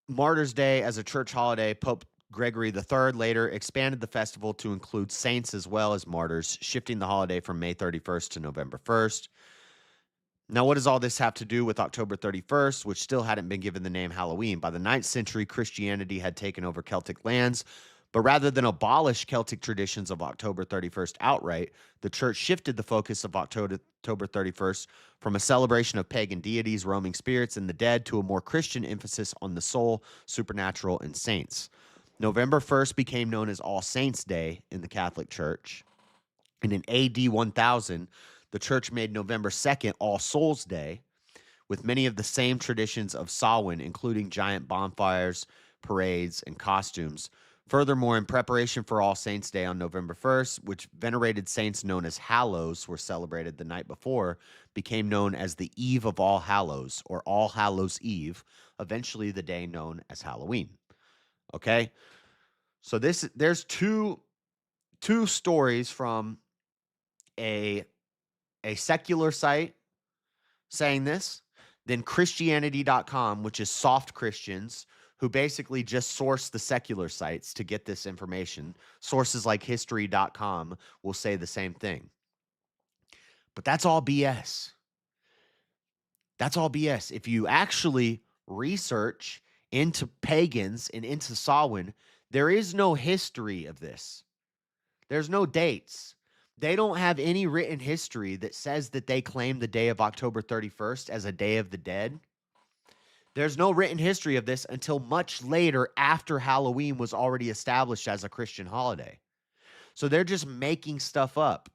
A: Martyrs' Day as a church holiday, Pope Gregory III later expanded the festival to include saints as well as martyrs, shifting the holiday from May 31st to November 1st. Now, what does all this have to do with October 31st, which still hadn't been given the name Halloween? By the 9th century, Christianity had taken over Celtic lands, but rather than abolish Celtic traditions of October 31st outright, the church shifted the focus of October 31st from a celebration of pagan deities, roaming spirits, and the dead to a more Christian emphasis on the soul, supernatural, and saints. November 1st became known as All Saints' Day in the Catholic Church, and in AD 1000, the church made November 2nd All Souls' Day, with many of the same traditions of Samhain, including giant bonfires, parades, and costumes. Furthermore, in preparation for All Saints' Day on November 1st, which venerated saints known as Hallows were celebrated the night before, became known as the Eve of All Hallows, or All Hallows' Eve, eventually the day known as Halloween. Okay? So there's two stories from a secular site saying this, then Christianity.com, which is soft Christians who basically just source the secular sites to get this information. Sources like history.com will say the same thing. But that's all BS. That's all BS. If you actually research into pagans and into Samhain, there is no history of this. There's no dates. They don't have any written history that says that they claim the day of October 31st as a Day of the Dead. There's no written history of this until much later, after Halloween was already established as a Christian holiday. So they're just making stuff up.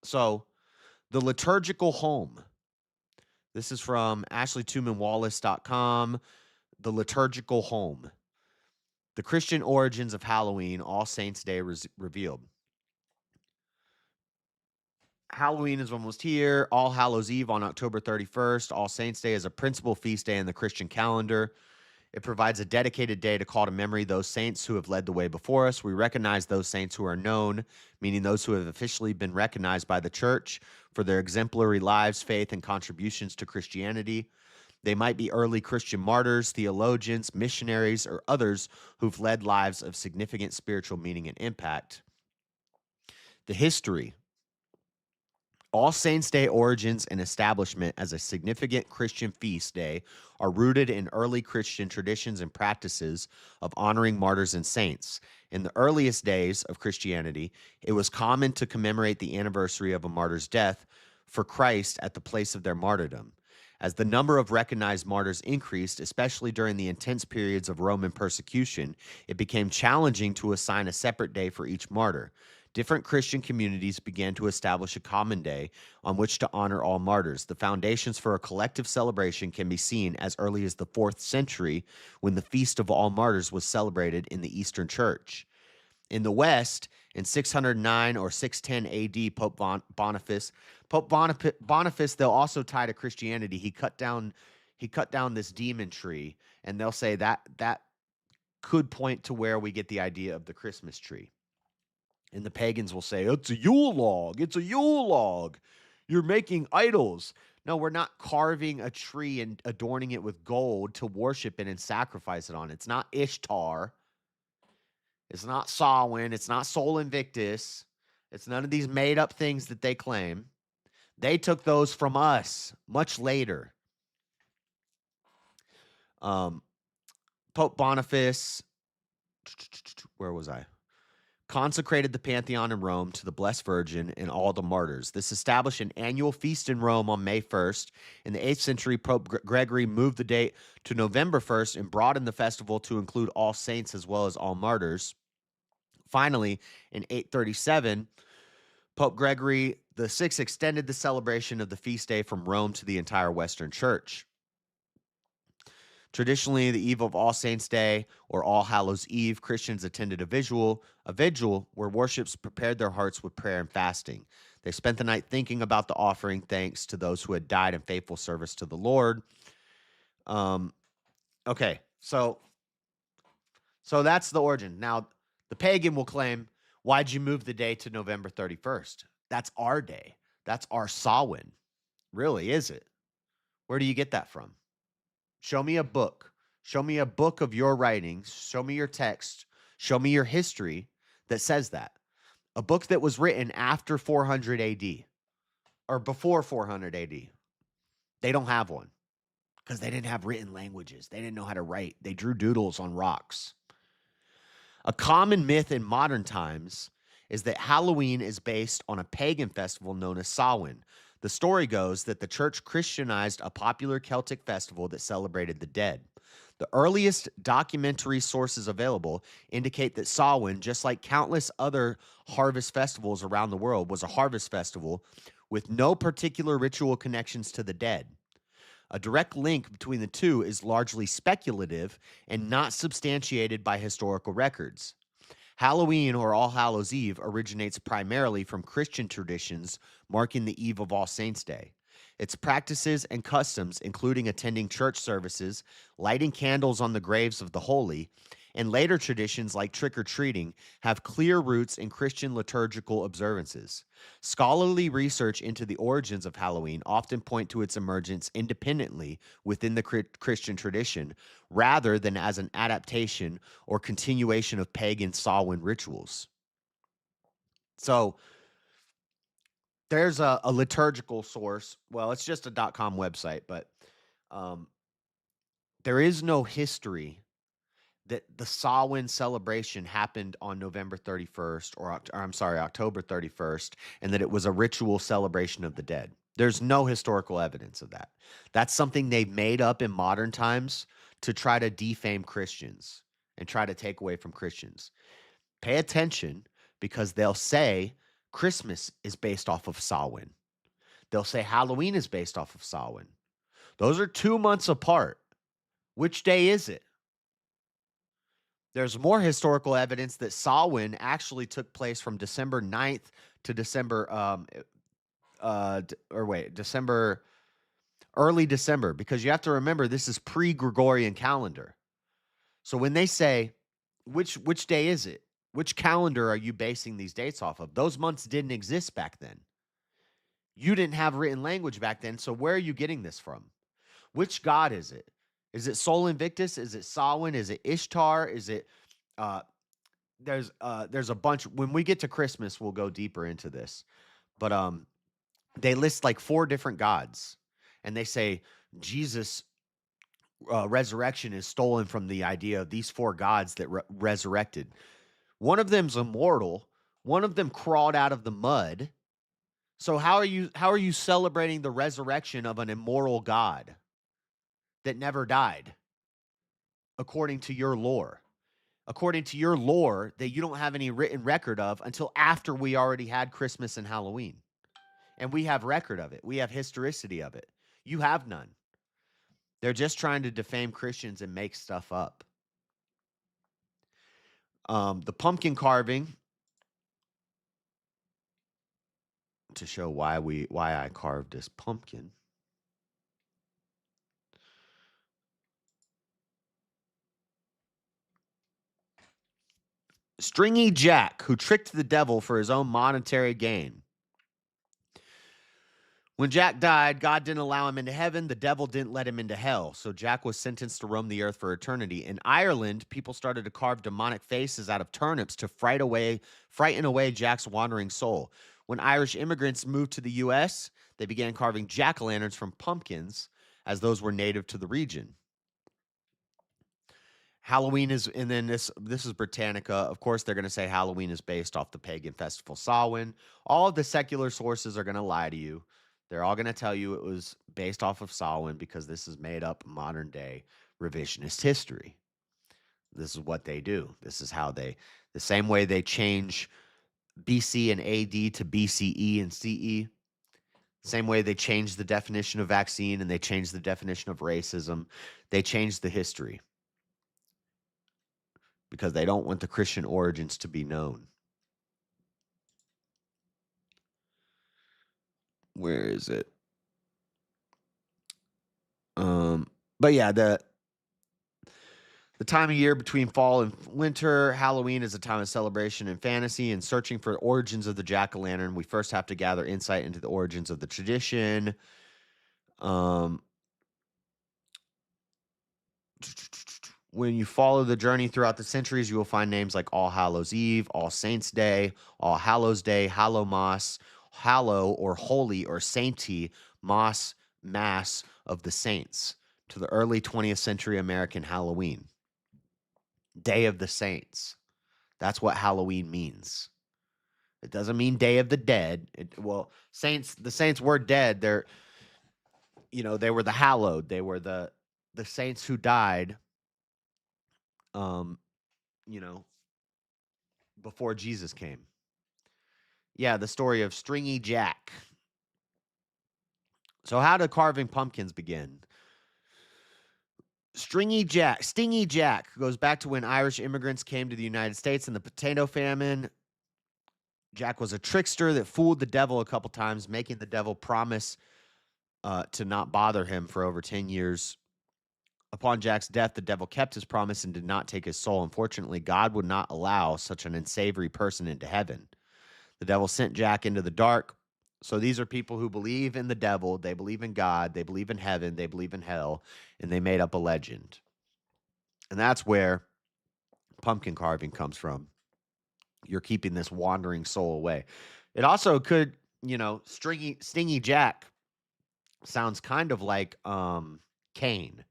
A: So the liturgical home. This is from AshleyTumanWallace.com. The liturgical home. The Christian origins of Halloween, All Saints' Day revealed. Halloween is almost here. All Hallows' Eve on October 31st. All Saints' Day is a principal feast day in the Christian calendar. It provides a dedicated day to call to memory those saints who have led the way before us. We recognize those saints who are known, meaning those who have officially been recognized by the church for their exemplary lives, faith, and contributions to Christianity. They might be early Christian martyrs, theologians, missionaries, or others who've led lives of significant spiritual meaning and impact. The history. All Saints' Day origins and establishment as a significant Christian feast day are rooted in early Christian traditions and practices of honoring martyrs and saints. In the earliest days of Christianity, it was common to commemorate the anniversary of a martyr's death for Christ at the place of their martyrdom. As the number of recognized martyrs increased, especially during the intense periods of Roman persecution, it became challenging to assign a separate day for each martyr. Different Christian communities began to establish a common day on which to honor all martyrs. The foundations for a collective celebration can be seen as early as the 4th century, when the Feast of All Martyrs was celebrated in the Eastern Church. In the West, in 609 or 610 AD, Pope Boniface, they'll also tie to Christianity. He cut down this demon tree, and they'll say that could point to where we get the idea of the Christmas tree. And the pagans will say, it's a Yule log. It's a Yule log. You're making idols. No, we're not carving a tree and adorning it with gold to worship it and sacrifice it on. It's not Ishtar. It's not Samhain. It's not Sol Invictus. It's none of these made up things that they claim. They took those from us much later. Pope Boniface, where was I? Consecrated the Pantheon in Rome to the Blessed Virgin and all the martyrs. This established an annual feast in Rome on May 1st. In the 8th century, Pope Gregory moved the date to November 1st and broadened the festival to include all saints as well as all martyrs. Finally, in 837, Pope Gregory VI extended the celebration of the feast day from Rome to the entire Western Church. Traditionally, the eve of All Saints' Day or All Hallows' Eve, Christians attended a vigil where worships prepared their hearts with prayer and fasting. They spent the night thinking about the offering thanks to those who had died in faithful service to the Lord. Okay, so that's the origin. Now, the pagan will claim, why'd you move the day to November 31st? That's our day. That's our Samhain. Really, is it? Where do you get that from? Show me a book. Show me a book of your writings. Show me your text. Show me your history that says that. A book that was written after 400 AD or before 400 AD. They don't have one because they didn't have written languages. They didn't know how to write. They drew doodles on rocks. A common myth in modern times is that Halloween is based on a pagan festival known as Samhain. The story goes that the church Christianized a popular Celtic festival that celebrated the dead. The earliest documentary sources available indicate that Samhain, just like countless other harvest festivals around the world, was a harvest festival with no particular ritual connections to the dead. A direct link between the two is largely speculative and not substantiated by historical records. Halloween or All Hallows' Eve originates primarily from Christian traditions marking the eve of All Saints' Day. Its practices and customs, including attending church services, lighting candles on the graves of the holy, and later traditions like trick-or-treating, have clear roots in Christian liturgical observances. Scholarly research into the origins of Halloween often point to its emergence independently within the Christian tradition, rather than as an adaptation or continuation of pagan Samhain rituals. So there's a liturgical source. Well, it's just a .com website, but there is no history that the Samhain celebration happened on November 31st, or I'm sorry, October 31st, and that it was a ritual celebration of the dead. There's no historical evidence of that. That's something they've made up in modern times to try to defame Christians and try to take away from Christians. Pay attention, because they'll say Christmas is based off of Samhain. They'll say Halloween is based off of Samhain. Those are 2 months apart. Which day is it? There's more historical evidence that Samhain actually took place from December 9th to early December, because you have to remember this is pre-Gregorian calendar. So when they say, which day is it? Which calendar are you basing these dates off of? Those months didn't exist back then. You didn't have written language back then, so where are you getting this from? Which god is it? Is it Sol Invictus? Is it Samhain? Is it Ishtar? Is it there's a bunch. When we get to Christmas, we'll go deeper into this. But they list like 4 different gods, and they say Jesus resurrection is stolen from the idea of these 4 gods that resurrected. One of them's immortal. One of them crawled out of the mud. So how are you celebrating the resurrection of an immortal God that never died, according to your lore? According to your lore that you don't have any written record of until after we already had Christmas and Halloween. And we have record of it. We have historicity of it. You have none. They're just trying to defame Christians and make stuff up. The pumpkin carving, to show why I carved this pumpkin. Stringy Jack, who tricked the devil for his own monetary gain. When Jack died, God didn't allow him into heaven. The devil didn't let him into hell. So Jack was sentenced to roam the earth for eternity. In Ireland, people started to carve demonic faces out of turnips to frighten away Jack's wandering soul. When Irish immigrants moved to the U.S., they began carving jack-o'-lanterns from pumpkins, as those were native to the region. Halloween is, and then this is Britannica. Of course, they're going to say Halloween is based off the pagan festival Samhain. All of the secular sources are going to lie to you. They're all going to tell you it was based off of Samhain because this is made up modern day revisionist history. This is what they do. This is how the same way they change BC and AD to BCE and CE. Same way they changed the definition of vaccine and they changed the definition of racism. They changed the history because they don't want the Christian origins to be known. Where is it? But yeah, the time of year between fall and winter, Halloween is a time of celebration and fantasy and searching for origins of the jack-o'-lantern. We first have to gather insight into the origins of the tradition. When you follow the journey throughout the centuries, you will find names like All Hallows Eve, All Saints Day, All Hallows Day, Hallowmas, Hallow or Holy or Sainty, Moss, Mass of the Saints, to the early 20th century American Halloween. Day of the Saints. That's what Halloween means. It doesn't mean Day of the Dead. Saints, the saints were dead. They were the hallowed. They were the saints who died, before Jesus came. Yeah, the story of Stringy Jack. So how did carving pumpkins begin? Stingy Jack goes back to when Irish immigrants came to the United States in the potato famine. Jack was a trickster that fooled the devil a couple times, making the devil promise to not bother him for over 10 years. Upon Jack's death, the devil kept his promise and did not take his soul. Unfortunately, God would not allow such an unsavory person into heaven. The devil sent Jack into the dark. So these are people who believe in the devil, they believe in God, they believe in heaven, they believe in hell, and they made up a legend. And that's where pumpkin carving comes from. You're keeping this wandering soul away. It also could, Stingy Jack sounds kind of like Cain.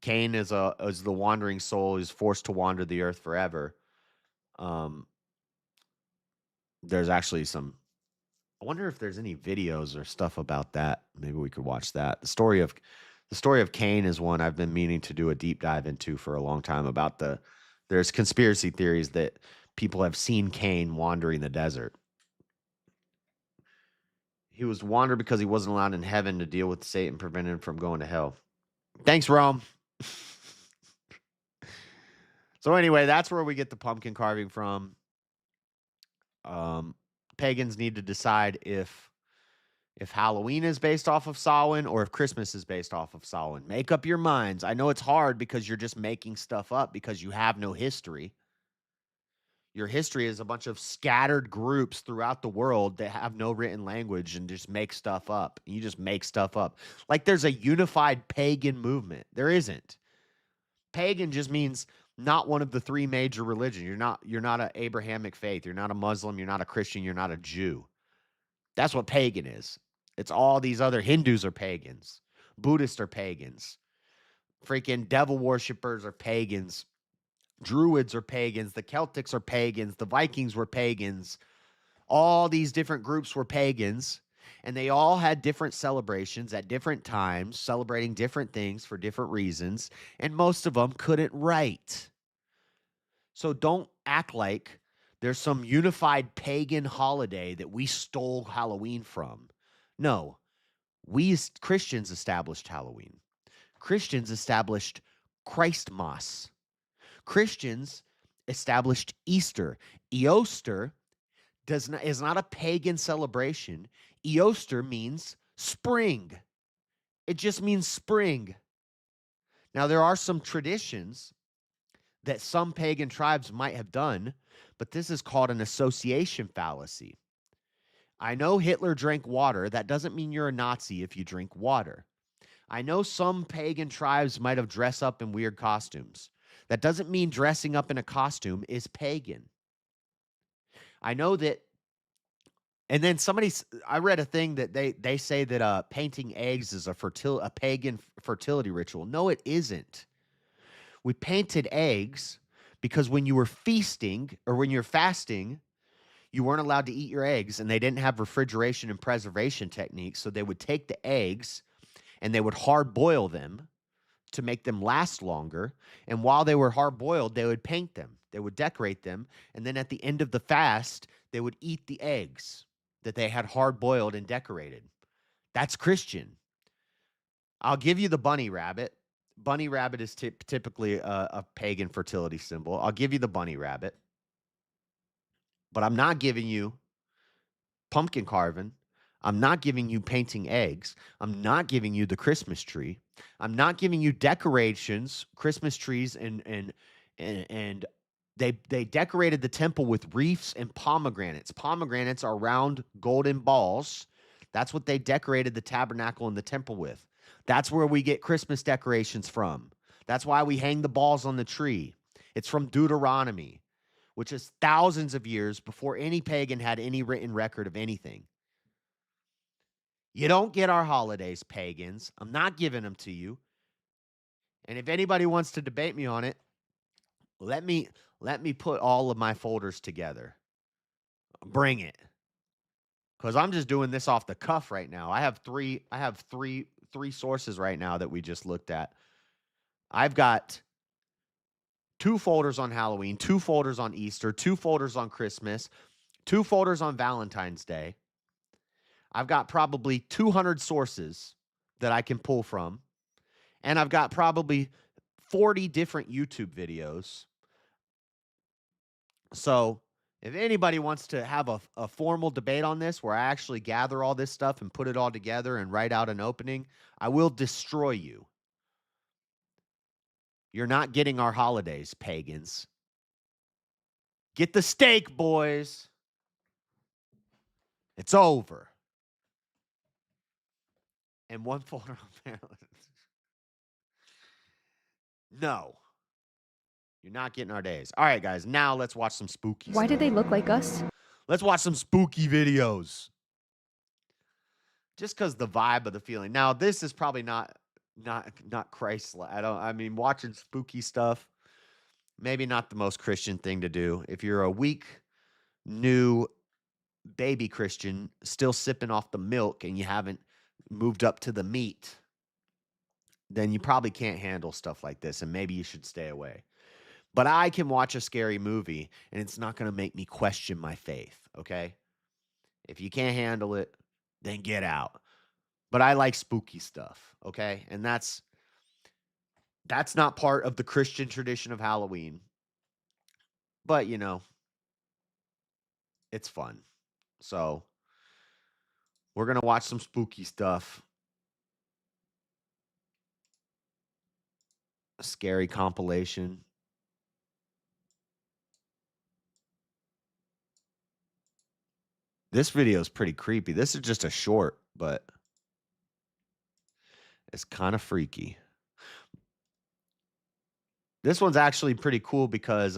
A: Cain is the wandering soul who's forced to wander the earth forever. There's actually I wonder if there's any videos or stuff about that. Maybe we could watch that. The story of Cain is one I've been meaning to do a deep dive into for a long time about there's conspiracy theories that people have seen Cain wandering the desert. He was wandered because he wasn't allowed in heaven to deal with Satan, preventing him from going to hell. Thanks, Rome. So anyway, that's where we get the pumpkin carving from. Pagans need to decide if Halloween is based off of Samhain or if Christmas is based off of Samhain. Make up your minds. I know it's hard because you're just making stuff up because you have no history. Your history is a bunch of scattered groups throughout the world that have no written language and just make stuff up. You just make stuff up. Like there's a unified pagan movement. There isn't. Pagan just means not one of the three major religions. You're not an Abrahamic faith. You're not a Muslim. You're not a Christian. You're not a Jew. That's what pagan is. It's all these other Hindus are pagans. Buddhists are pagans. Freaking devil worshippers are pagans. Druids are pagans. The Celtics are pagans. The Vikings were pagans. All these different groups were pagans. And they all had different celebrations at different times, celebrating different things for different reasons. And most of them couldn't write. So don't act like there's some unified pagan holiday that we stole Halloween from. No, we as Christians established Halloween. Christians established Christmas. Christians established Easter. Easter is not a pagan celebration. Easter means spring. It just means spring. Now, there are some traditions that some pagan tribes might have done, but this is called an association fallacy. I know Hitler drank water. That doesn't mean you're a Nazi if you drink water. I know some pagan tribes might have dressed up in weird costumes. That doesn't mean dressing up in a costume is pagan. I know that. And then I read a thing that they say that painting eggs is a pagan fertility ritual. No, it isn't. We painted eggs because when you were feasting or when you're fasting, you weren't allowed to eat your eggs, and they didn't have refrigeration and preservation techniques. So they would take the eggs and they would hard boil them to make them last longer. And while they were hard boiled, they would paint them. They would decorate them. And then at the end of the fast, they would eat the eggs that they had hard boiled and decorated. That's Christian. I'll give you the bunny rabbit. Bunny rabbit is typically a pagan fertility symbol. I'll give you the bunny rabbit. But I'm not giving you pumpkin carving. I'm not giving you painting eggs. I'm not giving you the Christmas tree. I'm not giving you decorations, Christmas trees, and they decorated the temple with wreaths and pomegranates. Pomegranates are round golden balls. That's what they decorated the tabernacle and the temple with. That's where we get Christmas decorations from. That's why we hang the balls on the tree. It's from Deuteronomy, which is thousands of years before any pagan had any written record of anything. You don't get our holidays, pagans. I'm not giving them to you. And if anybody wants to debate me on it, let me put all of my folders together. Bring it. Because I'm just doing this off the cuff right now. I have three sources right now that we just looked at. I've got 2 folders on Halloween, 2 folders on Easter, 2 folders on Christmas, 2 folders on Valentine's Day. I've got probably 200 sources that I can pull from. And I've got probably 40 different YouTube videos. So if anybody wants to have a formal debate on this where I actually gather all this stuff and put it all together and write out an opening, I will destroy you. You're not getting our holidays, pagans. Get the steak, boys. It's over. And 1 folder on Maryland. No. You're not getting our days. All right, guys. Now let's watch some spooky
D: Why do
A: stuff.
D: they look like us?
A: Let's watch some spooky videos. Just because the vibe of the feeling. Now, this is probably not Christ-like. I mean, watching spooky stuff, maybe not the most Christian thing to do. If you're a weak, new baby Christian, still sipping off the milk and you haven't moved up to the meat, then you probably can't handle stuff like this, and maybe you should stay away. But I can watch a scary movie, and it's not going to make me question my faith, okay? If you can't handle it, then get out. But I like spooky stuff, okay? And that's not part of the Christian tradition of Halloween. But, you know, it's fun. So we're going to watch some spooky stuff. A scary compilation. This video is pretty creepy. This is just a short, but it's kind of freaky. This one's actually pretty cool because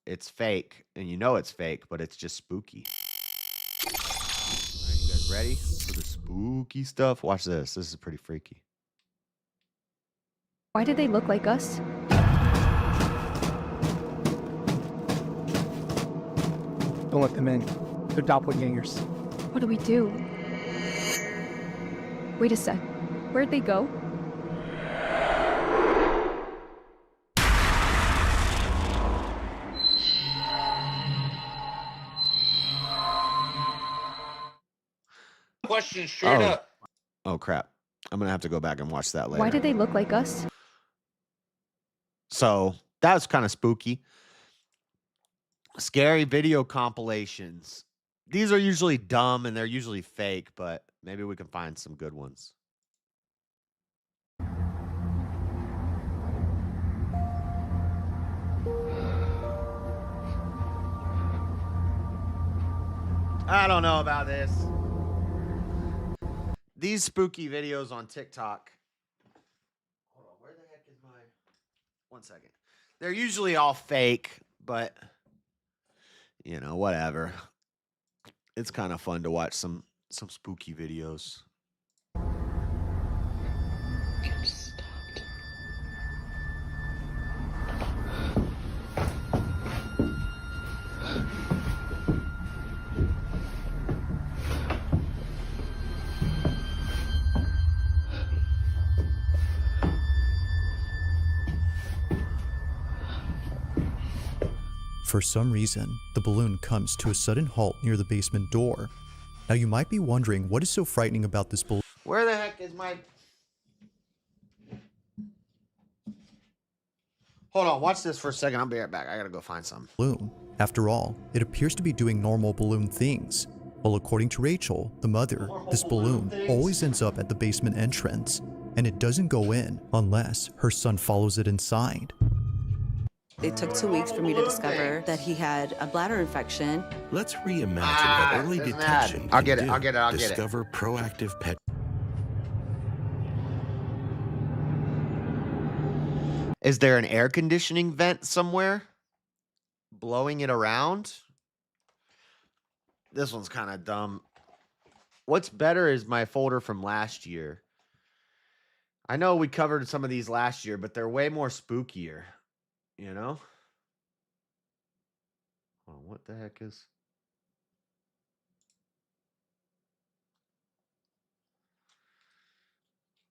A: it's fake, and you know it's fake, but it's just spooky. All right, you guys ready for the spooky stuff? Watch this. This is pretty freaky.
D: Why do they look like us?
E: Don't let them in. They're doppelgangers.
D: What do we do? Wait a sec. Where'd they go?
W: Question straight up.
A: Oh, crap. I'm going to have to go back and watch that later.
D: Why do they look like us?
A: So that was kind of spooky. Scary video compilations. These are usually dumb and they're usually fake, but maybe we can find some good ones. I don't know about this. these spooky videos on TikTok. Hold on, where the heck is my? 1 second. They're usually all fake, but you know, whatever. It's kind of fun to watch some spooky videos.
H: For some reason, the balloon comes to a sudden halt near the basement door. Now you might be wondering what is so frightening about this balloon.
A: Where the heck is my... Hold on, watch this for a second. I'll be right back. I gotta go find some.
H: Balloon. After all, it appears to be doing normal balloon things. Well, according to Rachel, the mother, this balloon always ends up at the basement entrance, and it doesn't go in unless her son follows it inside.
I: It took 2 weeks for me to discover that he had a bladder infection.
W: Let's reimagine what early detection
A: I'll get it.
W: Discover proactive pet.
A: Is there an air conditioning vent somewhere? Blowing it around? This one's kind of dumb. What's better is my folder from last year. I know we covered some of these last year, but they're way more spookier. You know? Oh, what the heck is...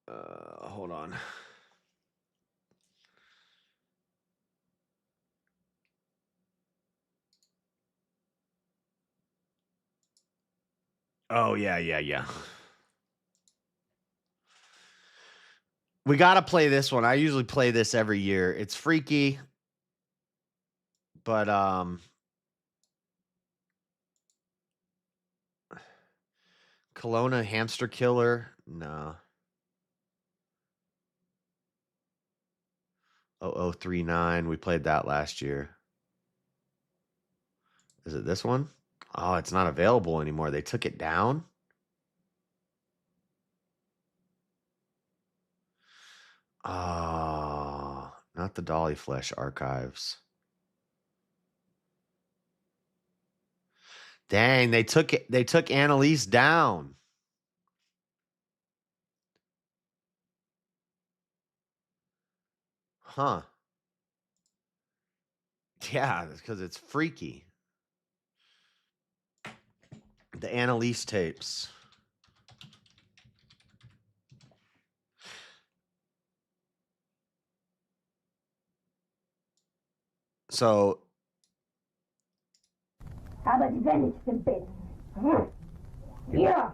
A: hold on. Oh, yeah. We got to play this one. I usually play this every year. It's freaky. But, Kelowna hamster killer? No. 0039. We played that last year. Is it this one? Oh, it's not available anymore. They took it down? Oh, not the Dolly Flesh archives. Dang, they took it. They took Annalise down. Huh. Yeah, because it's freaky. The Annalise tapes. So
T: Yeah.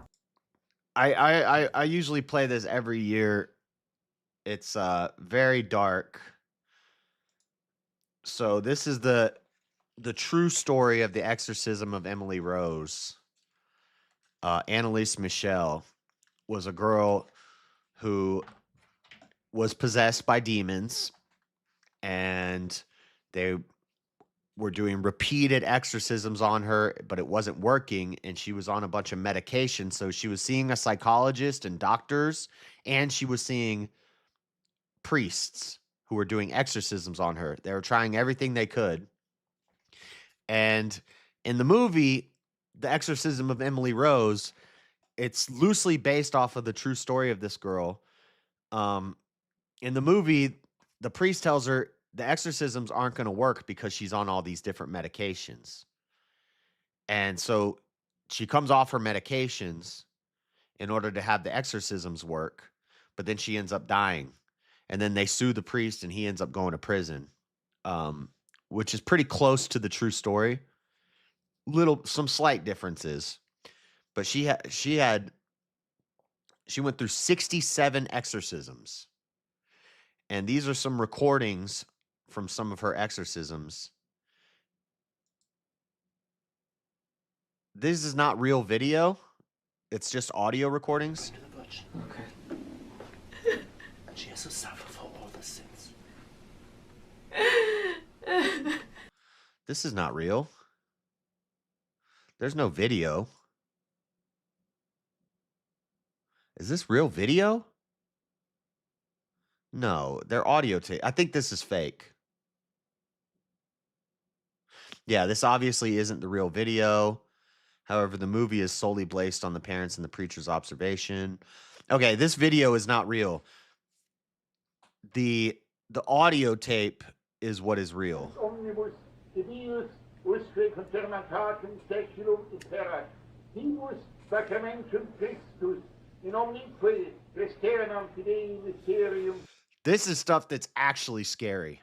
A: I usually play this every year. It's very dark. So this is the true story of the exorcism of Emily Rose. Annalise Michel was a girl who was possessed by demons, and they were doing repeated exorcisms on her, but it wasn't working, and she was on a bunch of medication. So she was seeing a psychologist and doctors, and she was seeing priests who were doing exorcisms on her. They were trying everything they could. And in the movie, The Exorcism of Emily Rose, it's loosely based off of the true story of this girl. In the movie, the priest tells her the exorcisms aren't going to work because she's on all these different medications. And so she comes off her medications in order to have the exorcisms work, but then she ends up dying. And then they sue the priest, and he ends up going to prison, which is pretty close to the true story. Some slight differences, but she went through 67 exorcisms, and these are some recordings from some of her exorcisms. This is not real video; it's just audio recordings.
U: Okay. She has to suffer for all the sins.
A: This is not real. There's no video. Is this real video? No, they're audio tape. I think this is fake. Yeah, this obviously isn't the real video. However, the movie is solely based on the parents and the preacher's observation. Okay, this video is not real. The audio tape is what is real. This is stuff that's actually scary.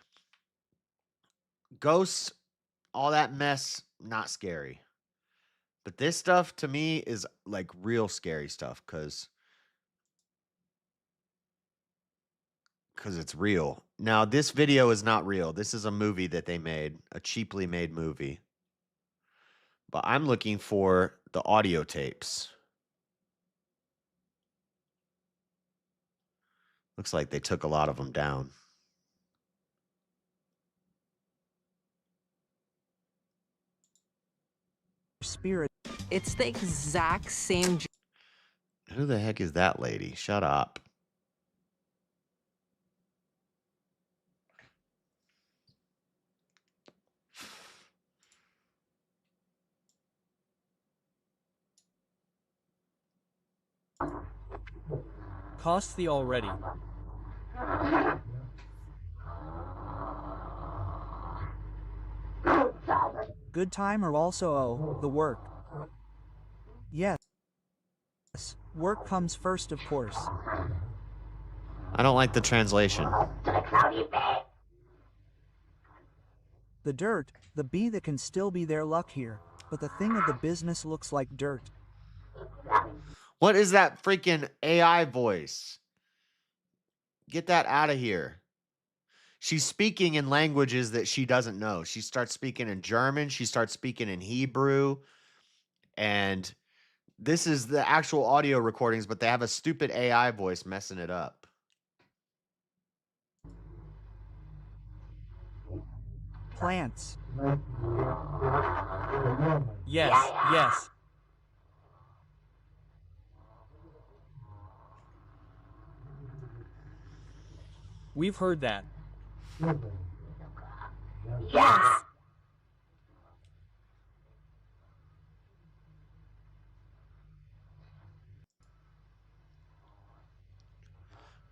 A: Ghosts, all that mess, not scary. But this stuff to me is like real scary stuff because it's real. Now, this video is not real. This is a movie that they made, a cheaply made movie. But I'm looking for the audio tapes. Looks like they took a lot of them down.
F: Spirit. It's the exact same.
A: Who the heck is that lady? Shut up.
J: Cost the already.
F: Good time or also the work. Yes. Work comes first, of course.
A: I don't like the translation.
F: The dirt, the bee that can still be their luck here, but the thing of the business looks like dirt.
A: What is that freaking AI voice? Get that out of here. She's speaking in languages that she doesn't know. She starts speaking in German. She starts speaking in Hebrew. And this is the actual audio recordings, but they have a stupid AI voice messing it up.
F: Plants.
J: Yes, yes. We've heard that.
F: Yes.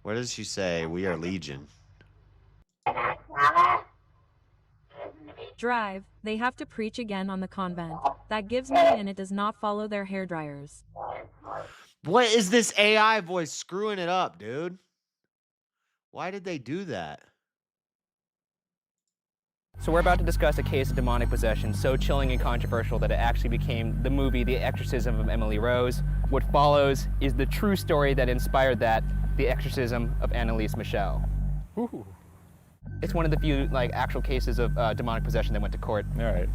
A: What does she say? We are Legion.
K: Drive. They have to preach again on the convent. That gives me, and it does not follow their hair dryers.
A: What is this AI voice screwing it up, dude? Why did they do that?
X: So we're about to discuss a case of demonic possession so chilling and controversial that it actually became the movie The Exorcism of Emily Rose. What follows is the true story that inspired that, The Exorcism of Annalise Michel.
Y: Ooh.
X: It's one of the few actual cases of demonic possession that went to court.
Y: All right.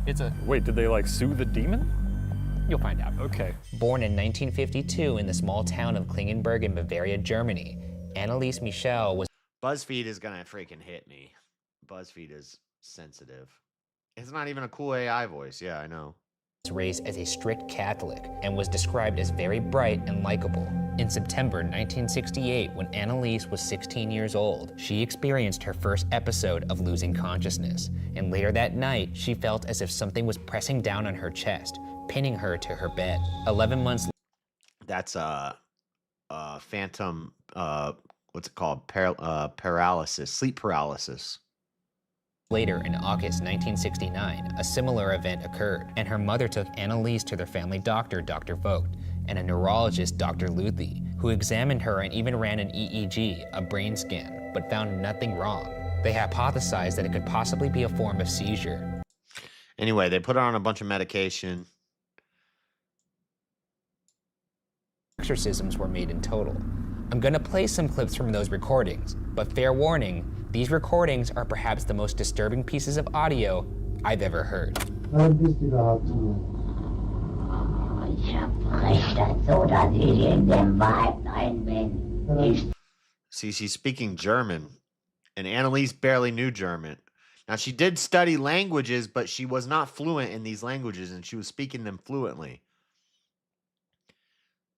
Y: Wait, did they sue the demon?
X: You'll find out.
Y: Okay.
Z: Born in 1952 in the small town of Klingenberg in Bavaria, Germany, Annalise Michel was...
A: BuzzFeed is gonna freaking hit me. BuzzFeed is sensitive. It's not even a cool AI voice. Yeah, I know.
Z: Raised as a strict Catholic and was described as very bright and likable. In September 1968, when Annalise was 16 years old, she experienced her first episode of losing consciousness, and later that night, she felt as if something was pressing down on her chest, pinning her to her bed. 11 months.
A: That's phantom. What's it called? Paralysis, sleep paralysis.
Z: Later, in August 1969, a similar event occurred, and her mother took Annalise to their family doctor, Dr. Vogt, and a neurologist, Dr. Luthi, who examined her and even ran an EEG, a brain scan, but found nothing wrong. They hypothesized that it could possibly be a form of seizure.
A: Anyway, they put her on a bunch of medication.
Z: Exorcisms were made in total. I'm gonna play some clips from those recordings, but fair warning, these recordings are perhaps the most disturbing pieces of audio I've ever heard.
A: See, she's speaking German, and Annalise barely knew German. Now, she did study languages, but she was not fluent in these languages, and she was speaking them fluently.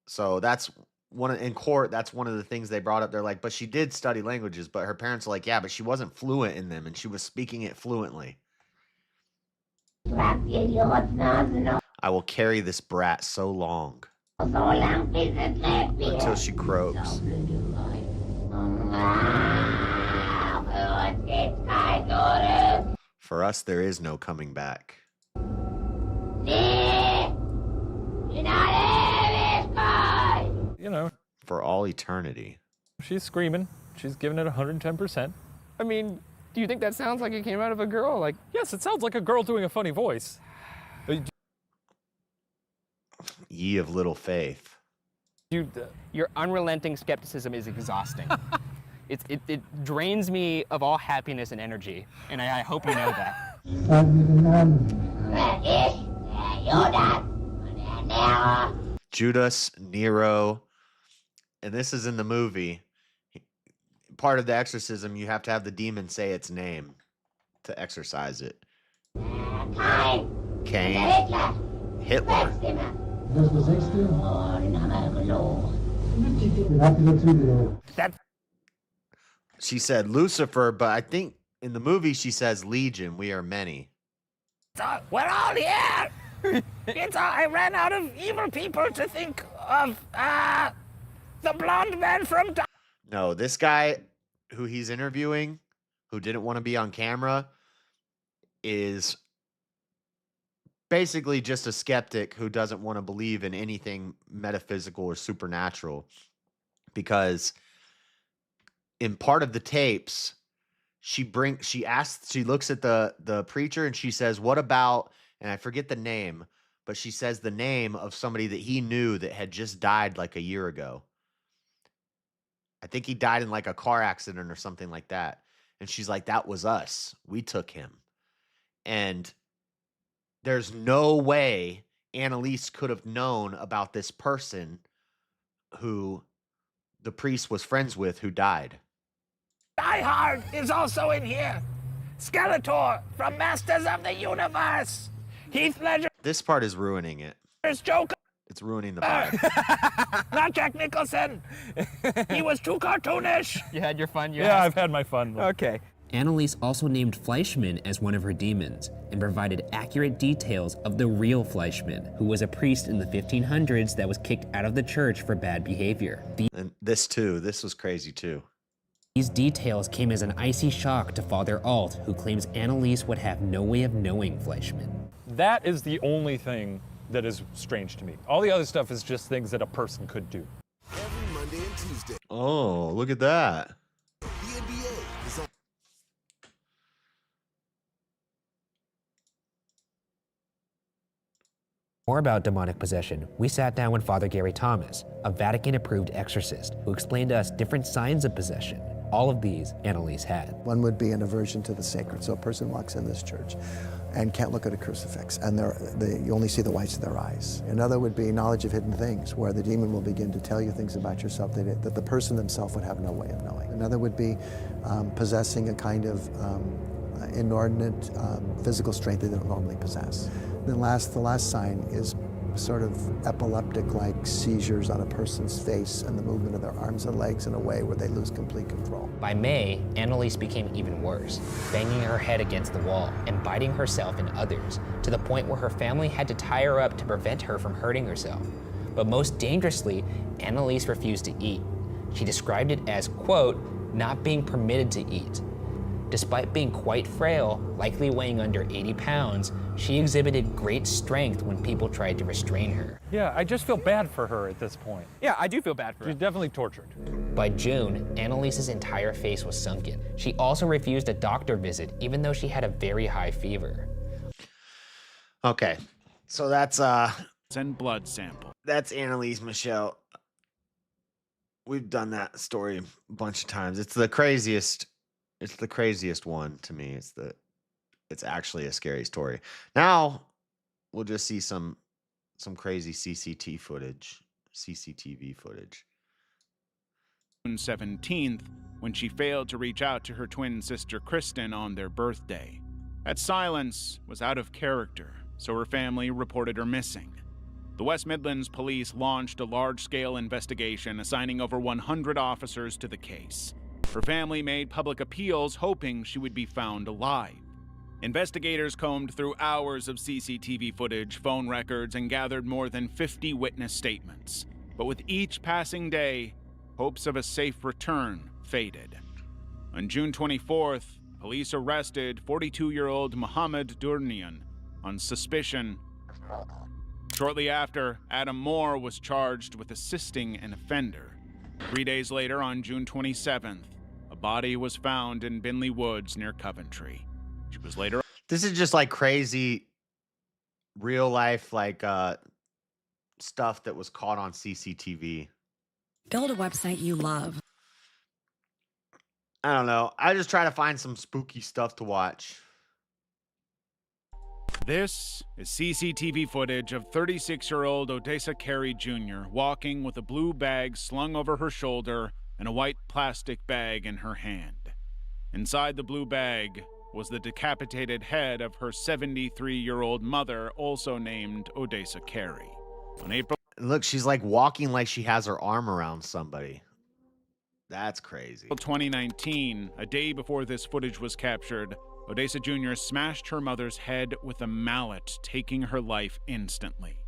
A: So that's in court, that's one of the things they brought up. They're like, but she did study languages, but her parents are like, yeah, but she wasn't fluent in them, and she was speaking it fluently. I will carry this brat so long until she croaks. For us, there is no coming back.
Y: You know,
A: for all eternity.
Y: She's screaming. She's giving it 110%.
X: I mean, do you think that sounds like it came out of a girl? Like,
Y: yes, it sounds like a girl doing a funny voice.
A: Ye of little faith.
X: Your unrelenting skepticism is exhausting. It drains me of all happiness and energy, and I hope you know that.
A: Judas, Nero, and this is in the movie. Part of the exorcism, you have to have the demon say its name to exorcise it. Cain, Hitler. She said Lucifer, but I think in the movie she says Legion. We are many.
T: We're all here! I ran out of evil people to think of. The blonde man from...
A: No, this guy who he's interviewing, who didn't want to be on camera, is basically just a skeptic who doesn't want to believe in anything metaphysical or supernatural. Because in part of the tapes, she looks at the preacher and she says, what about, and I forget the name, but she says the name of somebody that he knew that had just died like a year ago. I think he died in like a car accident or something like that. And she's like, that was us. We took him. And there's no way Annalise could have known about this person who the priest was friends with who died.
T: Die Hard is also in here. Skeletor from Masters of the Universe. Heath Ledger's
A: This part is ruining it.
T: Joker.
A: It's ruining the vibe.
T: Not Jack Nicholson. He was too cartoonish.
X: You had your fun,
Y: Yeah, I've had my fun.
X: Okay.
Z: Annalise also named Fleischmann as one of her demons and provided accurate details of the real Fleischmann, who was a priest in the 1500s that was kicked out of the church for bad behavior.
A: And this was crazy too.
Z: These details came as an icy shock to Father Alt, who claims Annalise would have no way of knowing Fleischmann.
Y: That is the only thing that is strange to me. All the other stuff is just things that a person could do.
W: Every Monday and Tuesday.
A: Oh, look at that.
W: The NBA is on.
Z: More about demonic possession, we sat down with Father Gary Thomas, a Vatican-approved exorcist, who explained to us different signs of possession. All of these Annalise had.
C: One would be an aversion to the sacred. So a person walks in this church and can't look at a crucifix, and you only see the whites of their eyes. Another would be knowledge of hidden things, where the demon will begin to tell you things about yourself that the person themselves would have no way of knowing. Another would be possessing a kind of inordinate physical strength that they don't normally possess. Then the last sign is sort of epileptic-like seizures on a person's face and the movement of their arms and legs in a way where they lose complete control.
Z: By May, Annalise became even worse, banging her head against the wall and biting herself and others, to the point where her family had to tie her up to prevent her from hurting herself. But most dangerously, Annalise refused to eat. She described it as, quote, not being permitted to eat. Despite being quite frail, likely weighing under 80 pounds, she exhibited great strength when people tried to restrain her.
Y: Yeah, I just feel bad for her at this point.
X: Yeah, I do feel bad for her.
Y: She's definitely tortured.
Z: By June, Annalise's entire face was sunken. She also refused a doctor visit, even though she had a very high fever.
A: Okay, so that's
G: Send blood sample.
A: That's Annalise Michelle. We've done that story a bunch of times. It's the craziest one to me. It's actually a scary story. Now we'll just see some crazy CCTV footage.
G: June 17th, when she failed to reach out to her twin sister Kristen on their birthday. That silence was out of character, so her family reported her missing. The West Midlands police launched a large-scale investigation, assigning over 100 officers to the case. Her family made public appeals, hoping she would be found alive. Investigators combed through hours of CCTV footage, phone records, and gathered more than 50 witness statements. But with each passing day, hopes of a safe return faded. On June 24th, police arrested 42-year-old Mohammed Durnian on suspicion. Shortly after, Adam Moore was charged with assisting an offender. 3 days later, on June 27th, a body was found in Binley Woods near Coventry. She was later...
A: This is just like crazy real life, stuff that was caught on CCTV.
B: Build a website you love.
A: I don't know. I just try to find some spooky stuff to watch.
G: This is CCTV footage of 36-year-old Odessa Carey Jr. walking with a blue bag slung over her shoulder and a white plastic bag in her hand. Inside the blue bag was the decapitated head of her 73-year-old mother, also named Odessa Carey. On April...
A: Look, she's like walking like she has her arm around somebody. That's crazy.
G: 2019, a day before this footage was captured, Odessa Jr. smashed her mother's head with a mallet, taking her life instantly.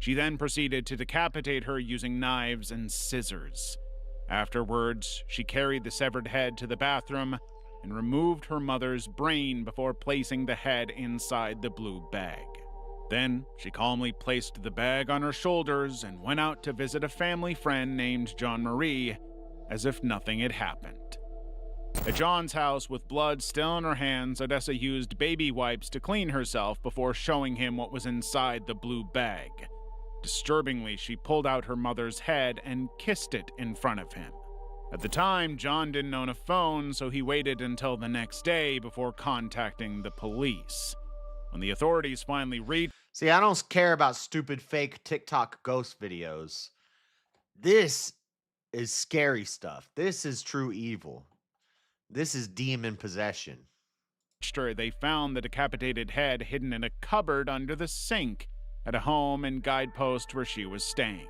G: She then proceeded to decapitate her using knives and scissors. Afterwards, she carried the severed head to the bathroom and removed her mother's brain before placing the head inside the blue bag. Then, she calmly placed the bag on her shoulders and went out to visit a family friend named John Marie, as if nothing had happened. At John's house, with blood still in her hands, Odessa used baby wipes to clean herself before showing him what was inside the blue bag. Disturbingly, she pulled out her mother's head and kissed it in front of him. At the time, John didn't own a phone, so he waited until the next day before contacting the police. When the authorities finally reached...
A: See, I don't care about stupid fake TikTok ghost videos. This is scary stuff. This is true evil. This is demon possession.
G: They found the decapitated head hidden in a cupboard under the sink at a home and guidepost where she was staying.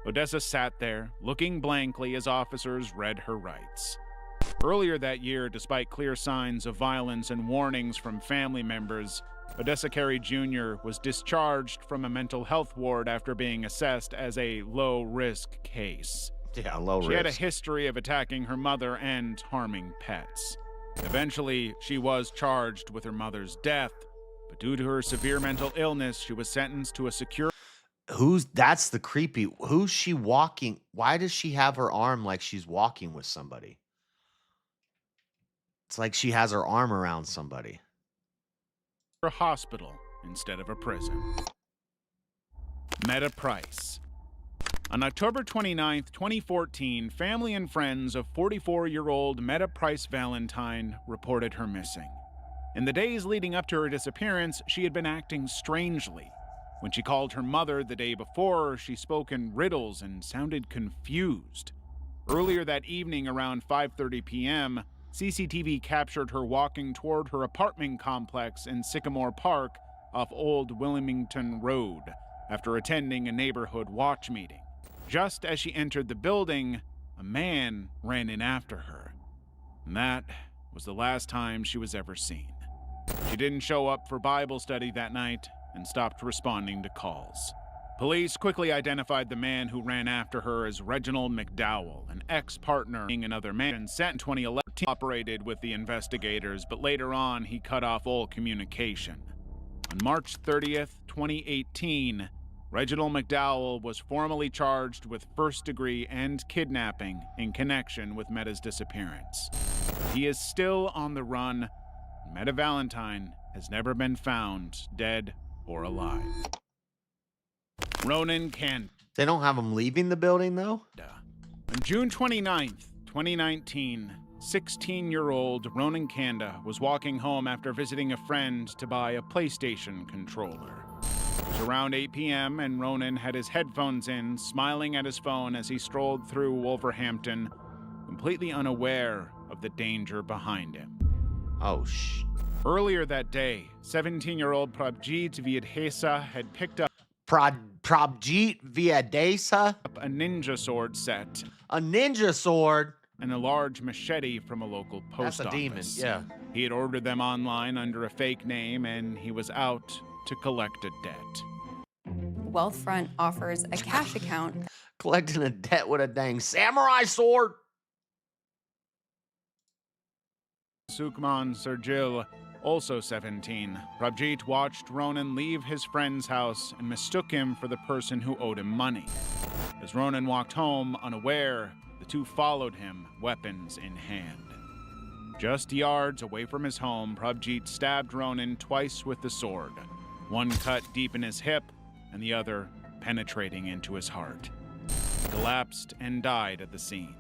G: Odessa sat there, looking blankly as officers read her rights. Earlier that year, despite clear signs of violence and warnings from family members, Odessa Carey Jr. was discharged from a mental health ward after being assessed as a low-risk case.
A: Yeah, low risk.
G: She had a history of attacking her mother and harming pets. Eventually, she was charged with her mother's death, but due to her severe mental illness, she was sentenced to a secure...
A: That's the creepy... Who's she walking? Why does she have her arm like she's walking with somebody? It's like she has her arm around somebody.
G: A hospital instead of a prison. Meta Price. On October 29, 2014, family and friends of 44-year-old Meta Price Valentine reported her missing. In the days leading up to her disappearance, she had been acting strangely. When she called her mother the day before, she spoke in riddles and sounded confused. Earlier that evening, around 5:30 p.m., CCTV captured her walking toward her apartment complex in Sycamore Park off Old Wilmington Road after attending a neighborhood watch meeting. Just as she entered the building, a man ran in after her. And that was the last time she was ever seen. She didn't show up for Bible study that night and stopped responding to calls. Police quickly identified the man who ran after her as Reginald McDowell, an ex-partner being another man sent in 2011, operated with the investigators, but later on he cut off all communication. On March 30th, 2018, Reginald McDowell was formally charged with first-degree and kidnapping in connection with Meta's disappearance. He is still on the run. Meta Valentine has never been found dead or alive. Ronan Kanda.
A: They don't have him leaving the building, though?
G: On June 29th, 2019, 16-year-old Ronan Kanda was walking home after visiting a friend to buy a PlayStation controller. It was around 8 p.m. and Ronan had his headphones in, smiling at his phone as he strolled through Wolverhampton, completely unaware of the danger behind him.
A: Oh,
G: Earlier that day, 17-year-old Prabjit Viadhesa had picked up...
A: Prabjit Viadesa.
G: A ninja sword set.
A: A ninja sword?
G: And a large machete from a local post
A: That's a demon,
G: office.
A: yeah.
G: He had ordered them online under a fake name, and he was out to collect a debt.
L: Wealthfront offers a cash account.
A: Collecting a debt with a dang samurai sword?
G: Sukhman Sergil, also 17. Prabjit watched Ronan leave his friend's house and mistook him for the person who owed him money. As Ronan walked home unaware, the two followed him, weapons in hand. Just yards away from his home, Prabjit stabbed Ronan twice with the sword, one cut deep in his hip and the other penetrating into his heart. He collapsed and died at the scene.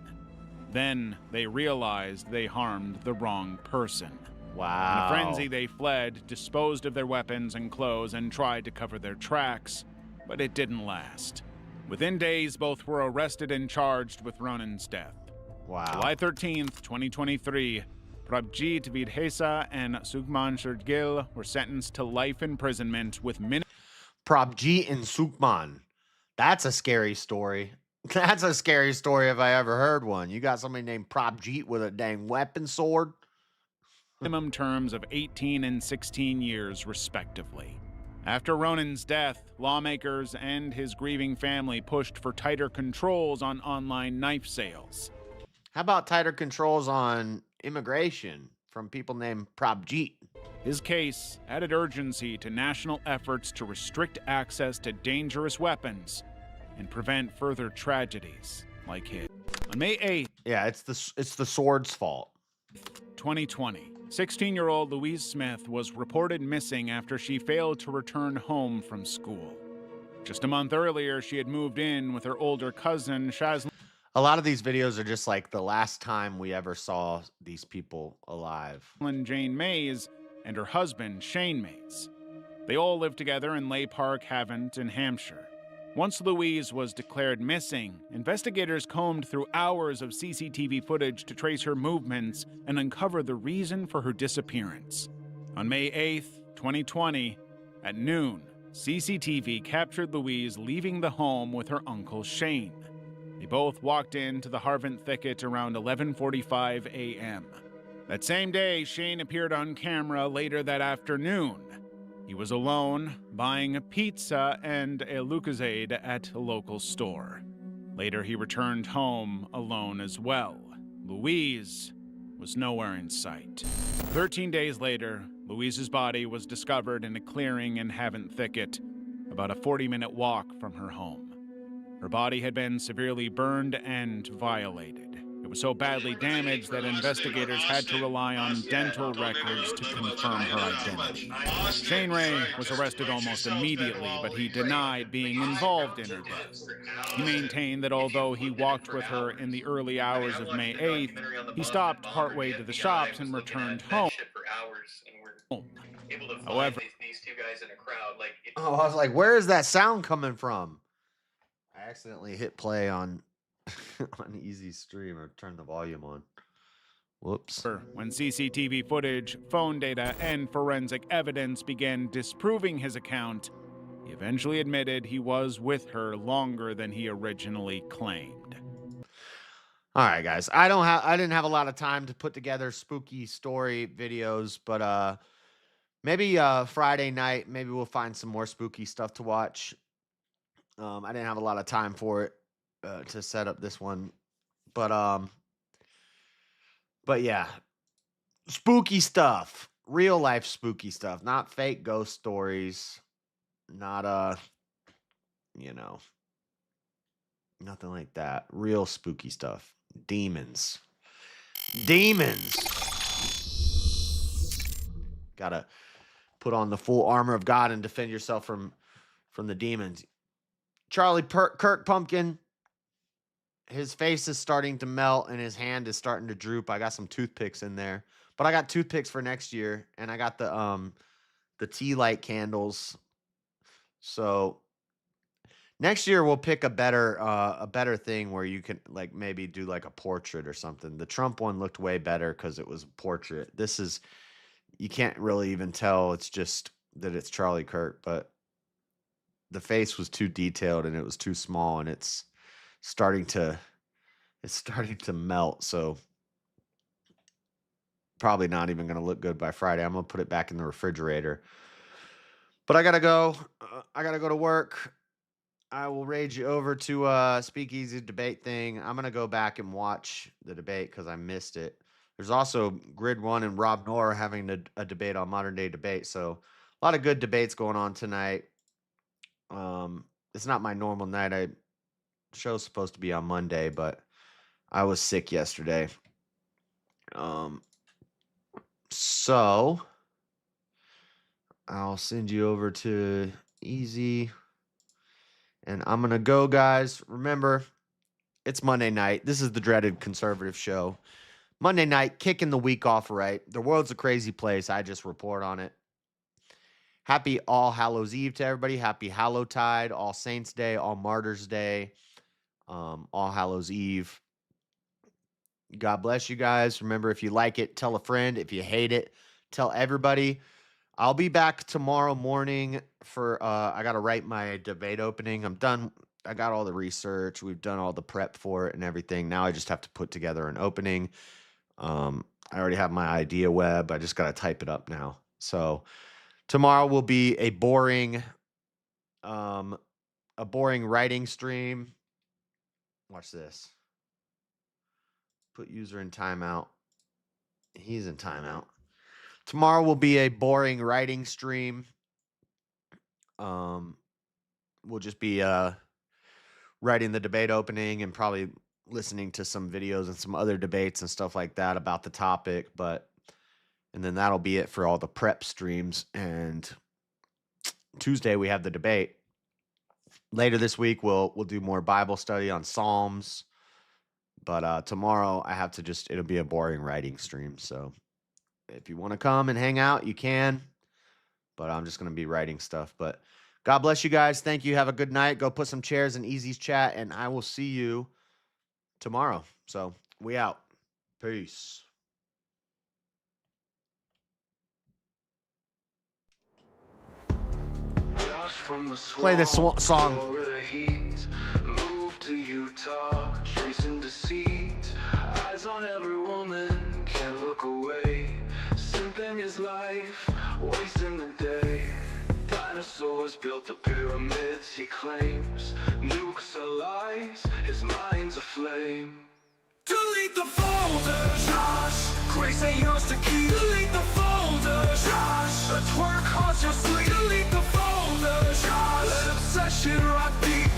G: Then they realized they harmed the wrong person.
A: Wow.
G: In a frenzy, they fled, disposed of their weapons and clothes, and tried to cover their tracks, but it didn't last. Within days, both were arrested and charged with Ronan's death.
A: Wow.
G: July 13th, 2023, Prabjit Vidhesa and Sukhman Sergil were sentenced to life imprisonment with
A: Prabjit and Sukhman. That's a scary story. That's a scary story if I ever heard one. You got somebody named Prabjit with a dang weapon sword?
G: minimum terms of 18 and 16 years, respectively. After Ronan's death, lawmakers and his grieving family pushed for tighter controls on online knife sales.
A: How about tighter controls on immigration from people named Prabjit?
G: His case added urgency to national efforts to restrict access to dangerous weapons and prevent further tragedies like his. On May 8th,
A: yeah, it's the sword's fault.
G: 2020, 16-year-old Louise Smith was reported missing after she failed to return home from school. Just a month earlier, she had moved in with her older cousin, Shazlin.
A: A lot of these videos are just like the last time we ever saw these people alive.
G: Jane Mays and her husband, Shane Mays. They all lived together in Lay Park, Havant, in Hampshire. Once Louise was declared missing, investigators combed through hours of CCTV footage to trace her movements and uncover the reason for her disappearance. On May 8th, 2020, at noon, CCTV captured Louise leaving the home with her uncle Shane. They both walked into the Harvant thicket around 11:45 a.m. That same day, Shane appeared on camera later that afternoon. He was alone, buying a pizza and a Lucozade at a local store. Later, he returned home alone as well. Louise was nowhere in sight. 13 days later, Louise's body was discovered in a clearing in Havant Thicket, about a 40-minute walk from her home. Her body had been severely burned and violated. It was so badly damaged that investigators had to rely on dental records to confirm her identity. Shane Ray was arrested almost immediately, but he denied being involved in her death. He maintained that although he walked with her in the early hours of May 8th, he stopped partway to the shops and returned home. However,
A: oh, I was like, where is that sound coming from? I accidentally hit play on on Easy Stream or turn the volume on. Whoops.
G: When CCTV footage, phone data, and forensic evidence began disproving his account, he eventually admitted he was with her longer than he originally claimed.
A: All right, guys. I didn't have a lot of time to put together spooky story videos, but maybe Friday night, maybe we'll find some more spooky stuff to watch. I didn't have a lot of time for it to set up this one, but yeah, spooky stuff, real life spooky stuff, not fake ghost stories, not nothing like that. Real spooky stuff. Demons. Gotta put on the full armor of God and defend yourself from the demons. Charlie Kirk Pumpkin, his face is starting to melt and his hand is starting to droop. I got some toothpicks in there, but I got toothpicks for next year, and I got the tea light candles. So next year we'll pick a better thing where you can like maybe do like a portrait or something. The Trump one looked way better because it was a portrait. This is, you can't really even tell. It's just that it's Charlie Kirk, but the face was too detailed and it was too small, and it's starting to melt. So probably not even going to look good by Friday. I'm going to put it back in the refrigerator. But I got to go. I got to go to work. I will rage you over to Speakeasy debate thing. I'm going to go back and watch the debate because I missed it. There's also Grid One and Rob Noor having a debate on Modern Day Debate. So a lot of good debates going on tonight. It's not my normal night. Show's supposed to be on Monday, but I was sick yesterday. So I'll send you over to Easy. And I'm going to go, guys. Remember, it's Monday night. This is the Dreaded Conservative Show. Monday night, kicking the week off right. The world's a crazy place. I just report on it. Happy All Hallows Eve to everybody. Happy Hallowtide, All Saints Day, All Martyrs Day, All Hallows Eve. God bless you guys. Remember, if you like it, tell a friend. If you hate it, tell everybody. I'll be back tomorrow morning for, I got to write my debate opening. I'm done. I got all the research. We've done all the prep for it and everything. Now I just have to put together an opening. I already have my idea web. I just got to type it up now. So tomorrow will be a boring writing stream. Watch this. Put user in timeout. He's in timeout. Tomorrow will be a boring writing stream. We'll just be writing the debate opening and probably listening to some videos and some other debates and stuff like that about the topic. And then that'll be it for all the prep streams. And Tuesday we have the debate. Later this week we'll do more Bible study on Psalms. But tomorrow I have to it'll be a boring writing stream. So if you want to come and hang out, you can. But I'm just going to be writing stuff. But God bless you guys. Thank you. Have a good night. Go put some chairs in Easy's chat, and I will see you tomorrow. So we out. Peace. Play this song.
M: Move to Utah, chasing deceit. Eyes on every woman, can't look away. Simping his life, wasting the day. Dinosaurs built the pyramids, he claims. Nukes are lies, his mind's aflame. Delete the folder, Josh. Grace ain't yours to keep. Delete the folder, Josh. A twerk haunts your sleep. Delete the folder, Josh. Let obsession rock deep.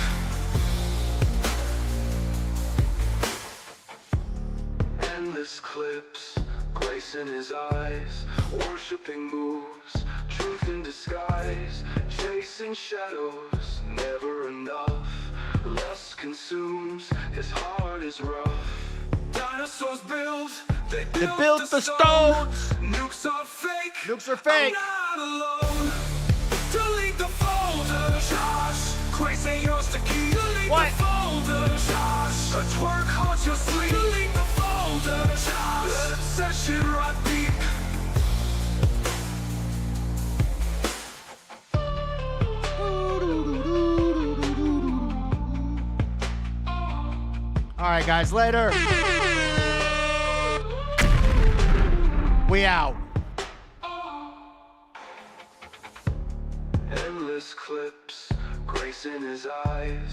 M: Endless clips, grace in his eyes. Worshipping moves, truth in disguise. Chasing shadows, never enough. Lust consumes, his heart is rough. Dinosaurs build, they built the stones. Nukes are fake.
A: Nukes are fake.
M: I'm not alone. Delete the folder, Josh. Grace ain't yours to keep. Delete the folder, Josh. A twerk haunts your sleep. Delete the folder, Josh. Let obsession rock deep.
A: All right, guys, later. We out.
M: Endless clips, grace in his eyes.